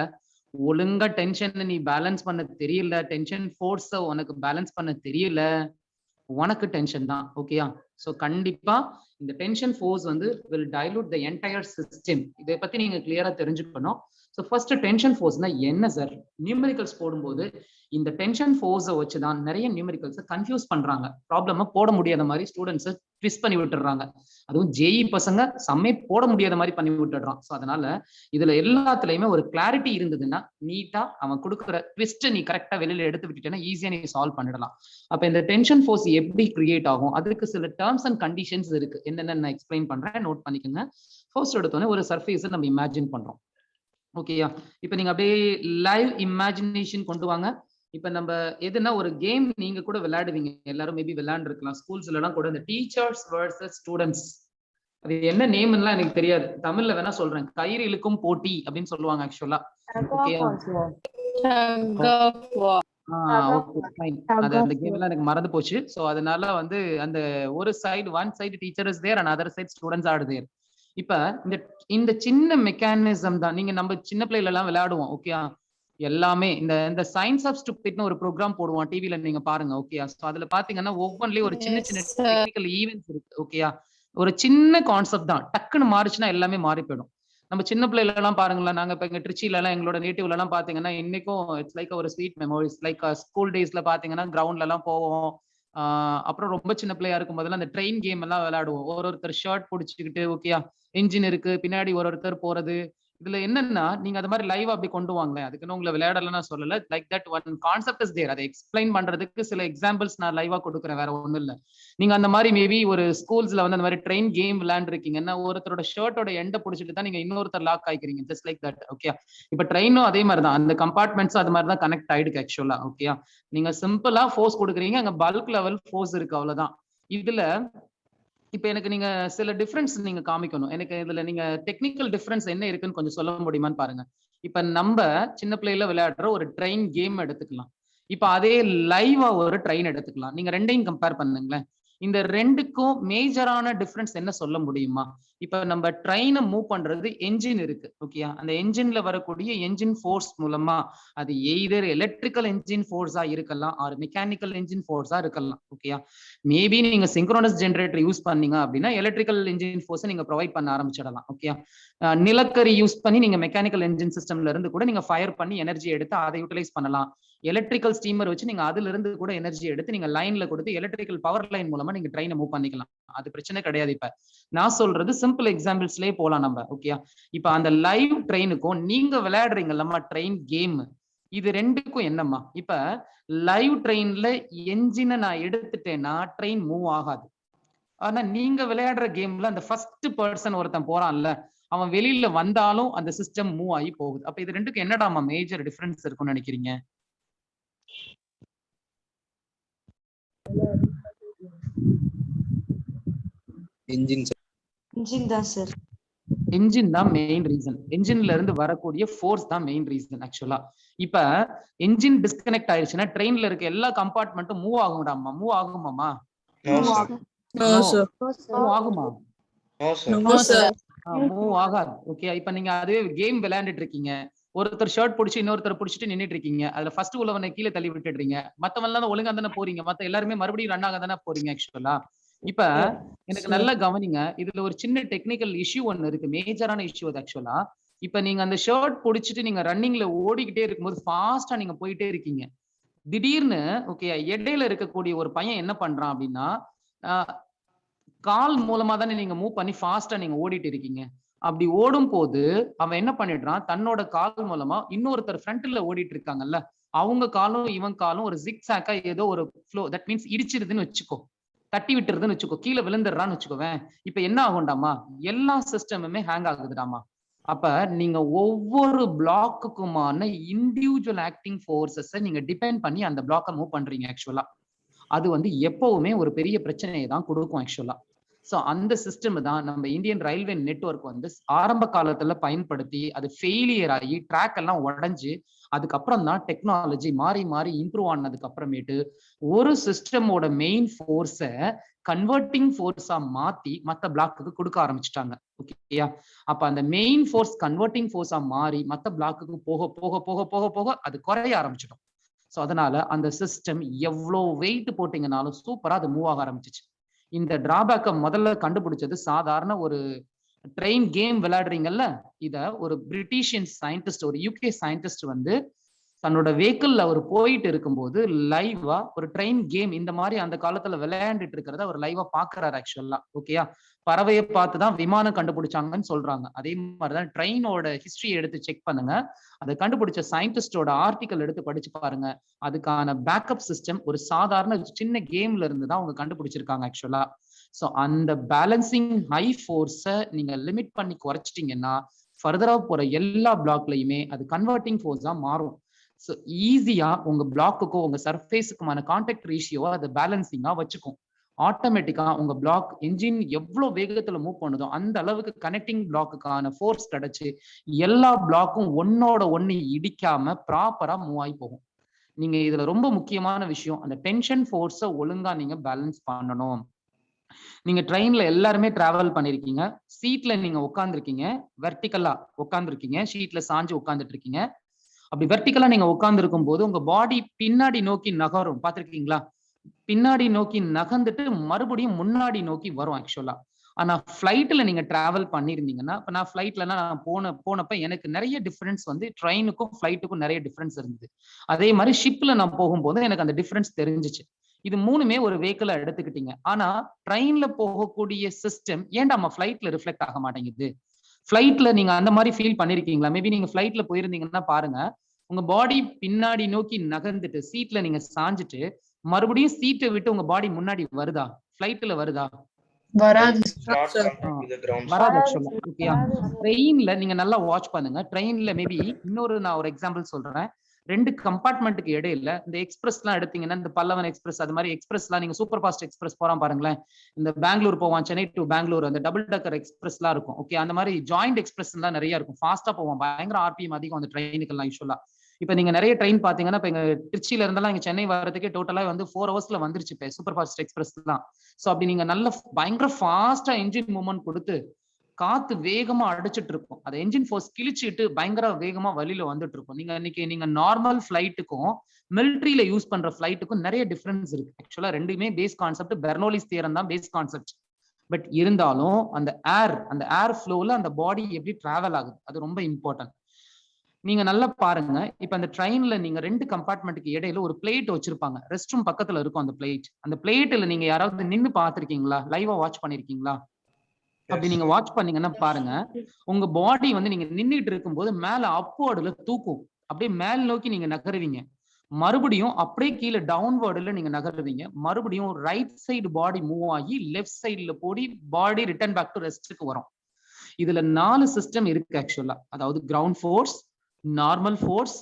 ஒழுங்கா டென்ஷன் நீ பேலன்ஸ் பண்ண தெரியல, டென்ஷன் ஃபோர்ஸ உனக்கு பேலன்ஸ் பண்ண தெரியல, உனக்கு டென்ஷன் தான். ஓகேயா, சோ கண்டிப்பா இந்த டென்ஷன் ஃபோர்ஸ் வந்து will dilute the entire system. இதை பத்தி நீங்க கிளியரா தெரிஞ்சுக்கணும். ஸோ ஃபர்ஸ்ட் டென்ஷன் ஃபோர்ஸ்னா என்ன சார்? நியூமெரிக்கல்ஸ் போடும்போது இந்த டென்ஷன் ஃபோர்ஸை வச்சுதான் நிறைய நியூமெரிக்கல்ஸை கன்ஃபியூஸ் பண்றாங்க. ப்ராப்ளமா போட முடியாத மாதிரி ஸ்டூடெண்ட்ஸை ட்விஸ்ட் பண்ணி விட்டுறாங்க. அதுவும் ஜேஇ பசங்க செம்மே போட முடியாத மாதிரி பண்ணி விட்டுடுறான். ஸோ அதனால இதுல எல்லாத்துலயுமே ஒரு கிளாரிட்டி இருந்ததுன்னா நீட்டா அவன் கொடுக்குற ட்விஸ்ட் நீ கரெக்டா வெளியில எடுத்து விட்டுட்டேன்னா ஈஸியா நீ சால்வ் பண்ணிடலாம். அப்ப இந்த டென்ஷன் ஃபோர்ஸ் எப்படி கிரியேட் ஆகும், அதுக்கு சில டேர்ம்ஸ் அண்ட் கண்டிஷன்ஸ் இருக்கு. என்னென்ன நான் எக்ஸ்பிளைன் பண்றேன், நோட் பண்ணிக்கோங்க. ஃபர்ஸ்ட் எடுத்தோன்னே ஒரு சர்ஃபேஸை நம்ம இமேஜின் பண்றோம். ஓகேயா, இப்ப நீங்க அப்படியே லைவ் இமேஜினேஷன் கொண்டு வாங்க. இப்ப நம்ம எதுனா ஒரு கேம் நீங்க கூட விளையாடுவீங்க, எல்லாரும் மேபி விளையாண்டு இருக்கலாம் ஸ்கூல்ஸ்ல எல்லாம் கூட, இந்த டீச்சர்ஸ் வர்சஸ் ஸ்டூடெண்ட்ஸ். அது என்ன நேம்லாம் எனக்கு தெரியாது, தமிழ்ல வேணா சொல்றேன். கயிறு இழுக்கும் போட்டி அப்படின்னு சொல்லுவாங்க ஆக்சுவலா. ஓகேயா, அந்த கேம் எல்லாம் எனக்கு மறந்து போச்சு. சோ அதனால வந்து அந்த ஒரு side one side teacher is there and other side students are there. இப்ப இந்த சின்ன மெக்கானிசம் தான் நீங்க நம்ம சின்ன பிள்ளைல எல்லாம் விளையாடுவோம். ஓகேயா, எல்லாமே இந்த சயின்ஸ் ஆஃப் ஸ்டூபிட்னு ஒரு ப்ரோக்ராம் போடுவோம் டிவில, நீங்க பாருங்க. ஓகேயா, சோ அதுல பாத்தீங்கன்னா ஒவ்வொன்றிலயும் ஒரு சின்ன சின்ன டெக்னிக்கல் ஈவென்ட்ஸ் இருக்கு. ஓகேயா, ஒரு சின்ன கான்செப்ட் தான், டக்குன்னு மாறிச்சுன்னா எல்லாமே மாறி போயிடும். நம்ம சின்ன பிள்ளைல எல்லாம் பாருங்களேன், நாங்க இப்ப எங்க திருச்சியில எல்லாம் எங்களோட நேட்டிவ்ல எல்லாம் பாத்தீங்கன்னா இன்னைக்கும் இட்ஸ் லைக் ஒரு ஸ்வீட் மெமோரிஸ். லைக் ஸ்கூல் டேஸ்ல பாத்தீங்கன்னா கிரவுண்ட்ல எல்லாம் போவோம். அப்புறம் ரொம்ப சின்ன பிள்ளையா இருக்கும் போதெல்லாம் அந்த ட்ரெயின் கேம் எல்லாம் விளையாடுவோம். ஒருத்தர் ஷர்ட் பிடிச்சிக்கிட்டு, ஓகேயா, இன்ஜின் இருக்கு, பின்னாடி ஒருத்தர் போறது. இதுல என்னன்னா நீங்க அது மாதிரி லைவ் அப்படி கொண்டு வாங்களேன். அதுக்குன்னு உங்களை விளையாடலாம் சொல்லல. Like that one concept is there. அதை எக்ஸ்பிளைன் பண்றதுக்கு சில எக்ஸாம்பிள்ஸ் நான் லைவா கொடுக்குறேன், வேற ஒண்ணும் இல்ல. நீங்க அந்த மாதிரி மேபி ஒரு ஸ்கூல்ஸ்ல வந்து அந்த மாதிரி ட்ரெயின் கேம் விளையாண்டுருக்கீங்கன்னா ஒருத்தரோட ஷர்ட்டோட எண்டை பிடிச்சிட்டு தான் நீங்க இன்னொருத்தர் லாக் ஆயிக்கிறீங்க, ஜஸ்ட் லைக் தட். ஓகே, இப்ப ட்ரெயினும் அதே மாதிரி தான், அந்த கம்பார்ட்மெண்ட்ஸும் அது மாதிரி தான் கனெக்ட் ஆயிடுக்கு ஆக்சுவலா. ஓகே, நீங்க சிம்பிளா ஃபோர்ஸ் கொடுக்குறீங்க, அங்க பல்க் லெவல் ஃபோர்ஸ் இருக்கு, அவ்வளவுதான். இதுல இப்ப எனக்கு நீங்க சில டிஃபரன்ஸ் நீங்க காமிக்கணும். எனக்கு இதுல நீங்க டெக்னிக்கல் டிஃபரன்ஸ் என்ன இருக்குன்னு கொஞ்சம் சொல்ல முடியுமான்னு பாருங்க. இப்ப நம்ம சின்ன பிள்ளைல விளையாடுற ஒரு ட்ரெயின் கேம் எடுத்துக்கலாம். இப்ப அதே லைவா ஒரு ட்ரெயின் எடுத்துக்கலாம். நீங்க ரெண்டையும் கம்பேர் பண்ணுங்களேன். இந்த ரெண்டுக்கும் மேஜரான டிஃபரன்ஸ் என்ன சொல்ல முடியுமா? இப்ப நம்ம ட்ரெயினை மூவ் பண்றது என்ஜின் இருக்கு. ஓகேயா, அந்த என்ஜின்ல வரக்கூடிய என்ஜின் ஃபோர்ஸ் மூலமா அது எய்தர் எலக்ட்ரிக்கல் என்ஜின் ஃபோர்ஸா இருக்கலாம் ஆர் மெக்கானிக்கல் என்ஜின் ஃபோர்ஸா இருக்கலாம். ஓகேயா, மேபி நீங்க சிங்க்ரோனஸ் ஜெனரேட்டர் யூஸ் பண்ணீங்க அப்படின்னா எலக்ட்ரிக்கல் என்ஜின் ஃபோர்ஸை நீங்க ப்ரொவைட் பண்ண ஆரம்பிச்சிடலாம். ஓகேயா, நிலக்கரி யூஸ் பண்ணி நீங்க மெக்கானிக்கல் என்ஜின் சிஸ்டம்ல இருந்து கூட நீங்க ஃபயர் பண்ணி எனர்ஜி எடுத்து அதை யூட்டிலைஸ் பண்ணலாம். எலக்ட்ரிக்கல் ஸ்டீமர் வச்சு நீங்க அதுல இருந்து கூட எனர்ஜி எடுத்து நீங்க லைன்ல கொடுத்து எலக்ட்ரிக்கல் பவர் லைன் மூலமா நீங்க ட்ரெயினை மூவ் பண்ணிக்கலாம். அது பிரச்சனை கிடையாது. இப்ப நான் சொல்றது சிம்பிள் எக்ஸாம்பிள்ஸ்லயே போலாம் நம்ம. ஓகேயா, இப்ப அந்த லைவ் ட்ரெயினுக்கும் நீங்க விளையாடுறீங்கல்லம்மா ட்ரெயின் கேம், இது ரெண்டுக்கும் என்னம்மா? இப்ப லைவ் ட்ரெயின்ல என்ஜினை நான் எடுத்துட்டேன்னா ட்ரெயின் மூவ் ஆகாது. ஆனா நீங்க விளையாடுற கேம்ல அந்த ஃபர்ஸ்ட் பர்சன் ஒருத்தன் போறான்ல, அவன் வெளியில வந்தாலும் அந்த சிஸ்டம் மூவ் ஆகி போகுது. அப்ப இது ரெண்டுக்கும் என்னடாமா மேஜர் டிஃபரன்ஸ் இருக்கும்னு நினைக்கிறீங்க? இன்ஜின் தான் சார். என்ஜின் தான் மெயின் ரீசன். என்ஜின்ல இருந்து வரக்கூடிய ஃபோர்ஸ் தான் மெயின் ரீசன் ஆக்சுவலா. இப்ப என்ஜின் டிஸ்கனெக்ட் ஆயிடுச்சுன்னா ட்ரெயின்ல இருக்க எல்லா கம்பார்ட்மெண்ட்டும் மூவ் ஆகும்டாமா? மூவ் ஆகுமாமா? மூவ் ஆகுமா? மூவ் ஆகாது. ஓகே, இப்ப நீங்க அதே கேம் விளையாண்டுட்டு இருக்கீங்க, ஒருத்தர் ஷர்ட் பிடிச்சி இன்னொருத்தர் பிடிச்சிட்டு நின்னுட்டு இருக்கீங்க. அதுல ஃபர்ஸ்ட் உள்ளவனை கீழே தள்ளி விட்டுடுறீங்க, மத்தவங்க எல்லாம் ஒழுங்கா தானே போறீங்க, மத்த எல்லாருமே மறுபடியும் ரன் ஆக தானே போறீங்க ஆக்சுவலா. இப்ப எனக்கு நல்லா கவனிங்க, இதுல ஒரு சின்ன டெக்னிக்கல் இஷ்யூ ஒன்னு இருக்கு, மேஜரான இஷ்யூ அது ஆக்சுவலா. இப்ப நீங்க அந்த ஷர்ட் புடிச்சிட்டு நீங்க ரன்னிங்ல ஓடிக்கிட்டே இருக்கும்போது ஃபாஸ்டா நீங்க போயிட்டே இருக்கீங்க. திடீர்னு ஓகே இடையில இருக்கக்கூடிய ஒரு பையன் என்ன பண்றான் அப்படின்னா, கால் மூலமா தானே நீங்க மூவ் பண்ணி ஃபாஸ்டா நீங்க ஓடிட்டு இருக்கீங்க. அப்படி ஓடும்போது அவன் என்ன பண்ணிடுறான், தன்னோட கால் மூலமா இன்னொருத்தர் ஃப்ரண்ட்ல ஓடிட்டு இருக்காங்கல்ல, அவங்க காலும் இவன் காலும் ஒரு ஜிக்ஸாக்கா ஏதோ ஒரு ஃப்ளோ தட் மீன்ஸ் இடிச்சிருதுன்னு வச்சுக்கோ. தட்டி விட்டுறதுன்னு வச்சுக்கோ. கீழ விழுந்துடுறான்னு வச்சுக்கோவேன். இப்ப என்ன ஆகும்டாமா, எல்லா சிஸ்டமுமே ஹேங் ஆகுதுடாமா. அப்ப நீங்க ஒவ்வொரு பிளாக்குக்குமான இண்டிவிஜுவல் ஆக்டிங் ஃபோர்ஸஸ நீங்க டிபெண்ட் பண்ணி அந்த பிளாக்க மூவ் பண்றீங்க ஆக்சுவலா. அது வந்து எப்பவுமே ஒரு பெரிய பிரச்சனையை தான் கொடுக்கும் ஆக்சுவலா. சோ அந்த சிஸ்டம் தான் நம்ம இந்தியன் ரயில்வே நெட்வொர்க் வந்து ஆரம்ப காலத்துல பயன்படுத்தி அது ஃபெயிலியர் ஆகி ட்ராக் எல்லாம் உடைஞ்சு அதுக்கப்புறம் தான் டெக்னாலஜி மாறி மாறி இம்ப்ரூவ் ஆனதுக்கு அப்புறமேட்டு ஒரு சிஸ்டமோட மெயின் ஃபோர்ஸை கன்வெர்ட்டிங் ஃபோர்ஸா மாத்தி மத்த பிளாக்குக்கு கொடுக்க ஆரம்பிச்சுட்டாங்க. ஓகேயா? அப்ப அந்த மெயின் ஃபோர்ஸ் கன்வெர்ட்டிங் ஃபோர்ஸா மாறி மத்த பிளாக்குக்கு போக போக போக போக போக அது குறைய ஆரம்பிச்சிடும். ஸோ அதனால அந்த சிஸ்டம் எவ்வளோ வெயிட் போட்டீங்கன்னாலும் சூப்பரா அது மூவ் ஆக ஆரம்பிச்சிச்சு. இந்த டிராபேக்கை முதல்ல கண்டுபிடிச்சது சாதாரண ஒரு ட்ரெயின் கேம் விளையாடுறீங்கல்ல, இத ஒரு பிரிட்டிஷியன் சயின்டிஸ்ட், ஒரு யூகே சயின்டிஸ்ட் வந்து தன்னோட வெஹிக்கிள்ல அவர் போயிட்டு இருக்கும்போது லைவா ஒரு ட்ரெயின் கேம் இந்த மாதிரி அந்த காலத்துல விளையாண்டுட்டு இருக்கிறத அவர் லைவா பாக்குறாரு ஆக்சுவலா. ஓகேயா? பறவையை பார்த்துதான் விமானம் கண்டுபிடிச்சாங்கன்னு சொல்றாங்க. அதே மாதிரிதான் ட்ரெயினோட ஹிஸ்டரி எடுத்து செக் பண்ணுங்க. அதை கண்டுபிடிச்ச சயின்டிஸ்டோட ஆர்டிக்கல் எடுத்து படிச்சு பாருங்க. அதுக்கான பேக்கப் சிஸ்டம் ஒரு சாதாரண சின்ன கேம்ல இருந்து தான் அவங்க கண்டுபிடிச்சிருக்காங்க ஆக்சுவலா. ஸோ அந்த பேலன்சிங் ஹை ஃபோர்ஸை நீங்க லிமிட் பண்ணி குறைச்சிட்டீங்கன்னா ஃபர்தரா போற எல்லா பிளாக்லயுமே அது கன்வெர்ட்டிங் ஃபோர்ஸா மாறும். ஸோ ஈஸியா உங்க பிளாக்குக்கோ உங்க சர்ஃபேஸுக்குமான கான்டாக்ட் ரேஷியோவா அது பேலன்சிங்கா வச்சுக்கும். ஆட்டோமேட்டிக்கா உங்க பிளாக் என்ஜின் எவ்வளவு வேகத்துல மூவ் பண்ணுதோ அந்த அளவுக்கு கனெக்டிங் பிளாக்குக்கான ஃபோர்ஸ் கிடைச்சு எல்லா பிளாக்கும் ஒன்னோட ஒன்னு இடிக்காம ப்ராப்பரா மூவ் ஆகி போகும். நீங்க இதுல ரொம்ப முக்கியமான விஷயம், அந்த டென்ஷன் ஃபோர்ஸை ஒழுங்கா நீங்க பேலன்ஸ் பண்ணணும். நீங்க ட்ரெயின்ல எல்லாருமே டிராவல் பண்ணிருக்கீங்க. சீட்ல நீங்க உட்கார்ந்துருக்கீங்க, வெர்டிகலா உட்கார்ந்துருக்கீங்க, ஷீட்ல சாஞ்சு உட்கார்ந்துட்டு இருக்கீங்க. அப்படி வெர்டிகலா நீங்க உட்கார்ந்து இருக்கும் போது உங்க பாடி பின்னாடி நோக்கி நகரும். பாத்திருக்கீங்களா? பின்னாடி நோக்கி நகர்ந்துட்டு மறுபடியும் முன்னாடி நோக்கி வரும் ஆக்சுவலா. ஆனா ஃபிளைட்ல நீங்க டிராவல் பண்ணிருந்தீங்கன்னா, இப்ப நான் ஃபிளைட்ல நான் போனப்ப எனக்கு நிறைய டிஃபரன்ஸ் வந்து ட்ரெயினுக்கும் ஃபிளைட்டுக்கும் நிறைய டிஃபரன்ஸ் இருந்தது. அதே மாதிரி ஷிப்ல நான் போகும்போது எனக்கு அந்த டிஃபரன்ஸ் தெரிஞ்சிச்சு. இது மூணுமே ஒரு வெஹிக்கிளா எடுத்துக்கிட்டீங்க. ஆனா ட்ரெயின்ல போகக்கூடிய சிஸ்டம் ஏன்டா நம்ம ஃபிளைட்ல ரிஃப்ளெக்ட் ஆக மாட்டேங்குது? ஃபிளைட்ல நீங்க அந்த மாதிரி ஃபீல் பண்ணிருக்கீங்களா? மேபி நீங்க ஃபிளைட்ல போயிருந்தீங்கன்னா பாருங்க, உங்க பாடி பின்னாடி நோக்கி நகர்ந்துட்டு சீட்ல நீங்க சாஞ்சிட்டு மறுபடியும் சீட்டை விட்டு உங்க பாடி முன்னாடி வருதா? ஃபிளைட்ல வருதா? வராது வராது ஆக்சுவலா. ஓகேயா? ட்ரெயின்ல நீங்க நல்லா வாட்ச் பண்ணுங்க. ட்ரெயின்ல மேபி நான் ஒரு எக்ஸாம்பிள் சொல்றேன். 2 கம்பார்ட்மெண்ட்டுக்கு இடையில இந்த எக்ஸ்பிரஸ் எல்லாம் எடுத்தீங்கன்னா, இந்த பல்லவன் எக்ஸ்பிரஸ் அது மாதிரி எக்ஸ்பிரஸ் எல்லாம் நீங்க சூப்பர் ஃபாஸ்ட் எக்ஸ்பிரஸ் போறான் பாருங்களேன். இந்த பெங்களூர் போவான், சென்னை டு பெங்களூர், அந்த டபுள் டக்கர் எக்ஸ்பிரஸ் எல்லாம் இருக்கும். ஓகே, அந்த மாதிரி ஜாயிண்ட் எக்ஸ்பிரஸ் எல்லாம் நிறைய இருக்கும். ஃபாஸ்டா போவான், பயங்கர ஆர்பிஎம் அதிகம் அந்த ட்ரெயினுக்கு எல்லாம் யூஸ்வலா. இப்ப நீங்க நிறைய ட்ரெயின் பாத்தீங்கன்னா, இப்ப எங்க திருச்சியில இருந்தெல்லாம் இங்க சென்னை வர்றதுக்கே டோட்டலா வந்து 4 ஹவர்ஸ்ல வந்துருச்சு இப்ப சூப்பர் ஃபாஸ்ட் எக்ஸ்பிரஸ் தான். சோ அப்படி நீங்க நல்ல பயங்கர ஃபாஸ்டா என்ஜின் மூவ்மெண்ட் கொடுத்து காத்து வேகமா அடிச்சிட்டு இருக்கும். அதை என்ஜின் ஃபோர்ஸ் கிழிச்சிட்டு பயங்கர வேகமா வழியில வந்துட்டு இருக்கும். நீங்க நார்மல் ஃபிளைட்டுக்கும் மிலிட்ரியில யூஸ் பண்ற ஃபிளைட்டுக்கும் நிறைய டிஃபரன்ஸ் இருக்கு. ஆக்சுவலா ரெண்டுமே பேஸ் கான்செப்ட் பெர்னோலிஸ் தியரம் தான் பேஸ் கான்செப்ட். பட் இருந்தாலும் அந்த ஏர் ஃப்ளோல அந்த பாடி எப்படி டிராவல் ஆகுது அது ரொம்ப இம்பார்ட்டன்ட். நீங்க நல்லா பாருங்க. இப்ப அந்த ட்ரெயின்ல நீங்க 2 கம்பார்ட்மெண்ட்டுக்கு இடையில ஒரு பிளேட் வச்சிருப்பாங்க. ரெஸ்ட் ரூம் பக்கத்துல இருக்கும் அந்த பிளேட். அந்த பிளேட்ல நீங்க யாராவது நின்னு பாத்திருக்கீங்களா? லைவா வாட்ச் பண்ணிருக்கீங்களா? அப்படி நீங்க வாட்ச் பண்ணீங்கன்னா பாருங்க, உங்க பாடி வந்து நீங்க நின்னுட்டு இருக்கும்போது மேல அப்வர்டுல தூக்கும். அப்படியே மேல் நோக்கி நீங்க நகருவீங்க. மறுபடியும் அப்படியே கீழே டவுன்வர்டுல நீங்க நகருவீங்க. மறுபடியும் ரைட் சைடு பாடி மூவ் ஆகி லெஃப்ட் சைடுல போடி பாடி ரிட்டர்ன் பேக் டு ரெஸ்ட்டுக்கு வரும். இதுல 4 சிஸ்டம் இருக்கு ஆக்சுவலா. அதாவது ground force, normal force,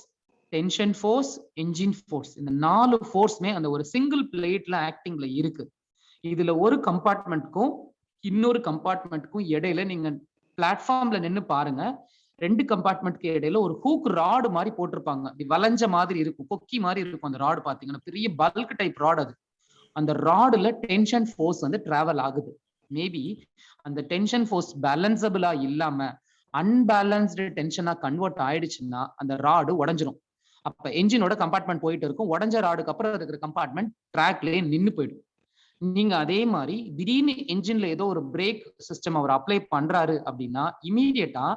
tension force, engine force. இந்த 4 ஃபோர்ஸ்மே அந்த ஒரு சிங்கிள் பிளேட்ல ஆக்டிங்ல இருக்கு. இதுல ஒரு கம்பார்ட்மெண்ட்க்கும் இன்னொரு கம்பார்ட்மெண்ட்டுக்கும் இடையில நீங்க பிளாட்ஃபார்ம்ல நின்னு பாருங்க. 2 கம்பார்ட்மெண்ட்க்கு இடையில ஒரு ஹூக் ராடு மாதிரி போட்டிருப்பாங்க. வளைஞ்ச மாதிரி இருக்கும், கொக்கி மாதிரி இருக்கும். அந்த ராடு பாத்தீங்கன்னா பெரிய பல்க் டைப் ராடு. அது அந்த ராடுல டென்ஷன் ஃபோர்ஸ் வந்து டிராவல் ஆகுது. மேபி அந்த டென்ஷன் ஃபோர்ஸ் பேலன்சபிளா இல்லாம அன்பேலன்ஸ்டு டென்ஷனா கன்வெர்ட் ஆயிடுச்சுன்னா அந்த ராடு உடஞ்சிரும். அப்ப என்ஜினோட கம்பார்ட்மெண்ட் போயிட்டு இருக்கும். உடஞ்ச ராடுக்கு அப்புறம் இருக்கிற கம்பார்ட்மெண்ட் ட்ராக்லயே நின்னு போயிடும். நீங்க அதே மாதிரி திடீர்னு என்ஜின்ல ஏதோ ஒரு பிரேக் சிஸ்டம் அவர் அப்ளை பண்றாரு அப்படின்னா இமீடியட்டா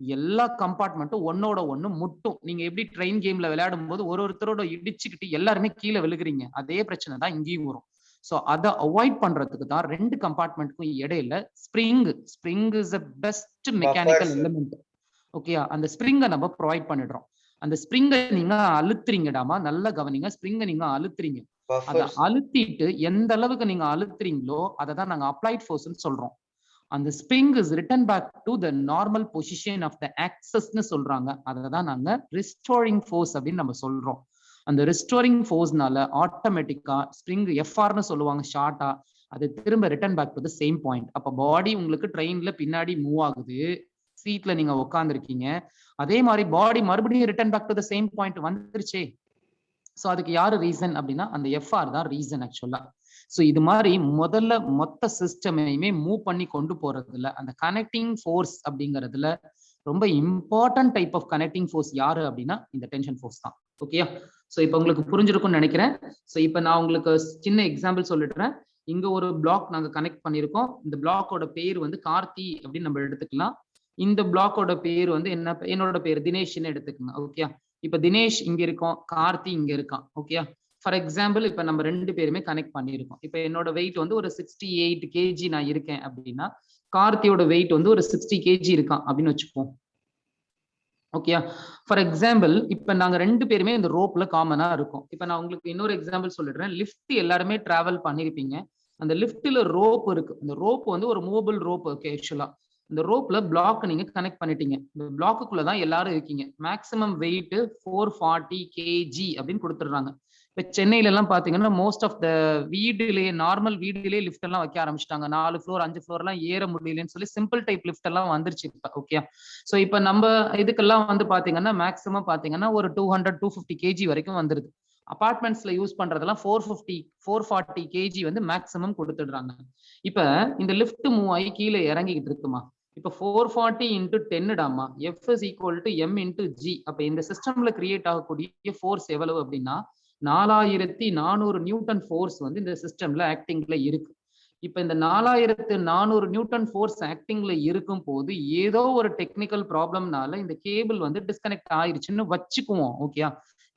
எல்லா கம்பார்ட்மெண்ட்டும் ஒன்னோட ஒண்ணு முட்டும். நீங்க எப்படி ட்ரெயின் கேம்ல விளையாடும் போது ஒருத்தரோட இடிச்சுக்கிட்டு எல்லாருமே கீழே விழுகுறீங்க, அதே பிரச்சனை தான் இங்கேயும் வரும். ஸோ அதை அவாய்ட் பண்றதுக்கு தான் 2 கம்பார்ட்மெண்ட்டுக்கும் இடையில spring is the best mechanical element. ஓகேயா, அந்த ஸ்ப்ரிங்கை நம்ம ப்ரொவைட் பண்ணிடுறோம். அந்த ஸ்ப்ரிங்கை நீங்க அழுத்துறீங்கடாமா, நல்லா கவனிங்க. ஸ்ப்ரிங்கை நீங்க அழுத்துறீங்க, அதை அழுத்திட்டு எந்த அளவுக்கு நீங்க அழுத்துறீங்களோ அதை தான் நாங்க அப்ளைட் ஃபோர்ஸ்ன்னு சொல்றோம். அந்த spring is return back to the normal position of the ஆக்சஸ்ன்னு சொல்றாங்க. அதை தான் நாங்க ரிஸ்டோரிங் ஃபோர்ஸ் அப்படின்னு நம்ம சொல்றோம். அந்த ரிஸ்டோரிங் ஃபோர்ஸ்னால ஆட்டோமேட்டிக்கா ஸ்ப்ரிங் எஃப்ஆர்னு சொல்லுவாங்க ஷார்ட்டா, அது திரும்ப return back to the same point. அப்ப பாடி உங்களுக்கு ட்ரெயின்ல பின்னாடி மூவ் ஆகுது, சீட்ல நீங்க உட்காந்துருக்கீங்க, அதே மாதிரி பாடி மறுபடியும் return back to the same point வந்துருச்சே. ஸோ அதுக்கு யாரு ரீசன் அப்படின்னா அந்த எஃப்ஆர் தான் ரீசன் ஆக்சுவலா. ஸோ இது மாதிரி முதல்ல மொத்த சிஸ்டமையுமே மூவ் பண்ணி கொண்டு போறதுல அந்த கனெக்டிங் ஃபோர்ஸ் அப்படிங்கிறதுல ரொம்ப important type of connecting force யாரு அப்படின்னா இந்த டென்ஷன் ஃபோர்ஸ் தான். ஓகேயா, ஸோ இப்போ உங்களுக்கு புரிஞ்சிருக்கும்னு நினைக்கிறேன். ஸோ இப்போ நான் உங்களுக்கு சின்ன எக்ஸாம்பிள் சொல்லிடுறேன். இங்க ஒரு பிளாக் நாங்க கனெக்ட் பண்ணியிருக்கோம். இந்த பிளாக்கோட பேர் வந்து கார்த்தி அப்படின்னு நம்ம எடுத்துக்கலாம். இந்த பிளாக்கோட பேர் வந்து என்ன, என்னோட பேர் தினேஷ்னு எடுத்துக்கோங்க. ஓகேயா, இப்ப தினேஷ் இங்க இருக்கோம், கார்த்தி இங்க இருக்கான். ஓகேயா, ஃபார் எக்ஸாம்பிள் இப்ப நம்ம 2 பேருமே கனெக்ட் பண்ணியிருக்கோம். இப்ப என்னோட வெயிட் வந்து ஒரு 68 kg நான் இருக்கேன் அப்படின்னா கார்த்தியோட வெயிட் வந்து ஒரு 60 kg இருக்கான் அப்படின்னு வச்சுப்போம். ஓகேயா, ஃபார் எக்ஸாம்பிள் இப்ப நாங்க 2 பேருமே இந்த ரோப்ல காமனா இருக்கும். இப்ப நான் உங்களுக்கு இன்னொரு எக்ஸாம்பிள் சொல்லிடுறேன். லிஃப்ட் எல்லாருமே டிராவல் பண்ணிருப்பீங்க. அந்த லிஃப்ட்ல ரோப் இருக்கு. அந்த ரோப் வந்து ஒரு மூவபிள் ரோப். ஓகே, ஆக்சுவலா இந்த ரோப்ல பிளாக் நீங்க கனெக்ட் பண்ணிட்டீங்க. இந்த பிளாக்குள்ளதான் எல்லாரும் இருக்கீங்க. மேக்ஸிமம் வெயிட் 440 kg அப்படின்னு கொடுத்துடுறாங்க. இப்ப சென்னையில எல்லாம் பாத்தீங்கன்னா மோஸ்ட் ஆஃப் த வீடுலயே நார்மல் வீடுலயே லிஃப்ட் எல்லாம் வைக்க ஆரம்பிச்சிட்டாங்க. 4 ஃப்ளோர் 5 ஃப்ளோர் எல்லாம் ஏற முடியலன்னு சொல்லி சிம்பிள் டைப் லிஃப்ட் எல்லாம் வந்துருச்சு இப்ப. ஓகே, சோ இப்ப நம்ம இதுக்கெல்லாம் வந்து பாத்தீங்கன்னா மேக்ஸிமம் பாத்தீங்கன்னா ஒரு 200-250 kg வரைக்கும் வந்துருது. அபார்ட்மெண்ட்ஸ்ல யூஸ் பண்றதெல்லாம் 440 kg வந்து மேக்ஸிமம் கொடுத்துடுறாங்க. இப்ப இந்த லிஃப்ட் மூவ் ஆகி கீழே இறங்கிட்டு இருக்குமா, இப்ப 440 × 10 டாமா, F is equal to M × G. அப்ப இந்த சிஸ்டம்ல கிரியேட் ஆகக்கூடிய ஃபோர்ஸ் எவ்வளவு அப்படின்னா 4400 நியூட்டன் ஃபோர்ஸ் வந்து இந்த சிஸ்டம்ல ஆக்டிங்ல இருக்கு. இப்ப இந்த 4400 நியூட்டன் ஃபோர்ஸ் ஆக்டிங்ல இருக்கும் போது ஏதோ ஒரு டெக்னிக்கல் ப்ராப்ளம்னால இந்த கேபிள் வந்து டிஸ்கனெக்ட் ஆயிருச்சுன்னு வச்சுக்குவோம். ஓகேயா,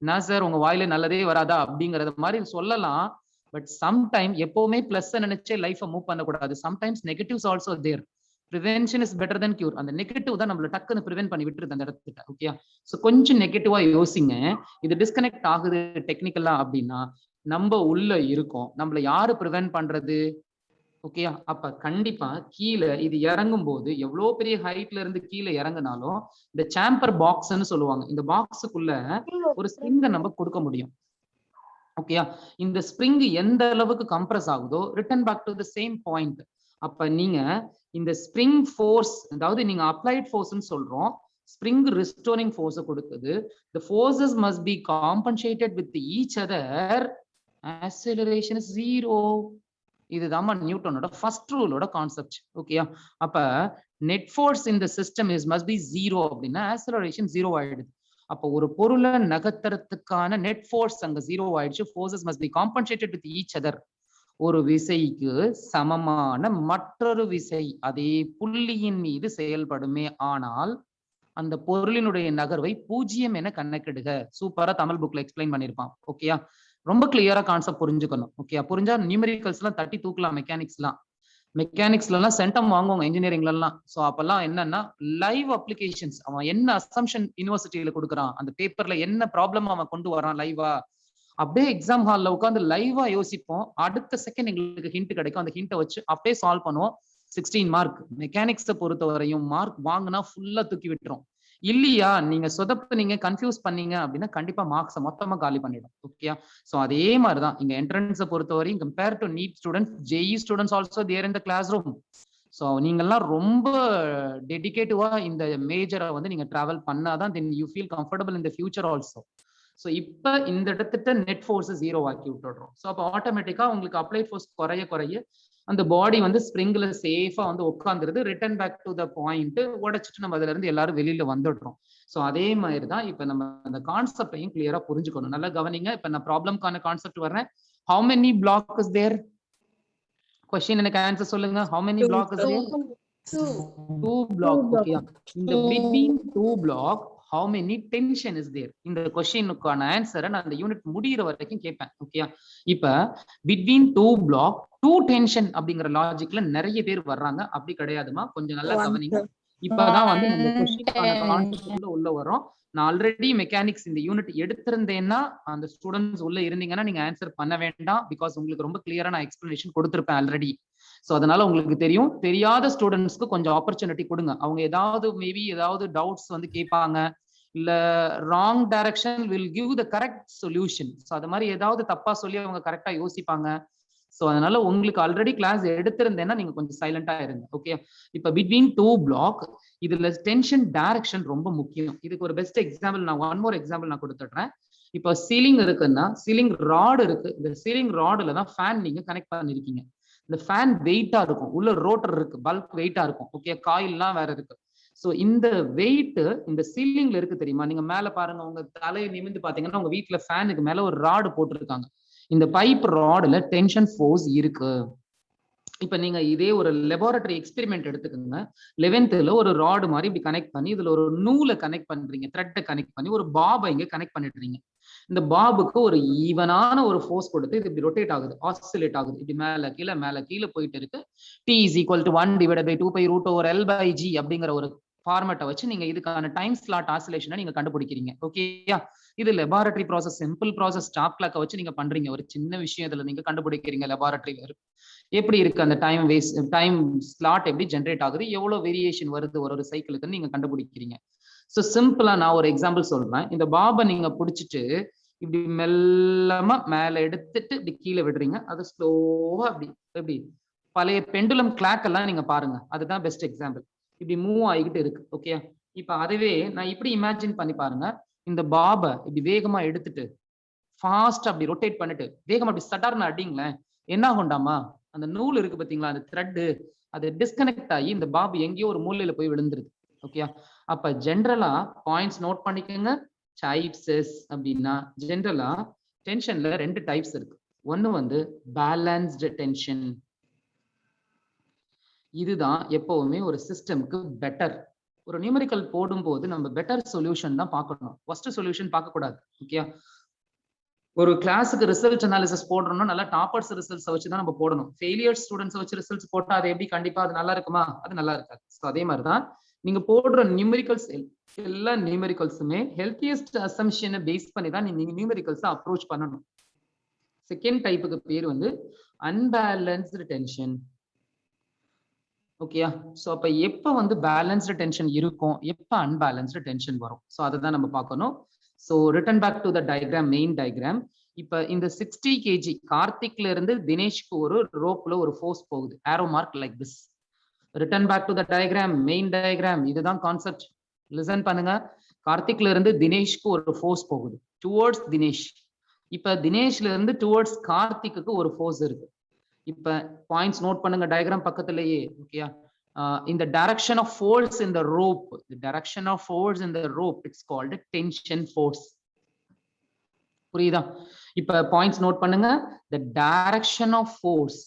என்ன சார் உங்க வாயில நல்லதே வராதா அப்படிங்கறத மாதிரி சொல்லலாம். பட் சம்டைம் எப்பவுமே பிளஸ் நினைச்சே லைஃபை மூவ் பண்ணக்கூடாது. Sometimes negatives also there. Prevention is better then cure. அந்த நெகட்டிவ் தான் நம்மள டக்குன்னு ப்ரிவென்ட் பண்ணி விட்டுருது அந்த இடத்துல. ஓகே, ஸோ கொஞ்சம் நெகட்டிவா யோசிங்க. இது டிஸ்கனெக்ட் ஆகுது டெக்னிக்கலா அப்படின்னா நம்ம உள்ள இருக்கோம், நம்மள யாரு ப்ரிவென்ட் பண்றது? ஓகே, அப்ப கண்டிப்பா கீழே இது இறங்கும் போது எவ்வளவு பெரிய ஹைட்ல இருந்து கீழே இறங்கினாலும் இந்த சாம்பர் பாக்ஸ்ன்னு சொல்லுவாங்க, இந்த பாக்ஸுக்குள்ள ஒரு ஸ்ப்ரிங்கை நம்ம கொடுக்க முடியும். ஓகேயா, இந்த ஸ்ப்ரிங் எந்த அளவுக்கு கம்ப்ரஸ் ஆகுதோ return back to the same point. அப்ப நீங்க இந்த ஸ்ப்ரிங் ஃபோர்ஸ், அதாவது நீங்க அப்ளைட் ஃபோர்ஸ்னு சொல்றோம், ஸ்ப்ரிங் ரிஸ்டோரிங் ஃபோர்ஸ் கொடுக்குது. the forces must be compensated with each other, acceleration is 0. இதுதான் நியூட்டனோட ஃபர்ஸ்ட் ரூலோட கான்செப்ட். ஓகேயா, அப்ப நெட் ஃபோர்ஸ் இந்த சிஸ்டம் இஸ் must be 0 அப்படின்னா acceleration 0 ஆயிடுது. அப்போ ஒரு பொருளை நகர்த்துறதுக்கான நெட் ஃபோர்ஸ் அங்க 0 ஆயிடுச்சு. forces must be compensated with each other. ஒரு விசைக்கு சமமான மற்றொரு விசை அதே புள்ளியின் மீது செயல்படுமே ஆனால் அந்த பொருளினுடைய நகர்வை 0 என கணக்கிடுக. சூப்பரா தமிழ் புக்ல எக்ஸ்பிளைன் பண்ணிருப்பான். ஓகேயா, ரொம்ப கிளியரா கான்செப்ட் புரிஞ்சுக்கணும். ஓகே, புரிஞ்சா நியூமெரிக்கல்ஸ் எல்லாம் தட்டி தூக்கலாம். மெக்கானிக்ஸ்ல எல்லாம் சென்டம் வாங்குவாங்க இன்ஜினியரிங்ல எல்லாம். சோ அப்பெல்லாம் என்னன்னா லைவ் அப்ளிகேஷன்ஸ், அவன் என்ன அசம்ஷன் யூனிவர்சிட்டியில கொடுக்குறான், அந்த பேப்பர்ல என்ன ப்ராப்ளம் அவன் கொண்டு வரான் லைவா, அப்படியே எக்ஸாம் ஹால்ல உட்காந்து லைவா யோசிப்போம். அடுத்த செகண்ட் எங்களுக்கு ஹிண்ட் கிடைக்கும். அந்த ஹிண்ட்டை வச்சு அப்படியே சால்வ் பண்ணுவோம். 16 மார்க். மெக்கானிக்ஸை பொறுத்த வரையும் மார்க் வாங்கினா ஃபுல்லா தூக்கி விட்டுரும். இல்லையா, நீங்க சொதப்பு நீங்க கன்ஃபியூஸ் பண்ணீங்க அப்படின்னா கண்டிப்பா மார்க்ஸை மொத்தமா காலி பண்ணிடும். ஓகே, சோ அதே மாதிரிதான் இங்க என்ட்ரன்ஸை பொறுத்த வரையும் compare to NEET students, JEE students also there in the class room. So நீங்கெல்லாம் ரொம்ப டெடிகேட்டிவா இந்த மேஜரை வந்து நீங்க டிராவல் பண்ணாதான் then you feel comfortable in the future also. So இப்போ இந்த இடத்துல நெட் ஃபோர்ஸ் 0 ஆக்கி விட்டுடுறோம். ஸோ அப்போ ஆட்டோமேட்டிக்கா உங்களுக்கு அப்ளைட் ஃபோர்ஸ் குறைய அந்த பாடி வந்து ஸ்ப்ரிங்ல சேஃபா வந்து உட்காந்துருது. Return back to the point உடைச்சிட்டு நம்ம அதுல இருந்து எல்லாரும் வெளியில வந்துடுறோம். ஸோ அதே மாதிரி தான் இப்போ நம்ம அந்த கான்செப்டையும் கிளியரா புரிஞ்சுக்கணும். நல்லா கவனிங்க. இப்போ நான் ப்ராப்ளம்கான கான்செப்ட் வர்றேன். How many block is there? Question எனக்கு ஆன்சர் சொல்லுங்க. How many block is there? Two block. Okay. In the between two block, how many tension is there? இந்த கொஸ்டினுக்கான ஆன்சரை நான் அந்த யூனிட் முடிகிற வரைக்கும் கேட்பேன். ஓகே. இப்ப between two block, two tension அப்படிங்கிற லாஜிக்ல நிறைய பேர் வர்றாங்க. அப்படி கிடையாதுமா, கொஞ்சம் நல்லா கவனிங்க. இப்பதான் வந்து நம்ம கொஸ்டினுக்கான கான்செப்ட் உள்ள வரோம். நான் ஆல்ரெடி மெக்கானிக்ஸ் இந்த யூனிட் எடுத்திருந்தேன்னா அந்த ஸ்டூடெண்ட்ஸ் உள்ள இருந்தீங்கன்னா நீங்க ஆன்சர் பண்ண வேண்டாம். பிகாஸ் உங்களுக்கு ரொம்ப கிளியரா நான் எக்ஸ்பிளனேஷன் கொடுத்திருப்பேன் ஆல்ரெடி. ஸோ அதனால உங்களுக்கு தெரியும். தெரியாத ஸ்டூடெண்ட்ஸ்க்கு கொஞ்சம் ஆப்பர்ச்சுனிட்டி கொடுங்க. அவங்க ஏதாவது மேபி ஏதாவது டவுட்ஸ் வந்து கேட்பாங்க, இல்ல wrong direction will give the correct solution. So அது மாதிரி ஏதாவது தப்பா சொல்லி அவங்க கரெக்டா யோசிப்பாங்க. ஸோ அதனால உங்களுக்கு ஆல்ரெடி கிளாஸ் எடுத்திருந்தேன்னா நீங்க கொஞ்சம் சைலண்டா இருங்க. ஓகே. இப்ப பிட்வீன் டூ பிளாக் இதுல டென்ஷன் டைரக்ஷன் ரொம்ப முக்கியம். இதுக்கு ஒரு பெஸ்ட் எக்ஸாம்பிள் நான் ஒன் மோர் எக்ஸாம்பிள் நான் கொடுத்துட்றேன். இப்ப சீலிங் இருக்குன்னா சீலிங் ராடு இருக்கு. இந்த சீலிங் ராடுல தான் ஃபேன் நீங்க கனெக்ட் பண்ணிருக்கீங்க. இந்த ஃபேன் வெயிட்டா இருக்கும், உள்ள ரோட்டர் இருக்கு, பல்க் வெயிட்டா இருக்கும். ஓகே. காயில்லாம் வேற இருக்கு. சோ இந்த வெயிட் இந்த சீலிங்ல இருக்கு தெரியுமா? நீங்க மேல பாருங்க, உங்க தலையை நிமிந்து பாத்தீங்கன்னா உங்க வீட்டுல ஃபேனுக்கு மேல ஒரு ராடு போட்டிருக்காங்க. இந்த பைப் ராடுல டென்ஷன் ஃபோர்ஸ் இருக்கு. இப்ப நீங்க இதே ஒரு லெபார்டரி எக்ஸ்பெரிமெண்ட் எடுத்துக்கோங்க. 11th ஒரு ராடு மாதிரி இப்படி கனெக்ட் பண்ணி இதுல ஒரு நூலை கனெக்ட் பண்றீங்க, த்ரெட்டை கனெக்ட் பண்ணி ஒரு பாபை இங்க கனெக்ட் பண்ணிடுறீங்க. இந்த பாபுக்கு ஒரு ஈவனான ஒரு ஃபோர்ஸ் கொடுத்து இது இப்படி ரொட்டேட் ஆகுது, ஆசிலேட் ஆகுது, இப்படி மேல கீழே போயிட்டு இருக்கு. T is equal to 1 divided by 2 pi root over L by G அப்படிங்கிற ஒரு ஃபார்மேட்டை வச்சு நீங்க இதுக்கான டைம் ஸ்லாட் ஆசிலேஷனை நீங்க கண்டுபிடிக்கிறீங்க. ஓகேயா? இது laboratory process, simple process, stop கிளாக்கை வச்சு நீங்க பண்றீங்க. ஒரு சின்ன விஷயம் இதுல நீங்க கண்டுபிடிக்கிறீங்க. லெபார்டரி எப்படி இருக்கு, அந்த டைம் ஸ்லாட் எப்படி ஜென்ரேட் ஆகுது, எவ்வளவு வேரியேஷன் வருது ஒரு சைக்கிளுக்கு நீங்க கண்டுபிடிக்கிறீங்க. ஸோ சிம்பிளா நான் ஒரு எக்ஸாம்பிள் சொல்றேன். இந்த பாபை நீங்க பிடிச்சிட்டு இப்படி மெல்லமா மேல எடுத்துட்டு இப்படி கீழே விடுறீங்க. அது ஸ்லோவா அப்படி எப்படி பழைய பெண்டுலம் கிளாக் எல்லாம் நீங்க பாருங்க. அதுதான் பெஸ்ட் எக்ஸாம்பிள். இப்படி மூவ் ஆகிக்கிட்டு இருக்கு. ஓகே. இப்ப அதுவே நான் இப்படி இமேஜின் பண்ணி பாருங்க. இந்த பாபை இப்படி வேகமா எடுத்துட்டு ஃபாஸ்ட் அப்படி ரொட்டேட் பண்ணிட்டு வேகமா அப்படி சட்டார்னு அடிங்களேன், என்ன ஆகும்டாமா? அந்த நூல் இருக்கு பாத்தீங்களா, அந்த த்ரெட், அது டிஸ்கனெக்ட் ஆகி இந்த பாபு எங்கேயோ ஒரு மூலையில போய் விழுந்துருது. ஓகே. அப்ப ஜென்ரலா பாயிண்ட்ஸ் நோட் பண்ணிக்கோங்க. டைப்ஸ் அப்படின்னா ஜென்ரலா டென்ஷன்ல 2 டைப்ஸ் இருக்கு. ஒன்னு வந்து பேலன்ஸ்டு டென்ஷன். இதுதான் எப்பவுமே ஒரு சிஸ்டம்க்கு பெட்டர். ஒரு நியூமெரிக்கல் போடும்போது நம்ம பெட்டர் சொல்யூஷன் தான் பார்க்கணும், ஃபர்ஸ்ட் சொல்யூஷன் பார்க்க கூடாது. ஓகே. ஒரு கிளாஸுக்கு ரிசல்ட் அனாலிசிஸ் போடுறோம்னா நல்லா டாப்பர்ஸ் ரிசல்ட்ஸ் வச்சு தான் நம்ம போடணும். ஃபெயிலியர் ஸ்டூடெண்ட்ஸ் வச்சு ரிசல்ட்ஸ் போட்டா அது எப்படி கண்டிப்பா அது நல்லா இருக்குமா? அது நல்லா இருக்காது. ஸோ அதே மாதிரிதான் நீங்க போடுற நியூமெரிக்கல்ஸ் எல்லா நியூமெரிக்கல்ஸுமே ஹெல்த்தியஸ்ட் அசம்ஷனை பேஸ் பண்ணி தான் நீங்க நியூமெரிக்கல்ஸ் அப்ரோச் பண்ணணும். செகண்ட் டைப்புக்கு பேர் வந்து அன்பேலன்ஸ்டு டென்ஷன். ஓகேயா? ஸோ அப்ப எப்ப வந்து பேலன்ஸ்டு டென்ஷன் இருக்கும், எப்ப அன்பேலன்ஸ்டு டென்ஷன் வரும், ஸோ அதை தான் நம்ம பார்க்கணும். So return back to the diagram, main diagram. இப்ப இந்த 60 kg கார்த்திக்ல இருந்து தினேஷ்க்கு ஒரு ரோப்ல ஒரு ஃபோர்ஸ் போகுது, arrow mark like this. Return back to the diagram, main diagram. இதுதான் கான்செப்ட். லிசன் பண்ணுங்க. கார்த்திக்ல இருந்து தினேஷ்க்கு ஒரு ஃபோர்ஸ் போகுது டுவர்ட்ஸ் தினேஷ். இப்ப தினேஷ்ல இருந்து டுவர்ட்ஸ் கார்த்திக்கு ஒரு ஃபோர்ஸ் இருக்கு. இப்ப பாயிண்ட்ஸ் நோட் பண்ணுங்க டயக்ராம் பக்கத்திலேயே. ஓகேயா? in the direction of force in the rope, the direction of force in the rope, it's called a tension force. புரியுதா? இப்ப பாயிண்ட்ஸ் நோட் பண்ணுங்க. the direction of force,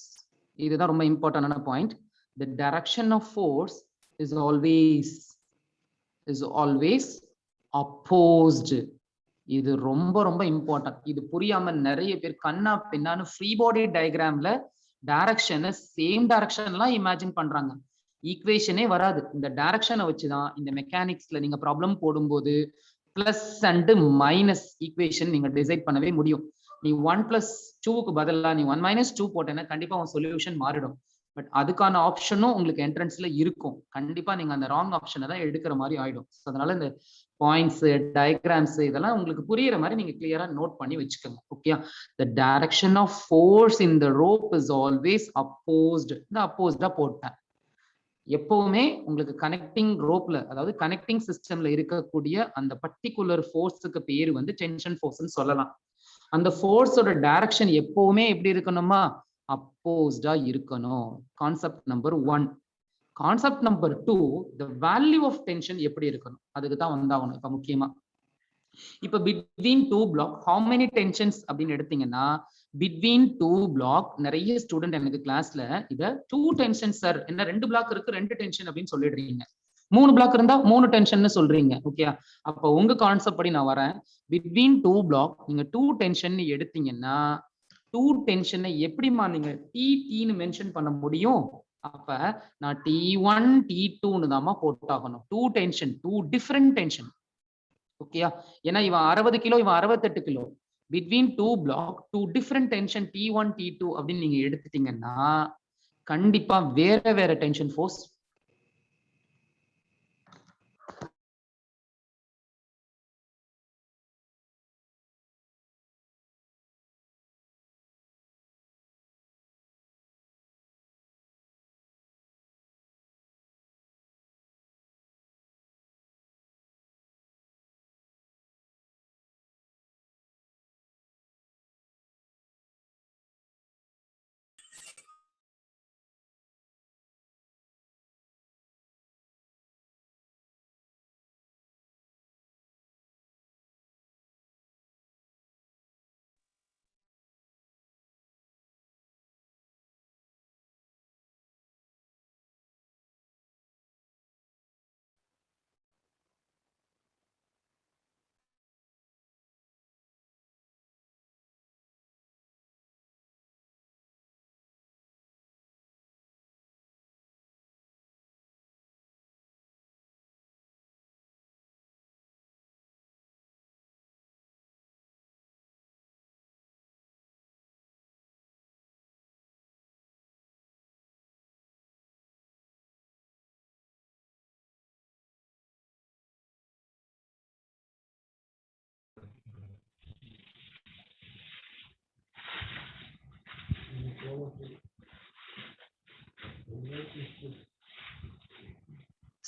இதுதான் ரொம்ப இம்பார்ட்டன்டான point. the direction of force is always opposed. இது ரொம்ப ரொம்ப important. இது புரியாம நிறைய பேர் கண்ணா பின்னான்னு ஃப்ரீ பாடி டயக்ராம்ல டைரக்ஷனை சேம் டைரக்ஷன்லாம் இமேஜின் பண்றாங்க. ஈக்குவேஷனே வராது. இந்த டைரக்ஷனை வச்சுதான் இந்த மெக்கானிக்ஸ்ல நீங்க ப்ராப்ளம் போடும்போது பிளஸ் அண்ட் மைனஸ் ஈக்குவேஷன் நீங்க டிசைட் பண்ணவே முடியும். நீ 1+2க்கு பதிலா நீ 1 - 2 போட்டேன்னா கண்டிப்பா உன் சொல்யூஷன் மாறிடும். பட் அதுக்கான ஆப்ஷனும் உங்களுக்கு என்ட்ரன்ஸ்ல இருக்கும். கண்டிப்பா நீங்க அந்த ராங் ஆப்ஷனை தான் எடுக்கிற மாதிரி ஆயிடும். அதனால இந்த பாயிண்ட்ஸ், டயக்ராம்ஸ் இதெல்லாம் உங்களுக்கு புரியுற மாதிரி நீங்க கிளியரா நோட் பண்ணி வச்சுக்கோங்க. Okay. the direction of force in the rope is always opposed. இந்த அப்போஸ்டா போட்டேன். எப்பவுமே உங்களுக்கு கனெக்டிங் ரோப்ல, அதாவது கனெக்டிங் சிஸ்டம்ல இருக்கக்கூடிய அந்த பர்டிகுலர் ஃபோர்ஸுக்கு பேரு வந்து டென்ஷன் ஃபோர்ஸ்னு சொல்லலாம். அந்த ஃபோர்ஸோட டைரக்ஷன் எப்பவுமே எப்படி இருக்கணுமா? அப்போஸ்டா இருக்கணும். Concept number 1. Concept number 2, the value of tension எப்படி இருக்கணும், அதுக்கு தான் வந்தாகணும். இப்ப முக்கியமா இப்ப between two block how many tensions அப்படின்னு எடுத்தீங்கன்னா பிட்வீன் 2 பிளாக். நிறைய ஸ்டூடெண்ட் எனக்கு கிளாஸ்ல இத 2 டென்ஷன் சார், என்ன 2 பிளாக் இருக்கு 2 டென்ஷன் அப்படின்னு சொல்லிடுறீங்க. 3 பிளாக் இருந்தா 3 டென்ஷன் சொல்றீங்க. ஓகே, அப்ப உங்க கான்செப்ட் படி நான் வரேன். பிட்வீன் 2 பிளாக் நீங்க 2 டென்ஷன் எடுத்தீங்கன்னா 2 டென்ஷனை எப்படிமா நீங்க டி மென்ஷன் பண்ண முடியும்? அப்ப நான் T1 T2ன்னு தாமா போட்டாகணும். 2 டென்ஷன், 2 டிஃபரெண்ட் டென்ஷன். ஓகேயா? ஏன்னா இவன் 60 கிலோ, இவன் 68 kilo. Between 2 block 2 different tension T1 T2 அப்படின்னு நீங்க எடுத்துட்டீங்கன்னா கண்டிப்பா வேற வேற டென்ஷன் ஃபோர்ஸ்.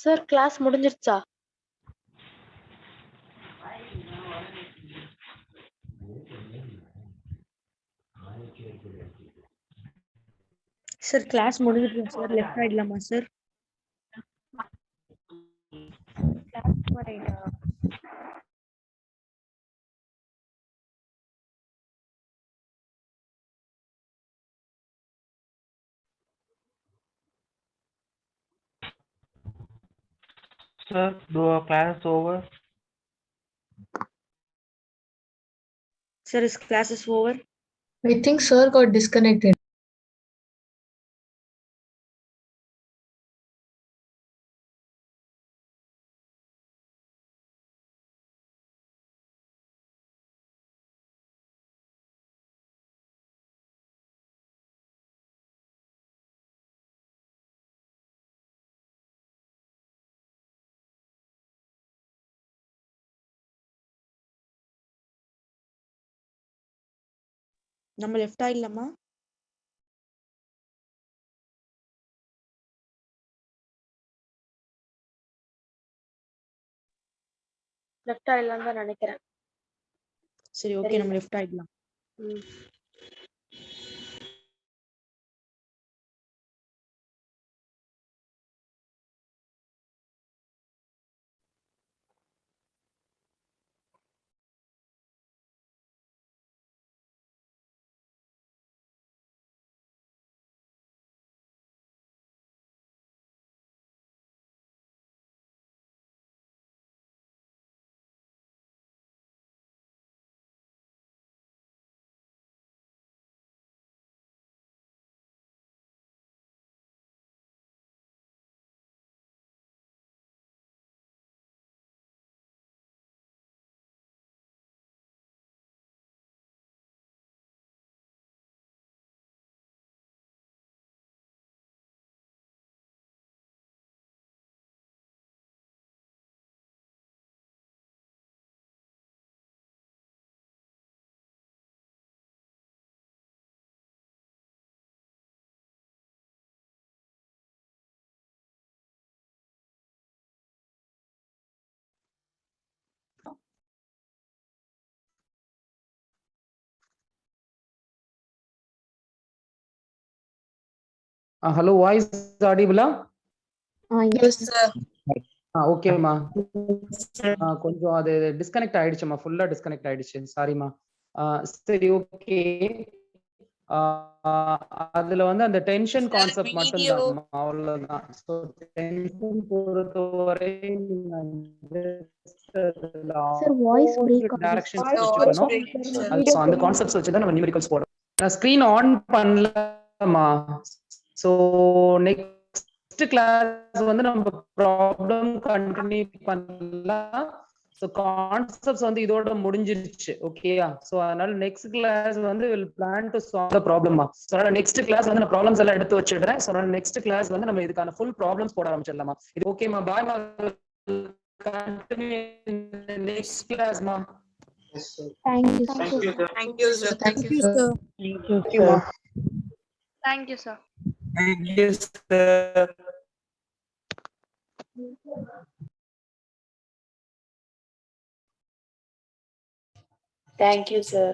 சார் கிளாஸ் முடிஞ்சிருச்சா? சார் கிளாஸ் முடிஞ்சிருச்சு சார். லெஃப்ட் ஆயிடலாமா sir? Sir, do our class over? Sir, is class is over? I think sir got disconnected. நம்ம லெஃப்ட் ஆயிடலாமா? லெஃப்ட் ஆயிடலாம் தான் நினைக்கிறேன். சரி, ஓகே, நம்ம லெஃப்ட் ஆயிடலாம். Hello, voice audible? Yes, sir. ஓகேம்மா. கொஞ்சம் அது டிஸ்கனெக்ட் ஆயிடுச்சுமா, ஃபுல்லா டிஸ்கனெக்ட் ஆயிடுச்சு. சாரிம்மா. சரி, ஓகே. அதுல வந்து அந்த டென்ஷன் Sir, கான்செப்ட் மட்டும் video. தான் அவ்வளவுதான். ஸோ டென்ஷன் பொறுத்தவரை Sir, voice break ஆகுது. டைரக்ஷன் Voice வச்சுக்கணும். break, sir. ஸோ அந்த கான்செப்ட்ஸ் வச்சு தான் நம்ம நியூமெரிக்கல்ஸ் போடுறோம். நான் ஸ்கிரீன் ஆன் பண்ணலமா. ஸோ நெக்ஸ்ட் கிளாஸ் வந்து நம்ம ப்ராப்ளம் கண்டினியூ பண்ணலாம். ஸோ கான்செப்ட்ஸ் வந்து இதோட முடிஞ்சிருச்சு. ஓகேயா? ஸோ அதனால நெக்ஸ்ட் கிளாஸ் வந்து will plan to solve the ப்ராப்ளமா. ஸோ அதனால நெக்ஸ்ட் கிளாஸ் வந்து நான் ப்ராப்ளம்ஸ் எல்லாம் எடுத்து வச்சிடுறேன். ஸோ அதனால நெக்ஸ்ட் கிளாஸ் வந்து நம்ம இதுக்கான ஃபுல் ப்ராப்ளம்ஸ் போட ஆரம்பிச்சிடலாமா. இது ஓகேமா? பாய்மா. கண்டினியூ நெக்ஸ்ட் கிளாஸ்மா. Thank you, sir. Thank you, sir. Thank you, sir. Thank you, sir. Thank you, sir. Thank you, sir. Thank you, sir.